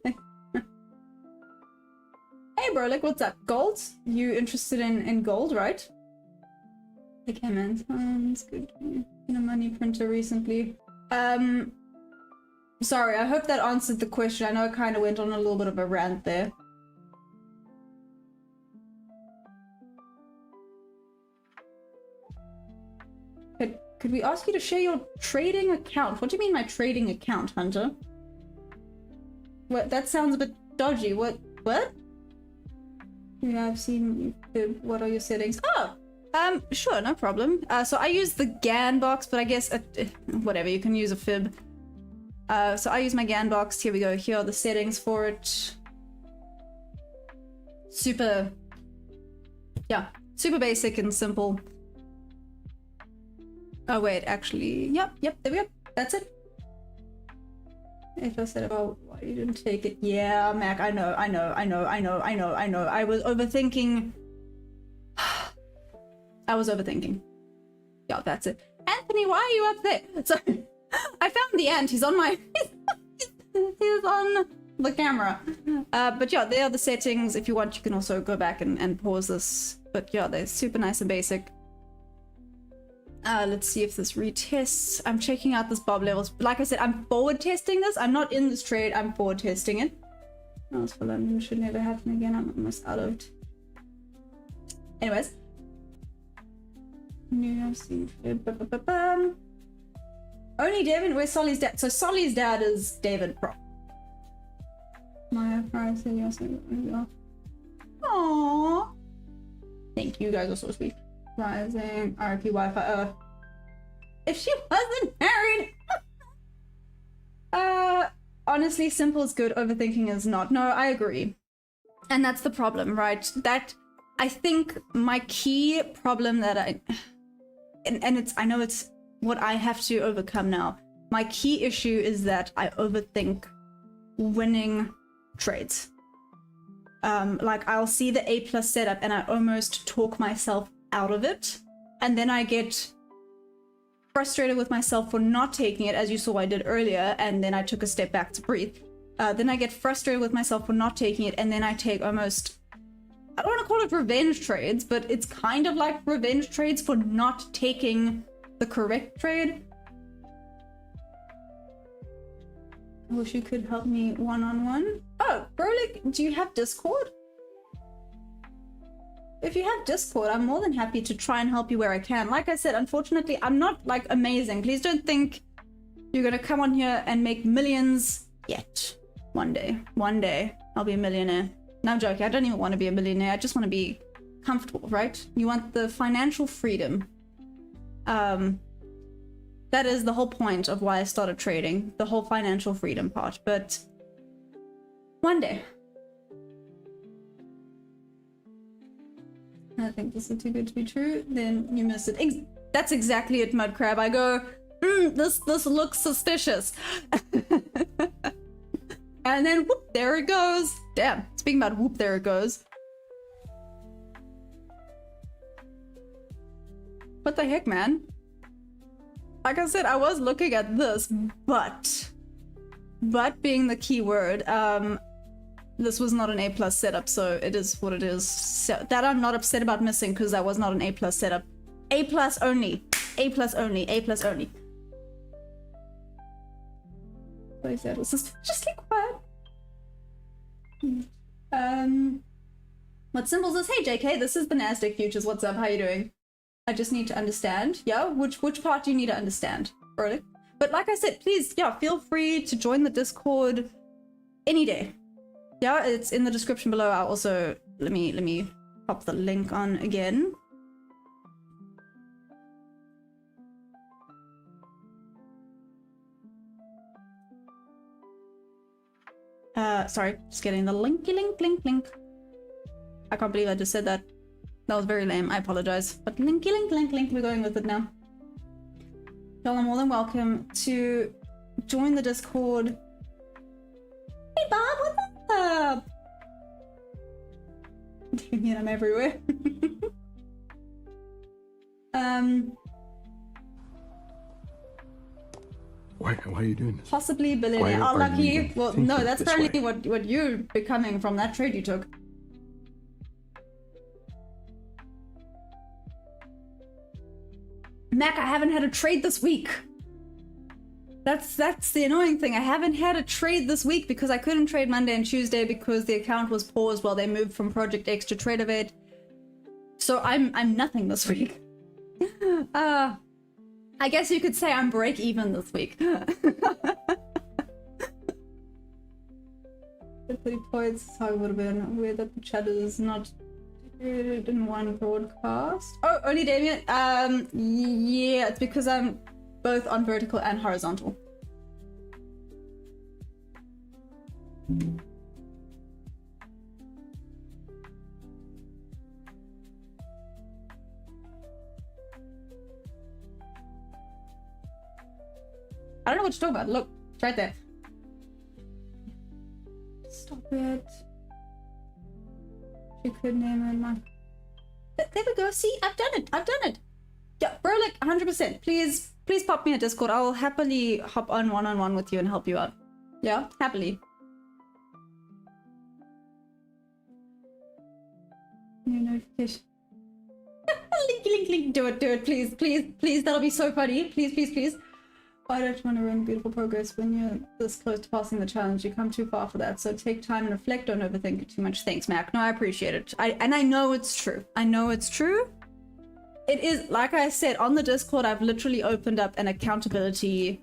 Hey bro, like what's up? Gold? You interested in gold, right? Okay man, sounds good. Been a money printer recently. Sorry, I hope that answered the question. I know I kind of went on a little bit of a rant there. Could we ask you to share your trading account? What do you mean my trading account, Hunter? What? That sounds a bit dodgy. What? Yeah, I've seen. What are your settings? Oh, sure, no problem. So I use the GAN box, but I guess whatever. You can use a fib. So I use my GAN box. Here we go. Here are the settings for it. Super basic and simple. Oh wait, actually, yep, there we go. That's it. If I said about why you didn't take it, yeah, Mac, I know. I was overthinking. Yeah, that's it. Anthony, why are you up there? So I found the ant. He's on my. He's on the camera. But yeah, there are the settings. If you want, you can also go back and pause this. But yeah, they're super nice and basic. Let's see if this retests. I'm checking out this bob levels. Like I said, I'm forward testing this. I'm not in this trade. I'm forward testing it. Else for London should never happen again. I'm almost out of it. Anyways. Only Devin. Where's Solly's dad? So Solly's dad is David Pro. My price said yes. Aww. Thank you. You guys are so sweet. Rising, RIP Wi-Fi. If she wasn't married. Honestly, simple is good, overthinking is not. No, I agree. And that's the problem, right? That I think my key problem that I know it's what I have to overcome now. My key issue is that I overthink winning trades. Like I'll see the A+ setup and I almost talk myself out of it, and then I get frustrated with myself for not taking it, as you saw I did earlier, and then I took a step back to breathe. Then I get frustrated with myself for not taking it, and then I take almost, I don't want to call it revenge trades, but it's kind of like revenge trades for not taking the correct trade. I wish you could help me one-on-one. Oh, Brolik, do you have Discord? If you have Discord, I'm more than happy to try and help you where I can. Like I said, unfortunately, I'm not like amazing. Please don't think You're gonna come on here and make millions yet. One day, I'll be a millionaire. No, I'm joking. I don't even want to be a millionaire. I just want to be comfortable, right? You want the financial freedom. That is the whole point of why I started trading, the whole financial freedom part. But one day. I think this is too good to be true. Then you miss it. That's exactly it, Mudcrab. I go, this looks suspicious. And then whoop, there it goes. Damn. Speaking about whoop, there it goes. What the heck, man? Like I said, I was looking at this, but being the key word, this was not an A+ setup, so it is what it is. So, that I'm not upset about missing because that was not an A+ setup. A+ only. A+ only. A+ only. What is that? Was suspiciously quiet. What symbols is? Hey JK, this is the Nasdaq futures. What's up? How you doing? I just need to understand. Yeah, which part do you need to understand? Really? But like I said, please, yeah, feel free to join the Discord any day. Yeah, it's in the description below. I'll also let me pop the link on again. Sorry, just getting the link. I can't believe I just said that. That was very lame. I apologize. But link. We're going with it now. Y'all are more than welcome to join the Discord. Hey Bob, what's up? Damn, I'm everywhere. Why are you doing this? Possibly billionaire. Why Oh, are lucky. you Well, thinking no, that's this apparently way? what you're becoming from that trade you took. Mac, I haven't had a trade this week. That's the annoying thing. I haven't had a trade this week because I couldn't trade Monday and Tuesday because the account was paused while they moved from Project X to Tradeovate. So I'm nothing this week. I guess you could say I'm break even this week. 30 points. So I would have been weird that the chat is not in one broadcast. Oh, only Damien. Yeah, it's because I'm both on vertical and horizontal. I don't know what you're talking about. Look, it's right there. Stop it. You could name it my... There we go. See, I've done it. Yeah, bro, like 100%. Please pop me a Discord. I'll happily hop on one-on-one with you and help you out. Yeah, happily. New notification. link. Do it, please. That'll be so funny. Please. Why don't you want to ruin beautiful progress when you're this close to passing the challenge? You come too far for that, so take time and reflect. Don't overthink it too much. Thanks, Mac. No, I appreciate it. I know it's true. It is, like I said, on the Discord, I've literally opened up an accountability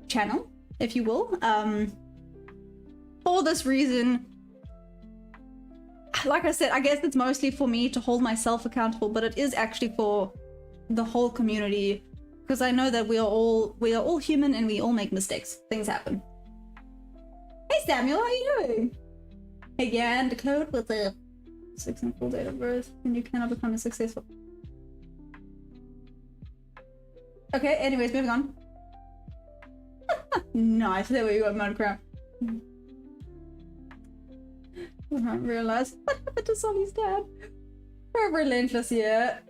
channel, if you will. For this reason, like I said, I guess it's mostly for me to hold myself accountable, but it is actually for the whole community. Because I know that we are all human and we all make mistakes. Things happen. Hey Samuel, how you doing? Again, declared with a 6 and full date of birth, and you cannot become a successful. Okay, anyways, moving on. Nice, there we go, Minecraft. I don't realize what happened to Sonny's dad. We're relentless here.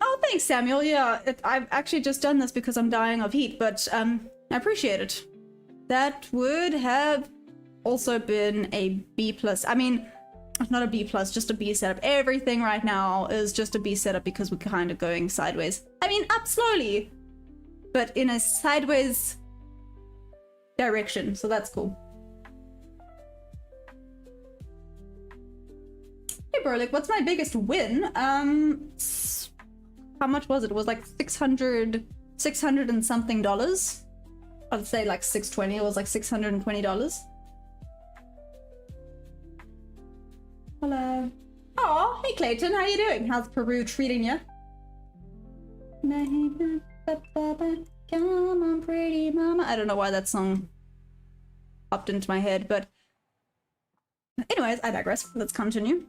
Oh, thanks, Samuel. Yeah, I've actually just done this because I'm dying of heat, but I appreciate it. That would have also been a B+. I mean, not a B+, just a B setup. Everything right now is just a B setup because we're kind of going sideways. I mean, up slowly, but in a sideways direction, so that's cool. Hey, Burlick, what's my biggest win? How much was it? It was like 600 and something dollars. I'd say like 620. It was like $620. Hello. Oh, hey Clayton, how you doing? How's Peru treating you? Come on, pretty mama. I don't know why that song popped into my head, but anyways, I digress. Let's continue.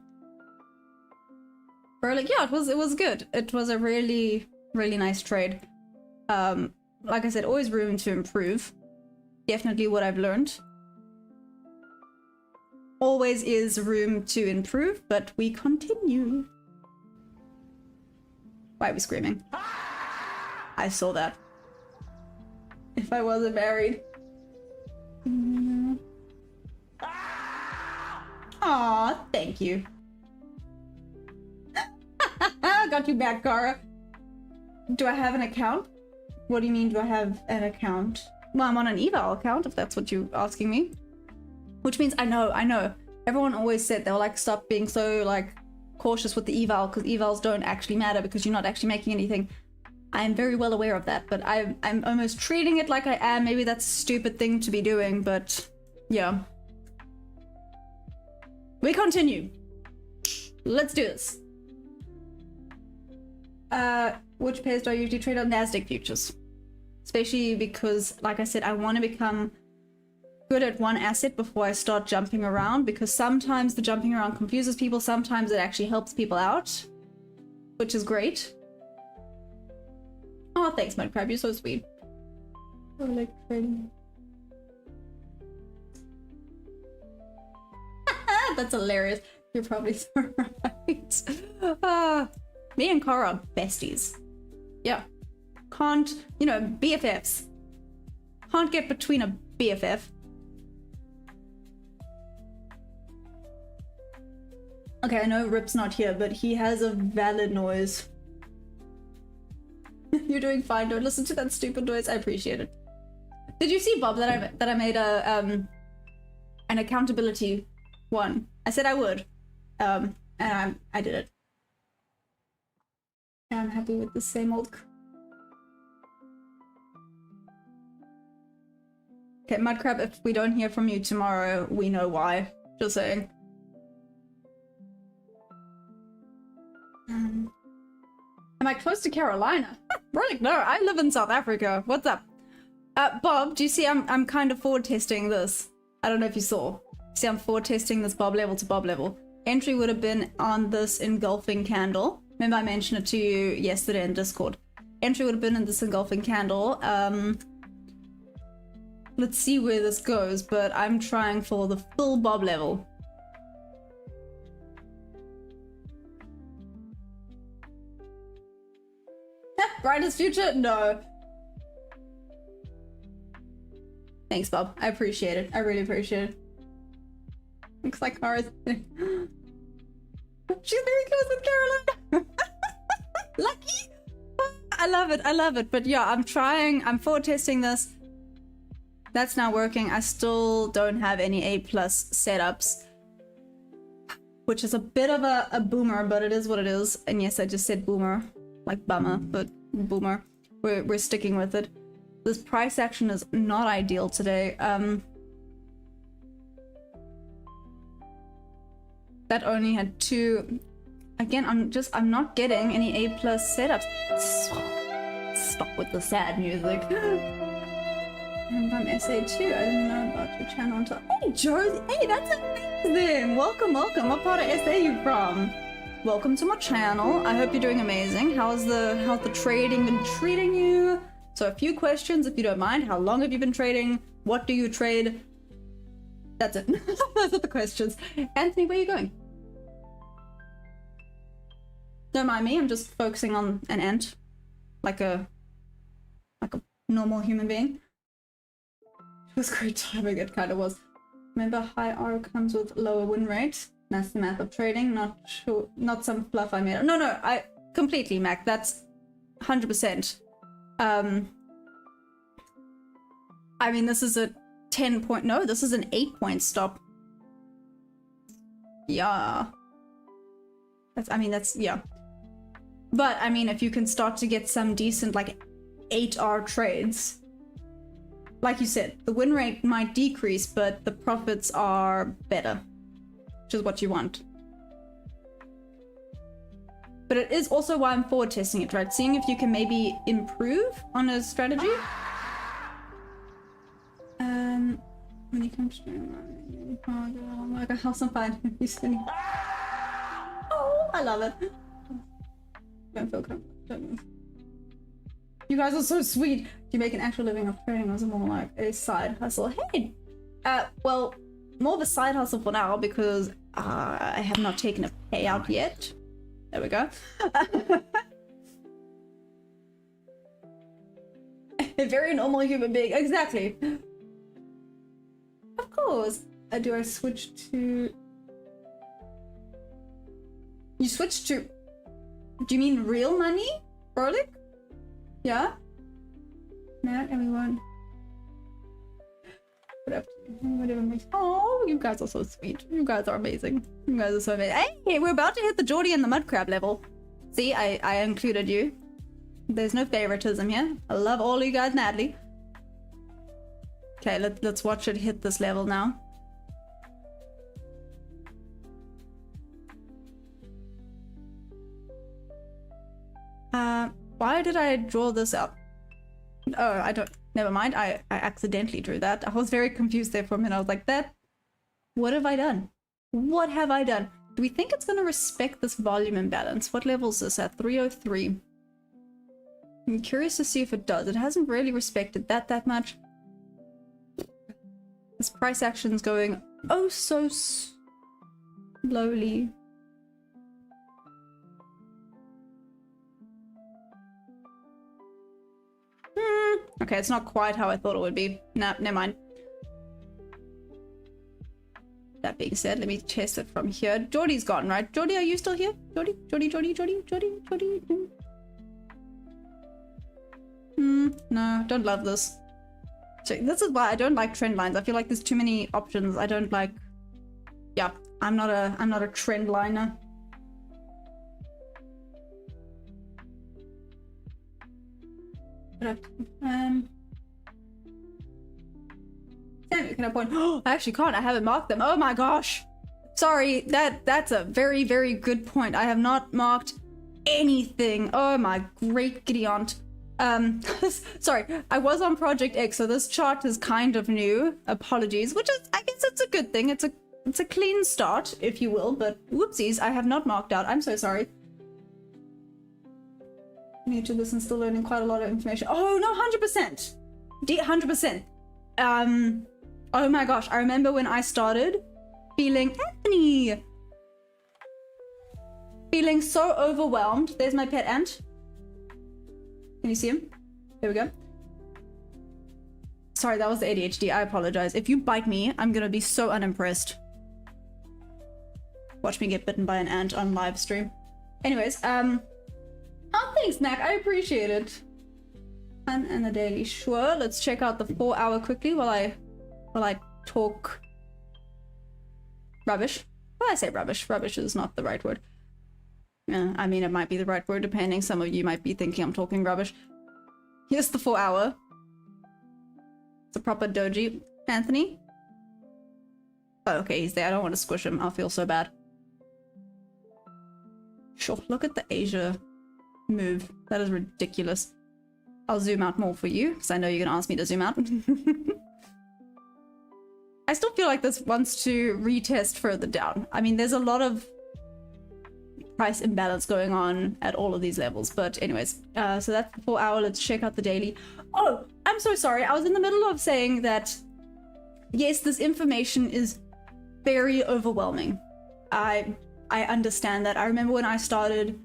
Like, yeah, it was good. It was a really nice trade. Like I said, always room to improve. Definitely what I've learned. Always is room to improve, but we continue. Why are we screaming? I saw that. If I wasn't married. Aw, thank you. Got you back, Gara. Do I have an account? What do you mean, do I have an account? Well, I'm on an eval account, if that's what you're asking me. Which means I know. Everyone always said they were like, stop being so like cautious with the eval, because evals don't actually matter because you're not actually making anything. I am very well aware of that, but I'm almost treating it like I am. Maybe that's a stupid thing to be doing, but yeah. We continue. Let's do this. Which pairs do I usually trade on? Nasdaq futures. Especially because, like I said, I want to become good at one asset before I start jumping around, because sometimes the jumping around confuses people, sometimes it actually helps people out, which is great. Oh, thanks, Mudcrab, you're so sweet. I like trading. That's hilarious. You're probably so right. Me and Cara are besties. Yeah. Can't, you know, BFFs. Can't get between a BFF. Okay, I know Rip's not here, but he has a valid noise. You're doing fine. Don't listen to that stupid noise. I appreciate it. Did you see, Bob, that I made a an accountability one? I said I would, and I did it. I'm happy with the same old. Okay, Mudcrab, if we don't hear from you tomorrow, we know why. Just saying. Am I close to Carolina? Really? No, I live in South Africa. What's up? Bob, do you see I'm kind of forward testing this? I don't know if you saw. See, I'm forward testing this Bob level to Bob level. Entry would have been on this engulfing candle. Remember I mentioned it to you yesterday in Discord. Entry would have been in this engulfing candle. Let's see where this goes, but I'm trying for the full Bob level. Brightest future? No. Thanks, Bob. I appreciate it. I really appreciate it. Looks like Cara's... She's very close with Carolina. Lucky. I love it. I love it. But yeah, I'm trying. I'm forward testing this. That's not working. I still don't have any A+ setups, which is a bit of a boomer, but it is what it is. And yes, I just said boomer, like bummer, but boomer. We're sticking with it. This price action is not ideal today. That only had 2. Again, I'm not getting any A+ setups. Stop with the sad music. I'm from SA too. I didn't know about your channel until... Hey, Josie! Hey, that's amazing! Welcome, welcome. What part of SA are you from? Welcome to my channel. I hope you're doing amazing. How's the trading been treating you? So a few questions, if you don't mind. How long have you been trading? What do you trade? That's it. Those are the questions. Anthony, where are you going? Don't mind me. I'm just focusing on an ant, like a normal human being. It was great timing. It kind of was. Remember, high R comes with lower win rate. That's the math of trading. Not sure. Not some fluff I made. No, I completely, Mac. That's 100%. I mean, this is a 10 point. No, this is an 8-point stop. Yeah. That's yeah. But I mean, if you can start to get some decent like 8R trades, like you said, the win rate might decrease, but the profits are better, which is what you want. But it is also why I'm forward testing it, right? Seeing if you can maybe improve on a strategy. When you come to like a house on fire, you spinning. Oh, I love it. Don't feel comfortable. Don't move. You guys are so sweet. You make an actual living off trading, or is it more like a side hustle? Hey, well, more of a side hustle for now because I have not taken a payout yet. There we go. A very normal human being, exactly. Of course. Do I switch to? You switch to? Do you mean real money, Frolic? Yeah? Not everyone. Whatever makes. Oh, you guys are so sweet. You guys are amazing. You guys are so amazing. Hey, we're about to hit the Geordie and the mud crab level. See, I included you. There's no favoritism here. I love all you guys madly. Okay, let's watch it hit this level now. Why did I draw this up? Oh, I don't. Never mind. I accidentally drew that. I was very confused there for a minute. I was like, what have I done? What have I done? Do we think it's going to respect this volume imbalance? What level is this at? 303. I'm curious to see if it does. It hasn't really respected that much. This price action's going oh so slowly. Okay, it's not quite how I thought it would be. Nah, never mind. That being said, let me test it from here. Geordie's gone, right? Geordie, are you still here? Geordie? No, don't love this. So this is why I don't like trend lines. I feel like there's too many options. I don't like. Yeah, I'm not a trend liner. Can I point? Oh, I actually can't. I haven't marked them. Oh my gosh. Sorry. That's a very, very good point. I have not marked anything. Oh my great giddy aunt. Sorry. I was on Project X, so this chart is kind of new. Apologies. Which is, I guess, it's a good thing. It's a clean start, if you will. But whoopsies, I have not marked out. I'm so sorry. New to this and still learning quite a lot of information. Oh no, 100%. 100%. Oh my gosh, I remember when I started feeling Anthony. Feeling so overwhelmed. There's my pet ant. Can you see him? There we go. Sorry, that was the ADHD. I apologize. If you bite me, I'm gonna be so unimpressed. Watch me get bitten by an ant on live stream. Anyways, oh, thanks, Knack. I appreciate it. And the daily. Sure. Let's check out the 4 hour quickly while I talk rubbish. Well, I say rubbish. Rubbish is not the right word. I mean, it might be the right word depending. Some of you might be thinking I'm talking rubbish. Here's the 4 hour. It's a proper doji. Anthony? Oh, okay, he's there. I don't want to squish him. I'll feel so bad. Sure. Look at the Asia move. That is ridiculous. I'll zoom out more for you because I know you're gonna ask me to zoom out. I still feel like this wants to retest further down. I mean, there's a lot of price imbalance going on at all of these levels, but anyways, so that's the 4 hour. Let's check out the daily. Oh, I'm so sorry. I was in the middle of saying that yes, this information is very overwhelming. I understand that. I remember when I started,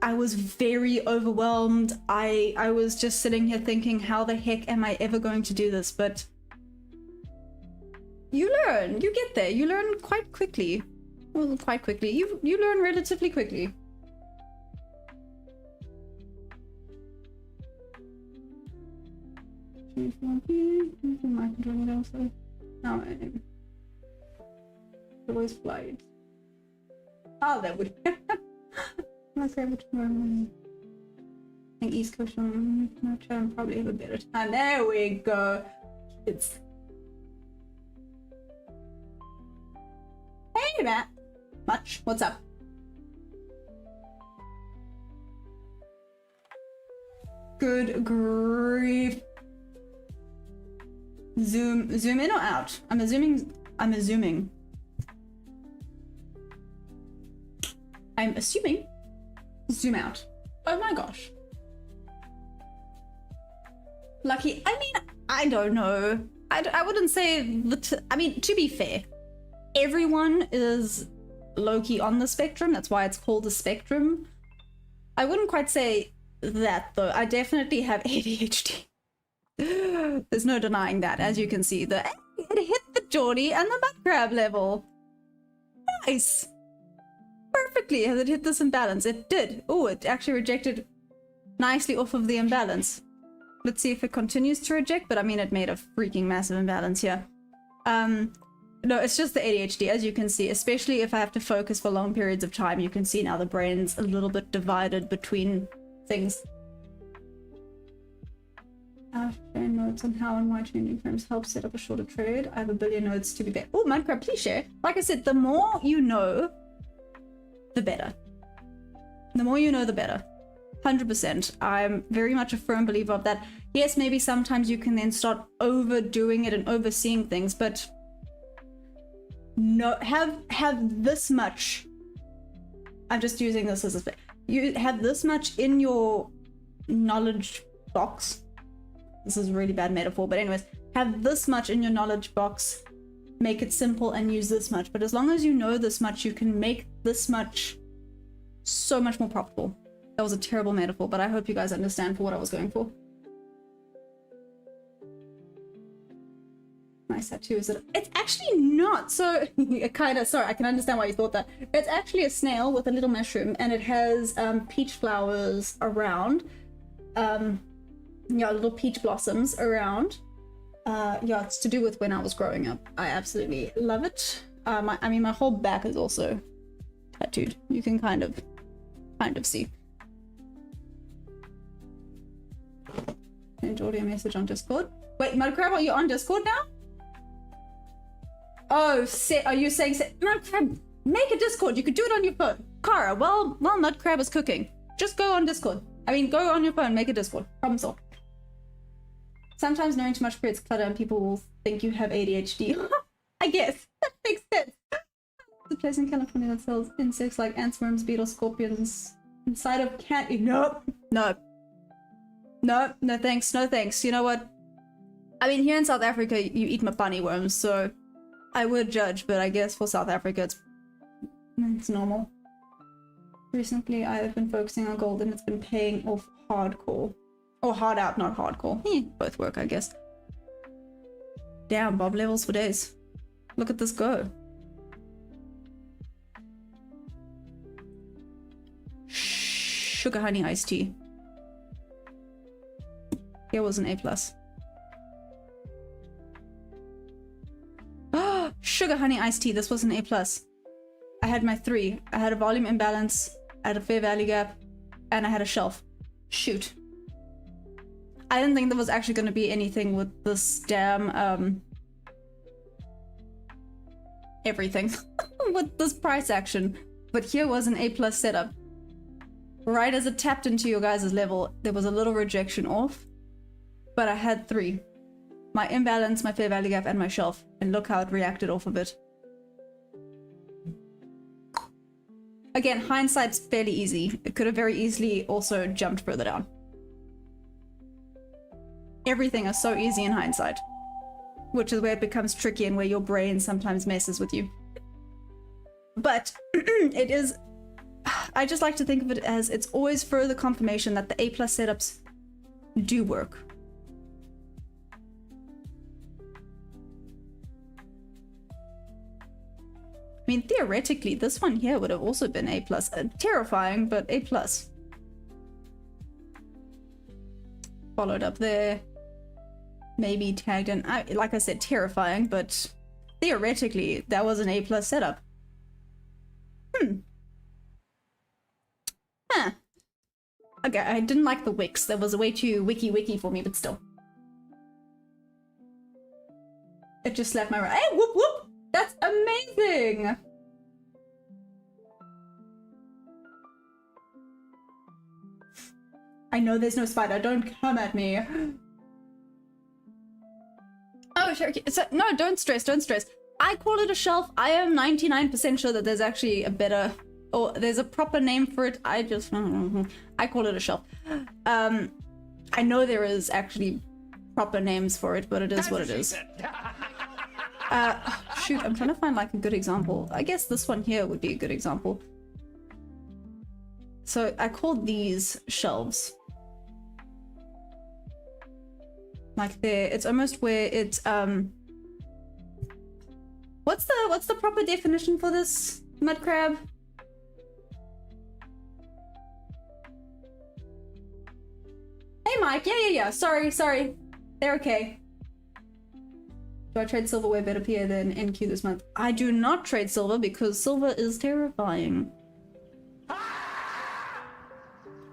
I was very overwhelmed. I was just sitting here thinking, how the heck am I ever going to do this? But you learn, you get there, you learn quite quickly. Well, quite quickly. You learn relatively quickly. No, always flight. Oh, that would. My favorite one. think East Coast will probably have a better time. There we go. It's hey Matt. Much. What's up? Good grief. Zoom in or out? I'm assuming. Zoom out. Oh my gosh. Lucky. I mean, I don't know. I wouldn't say I mean, to be fair, everyone is low-key on the spectrum. That's why it's called a spectrum. I wouldn't quite say that though. I definitely have ADHD. There's no denying that. As you can see, it hit the Geordie and the mud crab level. Nice. Perfectly. Has it hit this imbalance? It did. Oh, it actually rejected nicely off of the imbalance. Let's see if it continues to reject, but I mean, it made a freaking massive imbalance here. No, it's just the ADHD, as you can see, especially if I have to focus for long periods of time. You can see now the brain's a little bit divided between things. I've shared notes on how and why changing firms help set up a shorter trade. I have a billion notes to be better. Oh, Minecraft, please share. Like I said, the more you know, the better. The more you know, the better. 100%. I'm very much a firm believer of that. Yes, maybe sometimes you can then start overdoing it and overseeing things, but no, have this much. I'm just using this as a you have this much in your knowledge box. This is a really bad metaphor, but anyways, have this much in your knowledge box, make it simple and use this much. But as long as you know this much, you can make this much so much more profitable. That was a terrible metaphor, but I hope you guys understand for what I was going for. Nice tattoo, is it? It's actually not. So kind of, sorry, I can understand why you thought that. It's actually a snail with a little mushroom, and it has peach flowers around. Yeah, little peach blossoms around. Yeah, it's to do with when I was growing up. I absolutely love it. I mean, my whole back is also tattooed. You can kind of see. Send audio message on Discord. Wait, Mudcrab, are you on Discord now? Oh, are you saying Mudcrab, make a Discord. You could do it on your phone. Kara, well, Mudcrab is cooking. Just go on Discord. I mean, go on your phone, make a Discord. Problem solved. Sometimes knowing too much creates clutter and people will think you have ADHD. I guess. That makes sense. The place in California that sells insects like ants, worms, beetles, scorpions inside of cat. Nope. No. No, no thanks, no thanks. You know what? I mean, here in South Africa, you eat mapani worms, so I would judge, but I guess for South Africa, it's normal. Recently, I have been focusing on gold and it's been paying off hardcore. Or hard out, not hardcore. Both work, I guess. Damn, Bob levels for days. Look at this go. Sugar honey iced tea. Here was an A+. Sugar honey iced tea. This was an A+. I had my 3. I had a volume imbalance, I had a fair value gap, and I had a shelf. Shoot. I didn't think there was actually going to be anything with this damn everything with this price action, but here was an A+ setup. Right as it tapped into your guys' level, there was a little rejection off, but I had 3. My imbalance, my fair value gap, and my shelf, and look how it reacted off of it. Again, hindsight's fairly easy. It could have very easily also jumped further down. Everything is so easy in hindsight, which is where it becomes tricky and where your brain sometimes messes with you. But it is, I just like to think of it as it's always further confirmation that the A+ setups do work. I mean, theoretically, this one here would have also been A+. Terrifying, but A+. Followed up there. Maybe tagged in. Like I said, terrifying, but theoretically, that was an A+ setup. Huh. Okay, I didn't like the wicks. That was way too wiki for me, but still. It just slapped my right. Hey, whoop whoop! That's amazing! I know there's no spider. Don't come at me. Oh, sure. Okay. So, no, don't stress. Don't stress. I call it a shelf. I am 99% sure that there's actually a better, or there's a proper name for it. I call it a shelf. I know there is actually proper names for it, but it is what it is. Shoot, I'm trying to find like a good example. I guess this one here would be a good example. So I call these shelves. Like there, it's almost where it's what's the proper definition for this, mud crab? Hey Mike, yeah. Sorry. They're okay. Do I trade silver way better PA than NQ this month? I do not trade silver because silver is terrifying.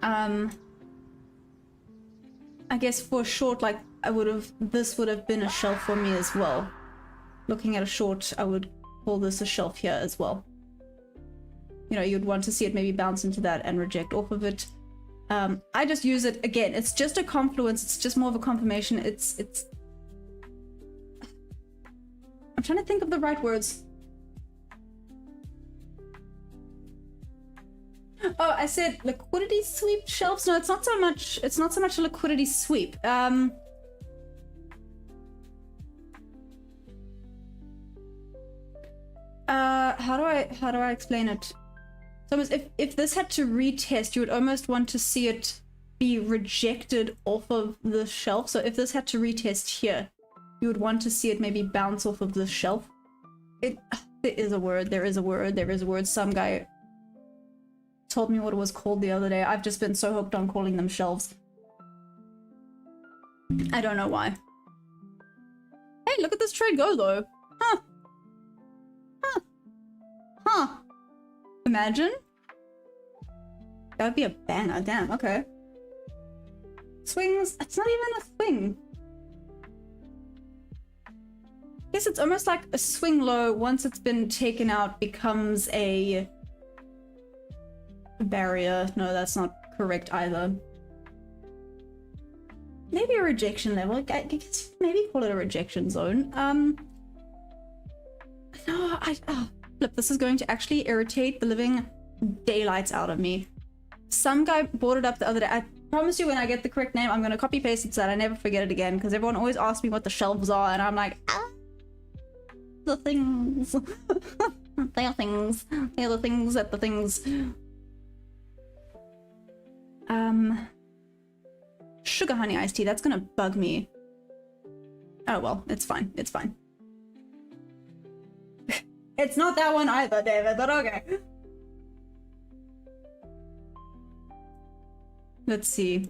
I guess for a short, like this would have been a shelf for me as well. Looking at a short, I would call this a shelf here as well. You know, you'd want to see it maybe bounce into that and reject off of it. I just use it again. It's just a confluence. It's just more of a confirmation. It's. I'm trying to think of the right words. Oh, I said liquidity sweep shelves. No, it's not so much. It's not so much a liquidity sweep. How do I explain it? So if this had to retest, you would almost want to see it be rejected off of the shelf. So if this had to retest here, you would want to see it maybe bounce off of the shelf. There is a word. Some guy told me what it was called the other day. I've just been so hooked on calling them shelves. I don't know why. Hey, look at this trade go though. Huh. Imagine. That would be a banger. Damn, okay. Swings. It's not even a swing. I guess it's almost like a swing low once it's been taken out becomes a barrier. No, that's not correct either. Maybe a rejection level. I guess maybe call it a rejection zone. No, flip, this is going to actually irritate the living daylights out of me. Some guy brought it up the other day. I promise you when I get the correct name, I'm going to copy paste it so that I never forget it again, because everyone always asks me what the shelves are, and I'm like, the things. They are things. They are the things at the things. Sugar honey iced tea, that's gonna bug me. Oh well, it's fine, it's fine. It's not that one either, David, but okay. Let's see.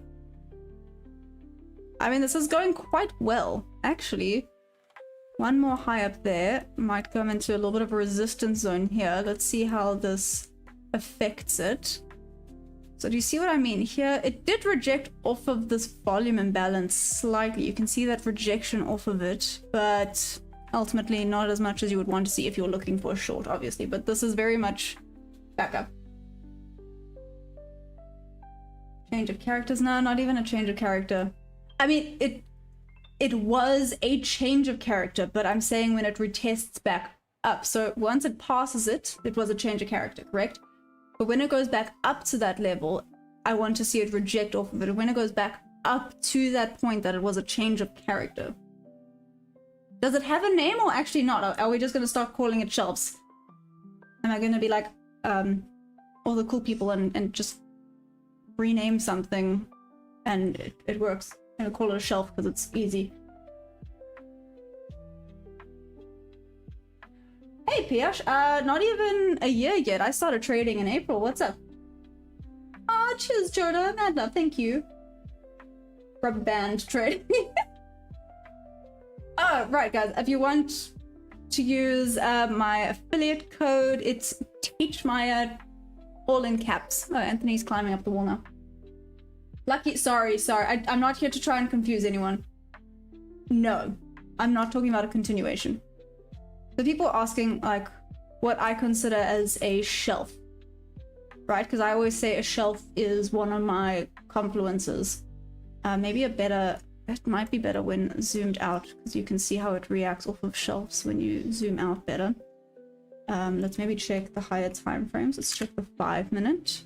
I mean, this is going quite well, actually. One more high up there. Might come into a little bit of a resistance zone here. Let's see how this affects it. So do you see what I mean? Here, it did reject off of this volume imbalance slightly. You can see that rejection off of it, but ultimately not as much as you would want to see if you're looking for a short, obviously. But this is very much back up. Change of characters? No, not even a change of character. I mean, it was a change of character, but I'm saying when it retests back up. So once it passes it, it was a change of character, correct? But when it goes back up to that level, I want to see it reject off of it. When it goes back up to that point that it was a change of character. Does it have a name or actually not? Are we just going to start calling it shelves? Am I going to be like all the cool people and just rename something and it works? I'm going to call it a shelf because it's easy. Hey Pyeong, not even a year yet. I started trading in April. What's up? Oh, cheers, Jordan. Mad love, thank you. Rubber band trading. Oh, right, guys. If you want to use my affiliate code, it's TeachMaya, all in caps. Oh, Anthony's climbing up the wall now. Lucky, sorry. I'm not here to try and confuse anyone. No, I'm not talking about a continuation. The people are asking, like, what I consider as a shelf, right? Because I always say a shelf is one of my confluences. Maybe it might be better when zoomed out, because you can see how it reacts off of shelves when you zoom out better. Let's maybe check the higher time frames. Let's check the 5 minute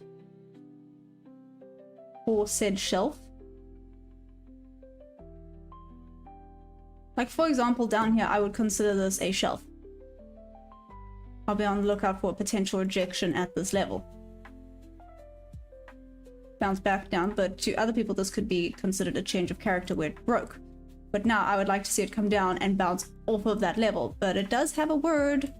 for said shelf. Like, for example, down here, I would consider this a shelf. I'll be on the lookout for a potential rejection at this level. Bounce back down, but to other people, this could be considered a change of character where it broke. But now I would like to see it come down and bounce off of that level. But it does have a word.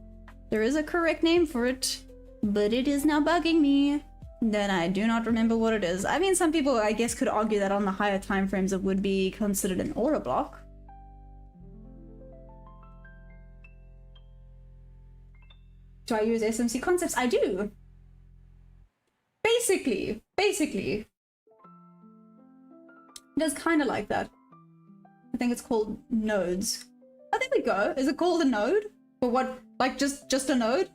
There is a correct name for it, but it is now bugging me. Then I do not remember what it is. I mean, some people, I guess, could argue that on the higher time frames, it would be considered an aura block. Do I use SMC concepts? I do. Basically. It is kind of like that. I think it's called nodes. Oh, there we go. Is it called a node? Or what? Like just a node?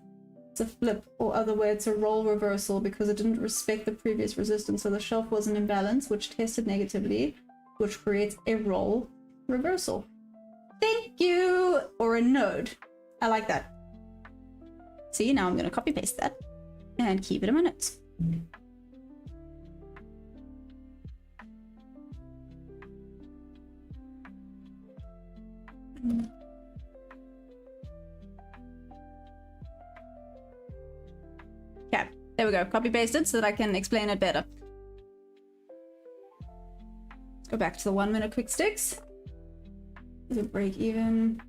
It's a flip, or other way, it's a roll reversal because it didn't respect the previous resistance. So the shelf was an imbalance, which tested negatively, which creates a roll reversal. Thank you. Or a node. I like that. See, now I'm going to copy paste that and keep it in my notes. Okay, there we go. Copy pasted so that I can explain it better. Let's go back to the 1 minute quick sticks. Is it break even?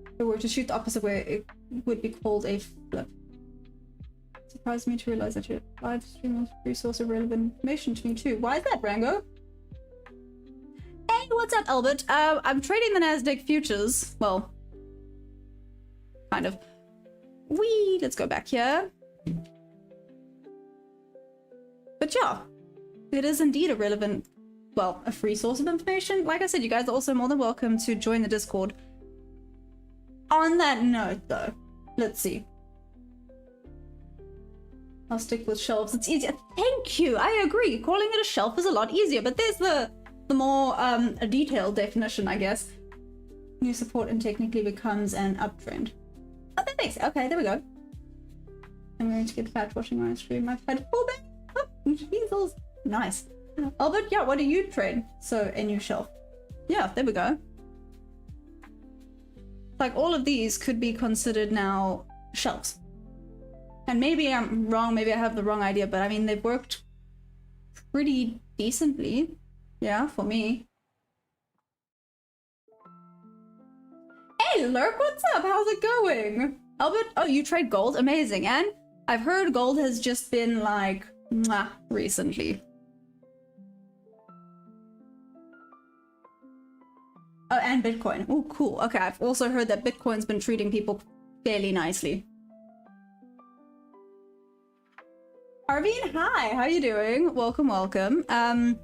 If it were to shoot the opposite way, it would be called a flip. It surprised me to realize that your live stream was a free source of relevant information to me too. Why is that, Rango? Hey, what's up, Albert? I'm trading the Nasdaq futures. Well, kind of. Let's go back here. But yeah, it is indeed a relevant, well, a free source of information. Like I said, you guys are also more than welcome to join the Discord. On that note, though, let's see. I'll stick with shelves. It's easier. Thank you. I agree. Calling it a shelf is a lot easier, but there's the more a detailed definition, I guess. New support and technically becomes an uptrend. Oh, that makes sense. Okay, there we go. I'm going to get fat watching my stream. I've had full bang. Oh, Jesus. Nice. Albert, yeah, what do you trade? So, a new shelf. Yeah, there we go. Like, all of these could be considered now shelves. And maybe I'm wrong, maybe I have the wrong idea, but I mean, they've worked pretty decently. Yeah, for me. Hey, Lurk, what's up? How's it going? Albert, oh, you trade gold? Amazing. And I've heard gold has just been like, mwah, recently. Oh, and Bitcoin. Oh, cool. Okay, I've also heard that Bitcoin's been treating people fairly nicely. Arvine, hi, how you doing? Welcome, welcome. I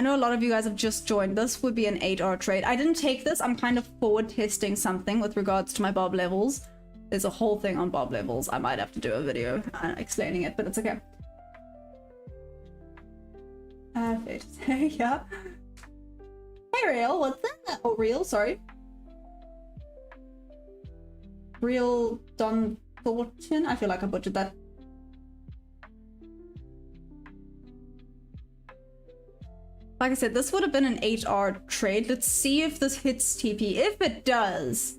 know a lot of you guys have just joined. This would be an 8-hour trade. I didn't take this. I'm kind of forward testing something with regards to my bob levels. There's a whole thing on bob levels. I might have to do a video explaining it, but it's okay. Fair to say, yeah. Hey, Real, what's that? Oh, Real, sorry. Real Don Thornton? I feel like I butchered that. Like I said, this would have been an 8-hour trade. Let's see if this hits TP. If it does,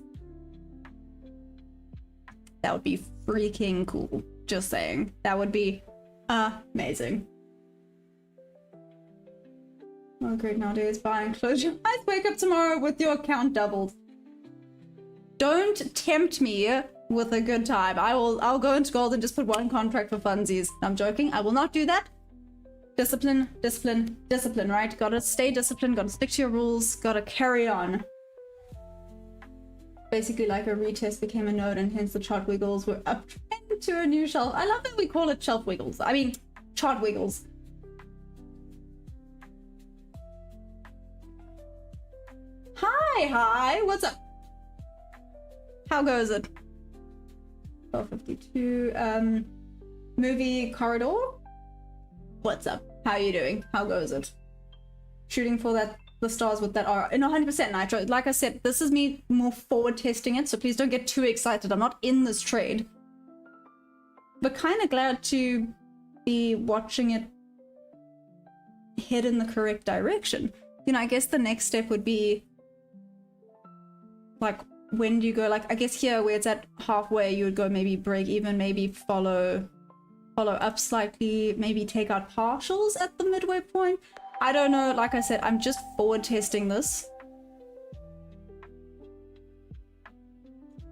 that would be freaking cool. Just saying. That would be amazing. Oh, great nowadays, buying clothes. You might wake up tomorrow with your account doubled. Don't tempt me with a good time. I'll go into gold and just put one contract for funsies. I'm joking. I will not do that. Discipline, discipline, discipline, right? Gotta stay disciplined, gotta stick to your rules, gotta carry on. Basically like a retest became a node and hence the chart wiggles were uptrend to a new shelf. I love that we call it shelf wiggles. I mean, chart wiggles. Hi, what's up? How goes it? 12:52. Movie corridor. What's up? How you doing? How goes it? Shooting for the stars with that R. No, 100% Nitro. Like I said, this is me more forward testing it, so please don't get too excited. I'm not in this trade. But kind of glad to be watching it head in the correct direction. You know, I guess the next step would be like, when do you go, like, I guess here where it's at halfway, you would go maybe break even, maybe follow up slightly, maybe take out partials at the midway point. I don't know. Like I said, I'm just forward testing this.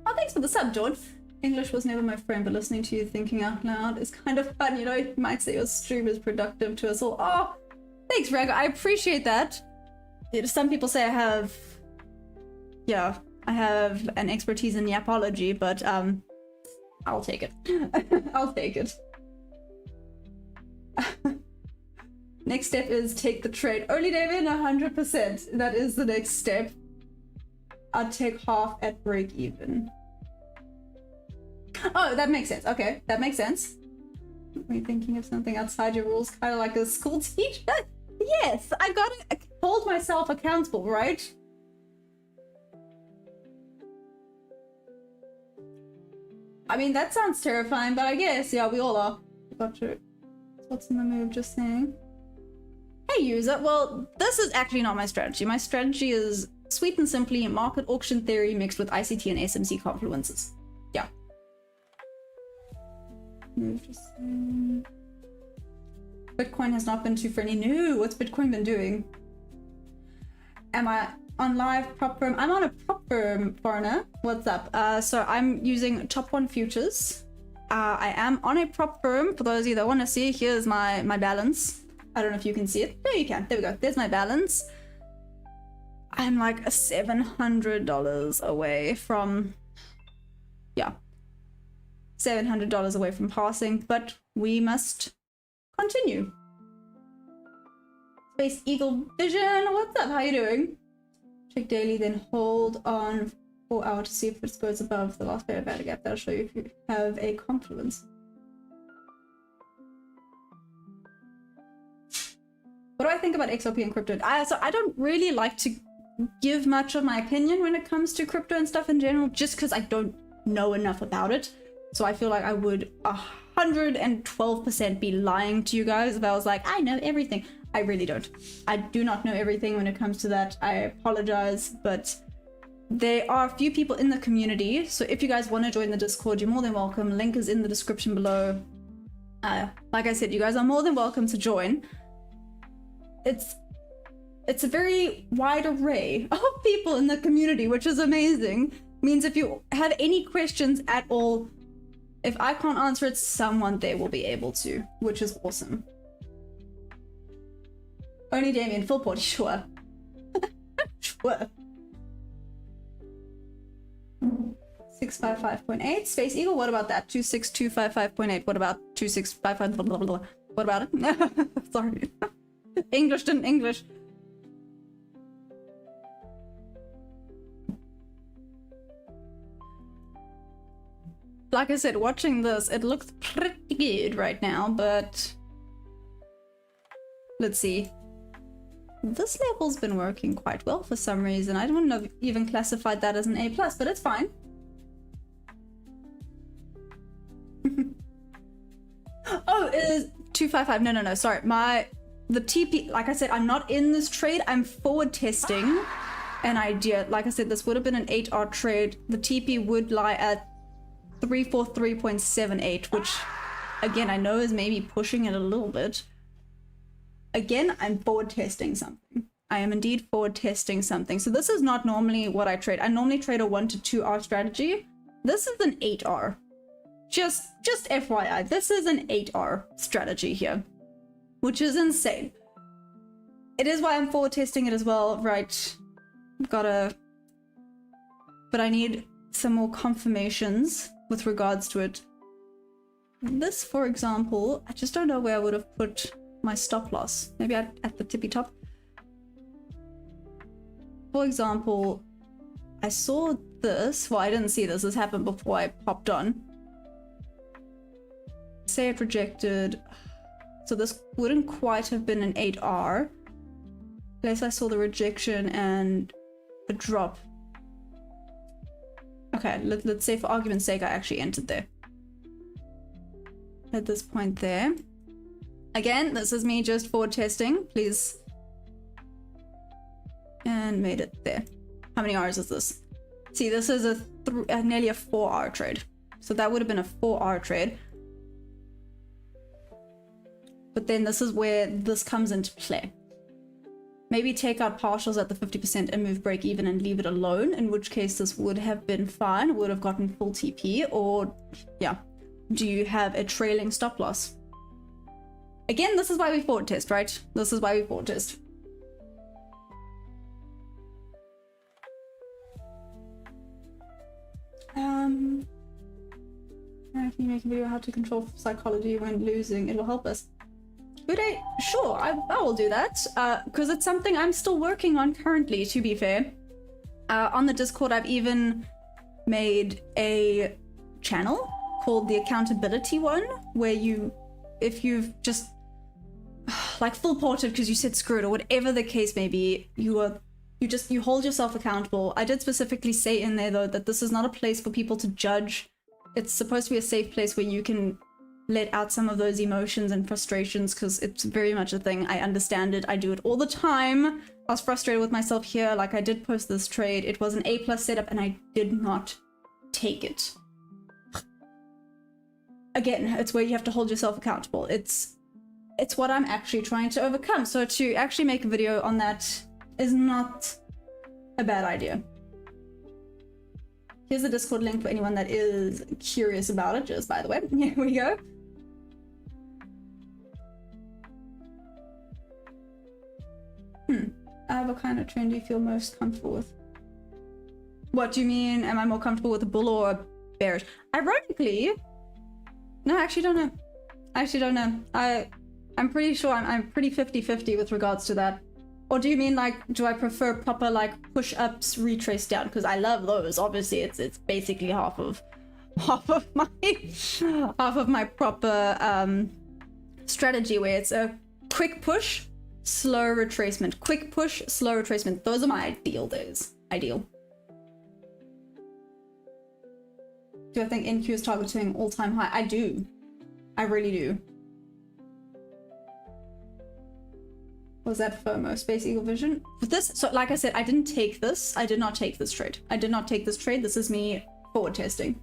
Oh, thanks for the sub, George. English was never my friend, but listening to you thinking out loud is kind of fun. You know, you might say your stream is productive to us all. Oh, thanks, Rago. I appreciate that. Some people say I have an expertise in yapology, but I'll take it. I'll take it. Next step is take the trade. Only David, 100%. That is the next step. I'll take half at break even. Oh, that makes sense. Okay, that makes sense. Are you thinking of something outside your rules, kind of like a school teacher? Yes, I gotta hold myself accountable, right? I mean, that sounds terrifying, but I guess, yeah, we all are. Gotcha. What's in the move, just saying? Hey, user. Well, this is actually not my strategy. My strategy is sweet and simply market auction theory mixed with ICT and SMC confluences. Yeah. Move, just saying. Bitcoin has not been too friendly. No, what's Bitcoin been doing? Am I on live prop firm? I'm on a prop firm, foreigner. What's up? So I'm using top one futures. I am on a prop firm. For those of you that want to see, here's my balance. I don't know if you can see it. There you can. There we go. There's my balance. I'm like a $700 away from, yeah, $700 away from passing, but we must continue. Space Eagle Vision, what's up? How you doing? Check daily, then hold on 4 hours to see if it goes above the last pair of value gap. That'll show you if you have a confluence. What do I think about XRP and crypto? So I don't really like to give much of my opinion when it comes to crypto and stuff in general, just because I don't know enough about it. So I feel like I would 112% be lying to you guys if I was like, I know everything. I really don't. I do not know everything when it comes to that. I apologize, but there are a few people in the community. So if you guys want to join the Discord, you're more than welcome. Link is in the description below. Like I said, you guys are more than welcome to join. It's a very wide array of people in the community, which is amazing. Means if you have any questions at all, if I can't answer it, someone there will be able to, which is awesome. Only Damien, full port, sure. Sure. 655.8. Space Eagle, what about that? 26255.8. What about 2655? Blah, blah, blah. What about it? Sorry. English didn't English. Like I said, watching this, it looks pretty good right now, but let's see. This level's been working quite well for some reason. I don't know if I've even classified that as an A+, but it's fine. Oh, it is 255. No, sorry. The TP, like I said, I'm not in this trade. I'm forward testing an idea. Like I said, this would have been an 8R trade. The TP would lie at 343.78, which again, I know is maybe pushing it a little bit. Again, I'm forward testing something. I am indeed forward testing something. So this is not normally what I trade. I normally trade a 1 to 2R strategy. This is an 8R. Just FYI, this is an 8R strategy here, which is insane. It is why I'm forward testing it as well, right? But I need some more confirmations with regards to it. This, for example, I just don't know where I would have put my stop loss. Maybe at the tippy top. For example, I saw this. Well, I didn't see this. This happened before I popped on. Say it rejected. So this wouldn't quite have been an 8R. Unless I saw the rejection and a drop. Okay, let's say for argument's sake I actually entered there. At this point there. Again, this is me just forward testing, please. And made it there. How many R's is this? See, this is nearly a 4R trade. So that would have been a 4R trade. But then this is where this comes into play. Maybe take out partials at the 50% and move break even and leave it alone, in which case this would have been fine, would have gotten full TP, or yeah. Do you have a trailing stop loss? Again, this is why we forward test, right? This is why we forward test. Can you make a video how to control psychology when losing? It'll help us. Would I? Sure, I will do that. Because it's something I'm still working on currently, to be fair. On the Discord, I've even made a channel called the accountability one, where you, if you've just like full ported because you said screw it or whatever the case may be, you hold yourself accountable. I did specifically say in there though that this is not a place for people to judge. It's supposed to be a safe place where you can let out some of those emotions and frustrations, because it's very much a thing. I understand it. I do it all the time. I was frustrated with myself here. Like, I did post this trade. It was an A+ setup and I did not take it. Again, it's where you have to hold yourself accountable. It's what I'm actually trying to overcome. So to actually make a video on that is not a bad idea. Here's the Discord link for anyone that is curious about it, just by the way. Here we go. What kind of trend do you feel most comfortable with? What do you mean? Am I more comfortable with a bull or a bearish? Ironically, no, I actually don't know. I actually don't know. I'm pretty sure I'm pretty 50-50 with regards to that. Or do you mean like, do I prefer proper like push-ups, retrace down? Because I love those. Obviously, it's basically half of my proper strategy, where it's a quick push, slow retracement, quick push, slow retracement. Those are my ideal days. Ideal. Do I think NQ is targeting all-time high? I do. I really do. Was that FOMO? Space Eagle Vision? With this, so like I said, I didn't take this. I did not take this trade. I did not take this trade. This is me forward testing.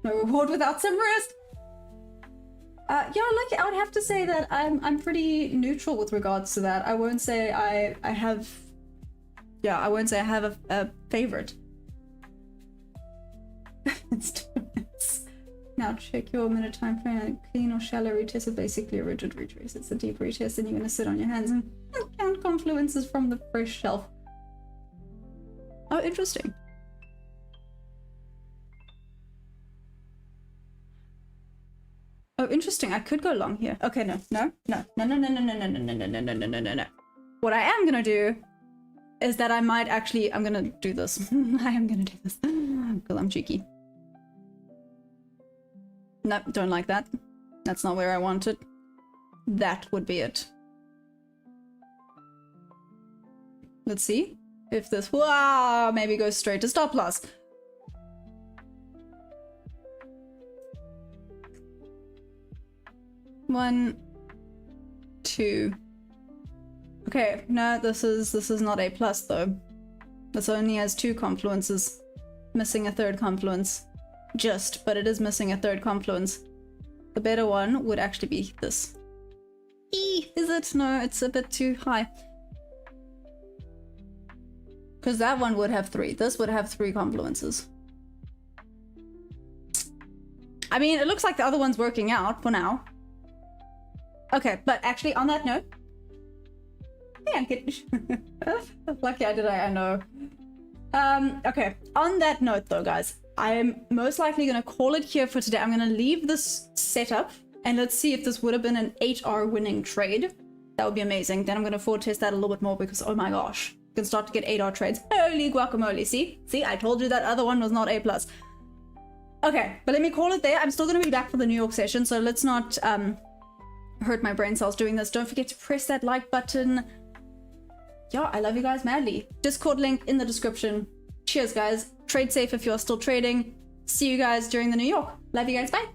No reward without some risk. Yeah, like I would have to say that I'm pretty neutral with regards to that. I won't say I have. Yeah, I won't say I have a favorite. It's 2 minutes. Now check your minute time frame. And clean or shallow retest is basically a rigid retrace. It's a deep retest, and you're gonna sit on your hands and count confluences from the fresh shelf. Oh, interesting. Oh, interesting. I could go long here. Okay, no. What I am gonna do is that I might actually, I'm gonna do this. I am gonna do this because I'm cheeky. Nope, don't like that. That's not where I want it. That would be it. Let's see if this, wow, maybe goes straight to stop loss. One, two. Okay, no, this is not A+ though. This only has 2 confluences, missing a 3rd confluence. Just, but it is missing a 3rd confluence. The better one would actually be this. Is it? No, it's a bit too high. Because that one would have 3. This would have 3 confluences. I mean, it looks like the other one's working out for now. Okay, but actually on that note, yeah, I'm kidding. Lucky I did, I know. Okay, on that note though, guys, I'm most likely gonna call it here for today. I'm gonna leave this setup and let's see if this would have been an 8R winning trade. That would be amazing. Then I'm gonna forward test that a little bit more because oh my gosh, can start to get $8 trades. Holy guacamole, see? See, I told you that other one was not A+. Okay, but let me call it there. I'm still going to be back for the New York session, so let's not hurt my brain cells doing this. Don't forget to press that like button. Yeah, I love you guys madly. Discord link in the description. Cheers, guys. Trade safe if you're still trading. See you guys during the New York. Love you guys. Bye.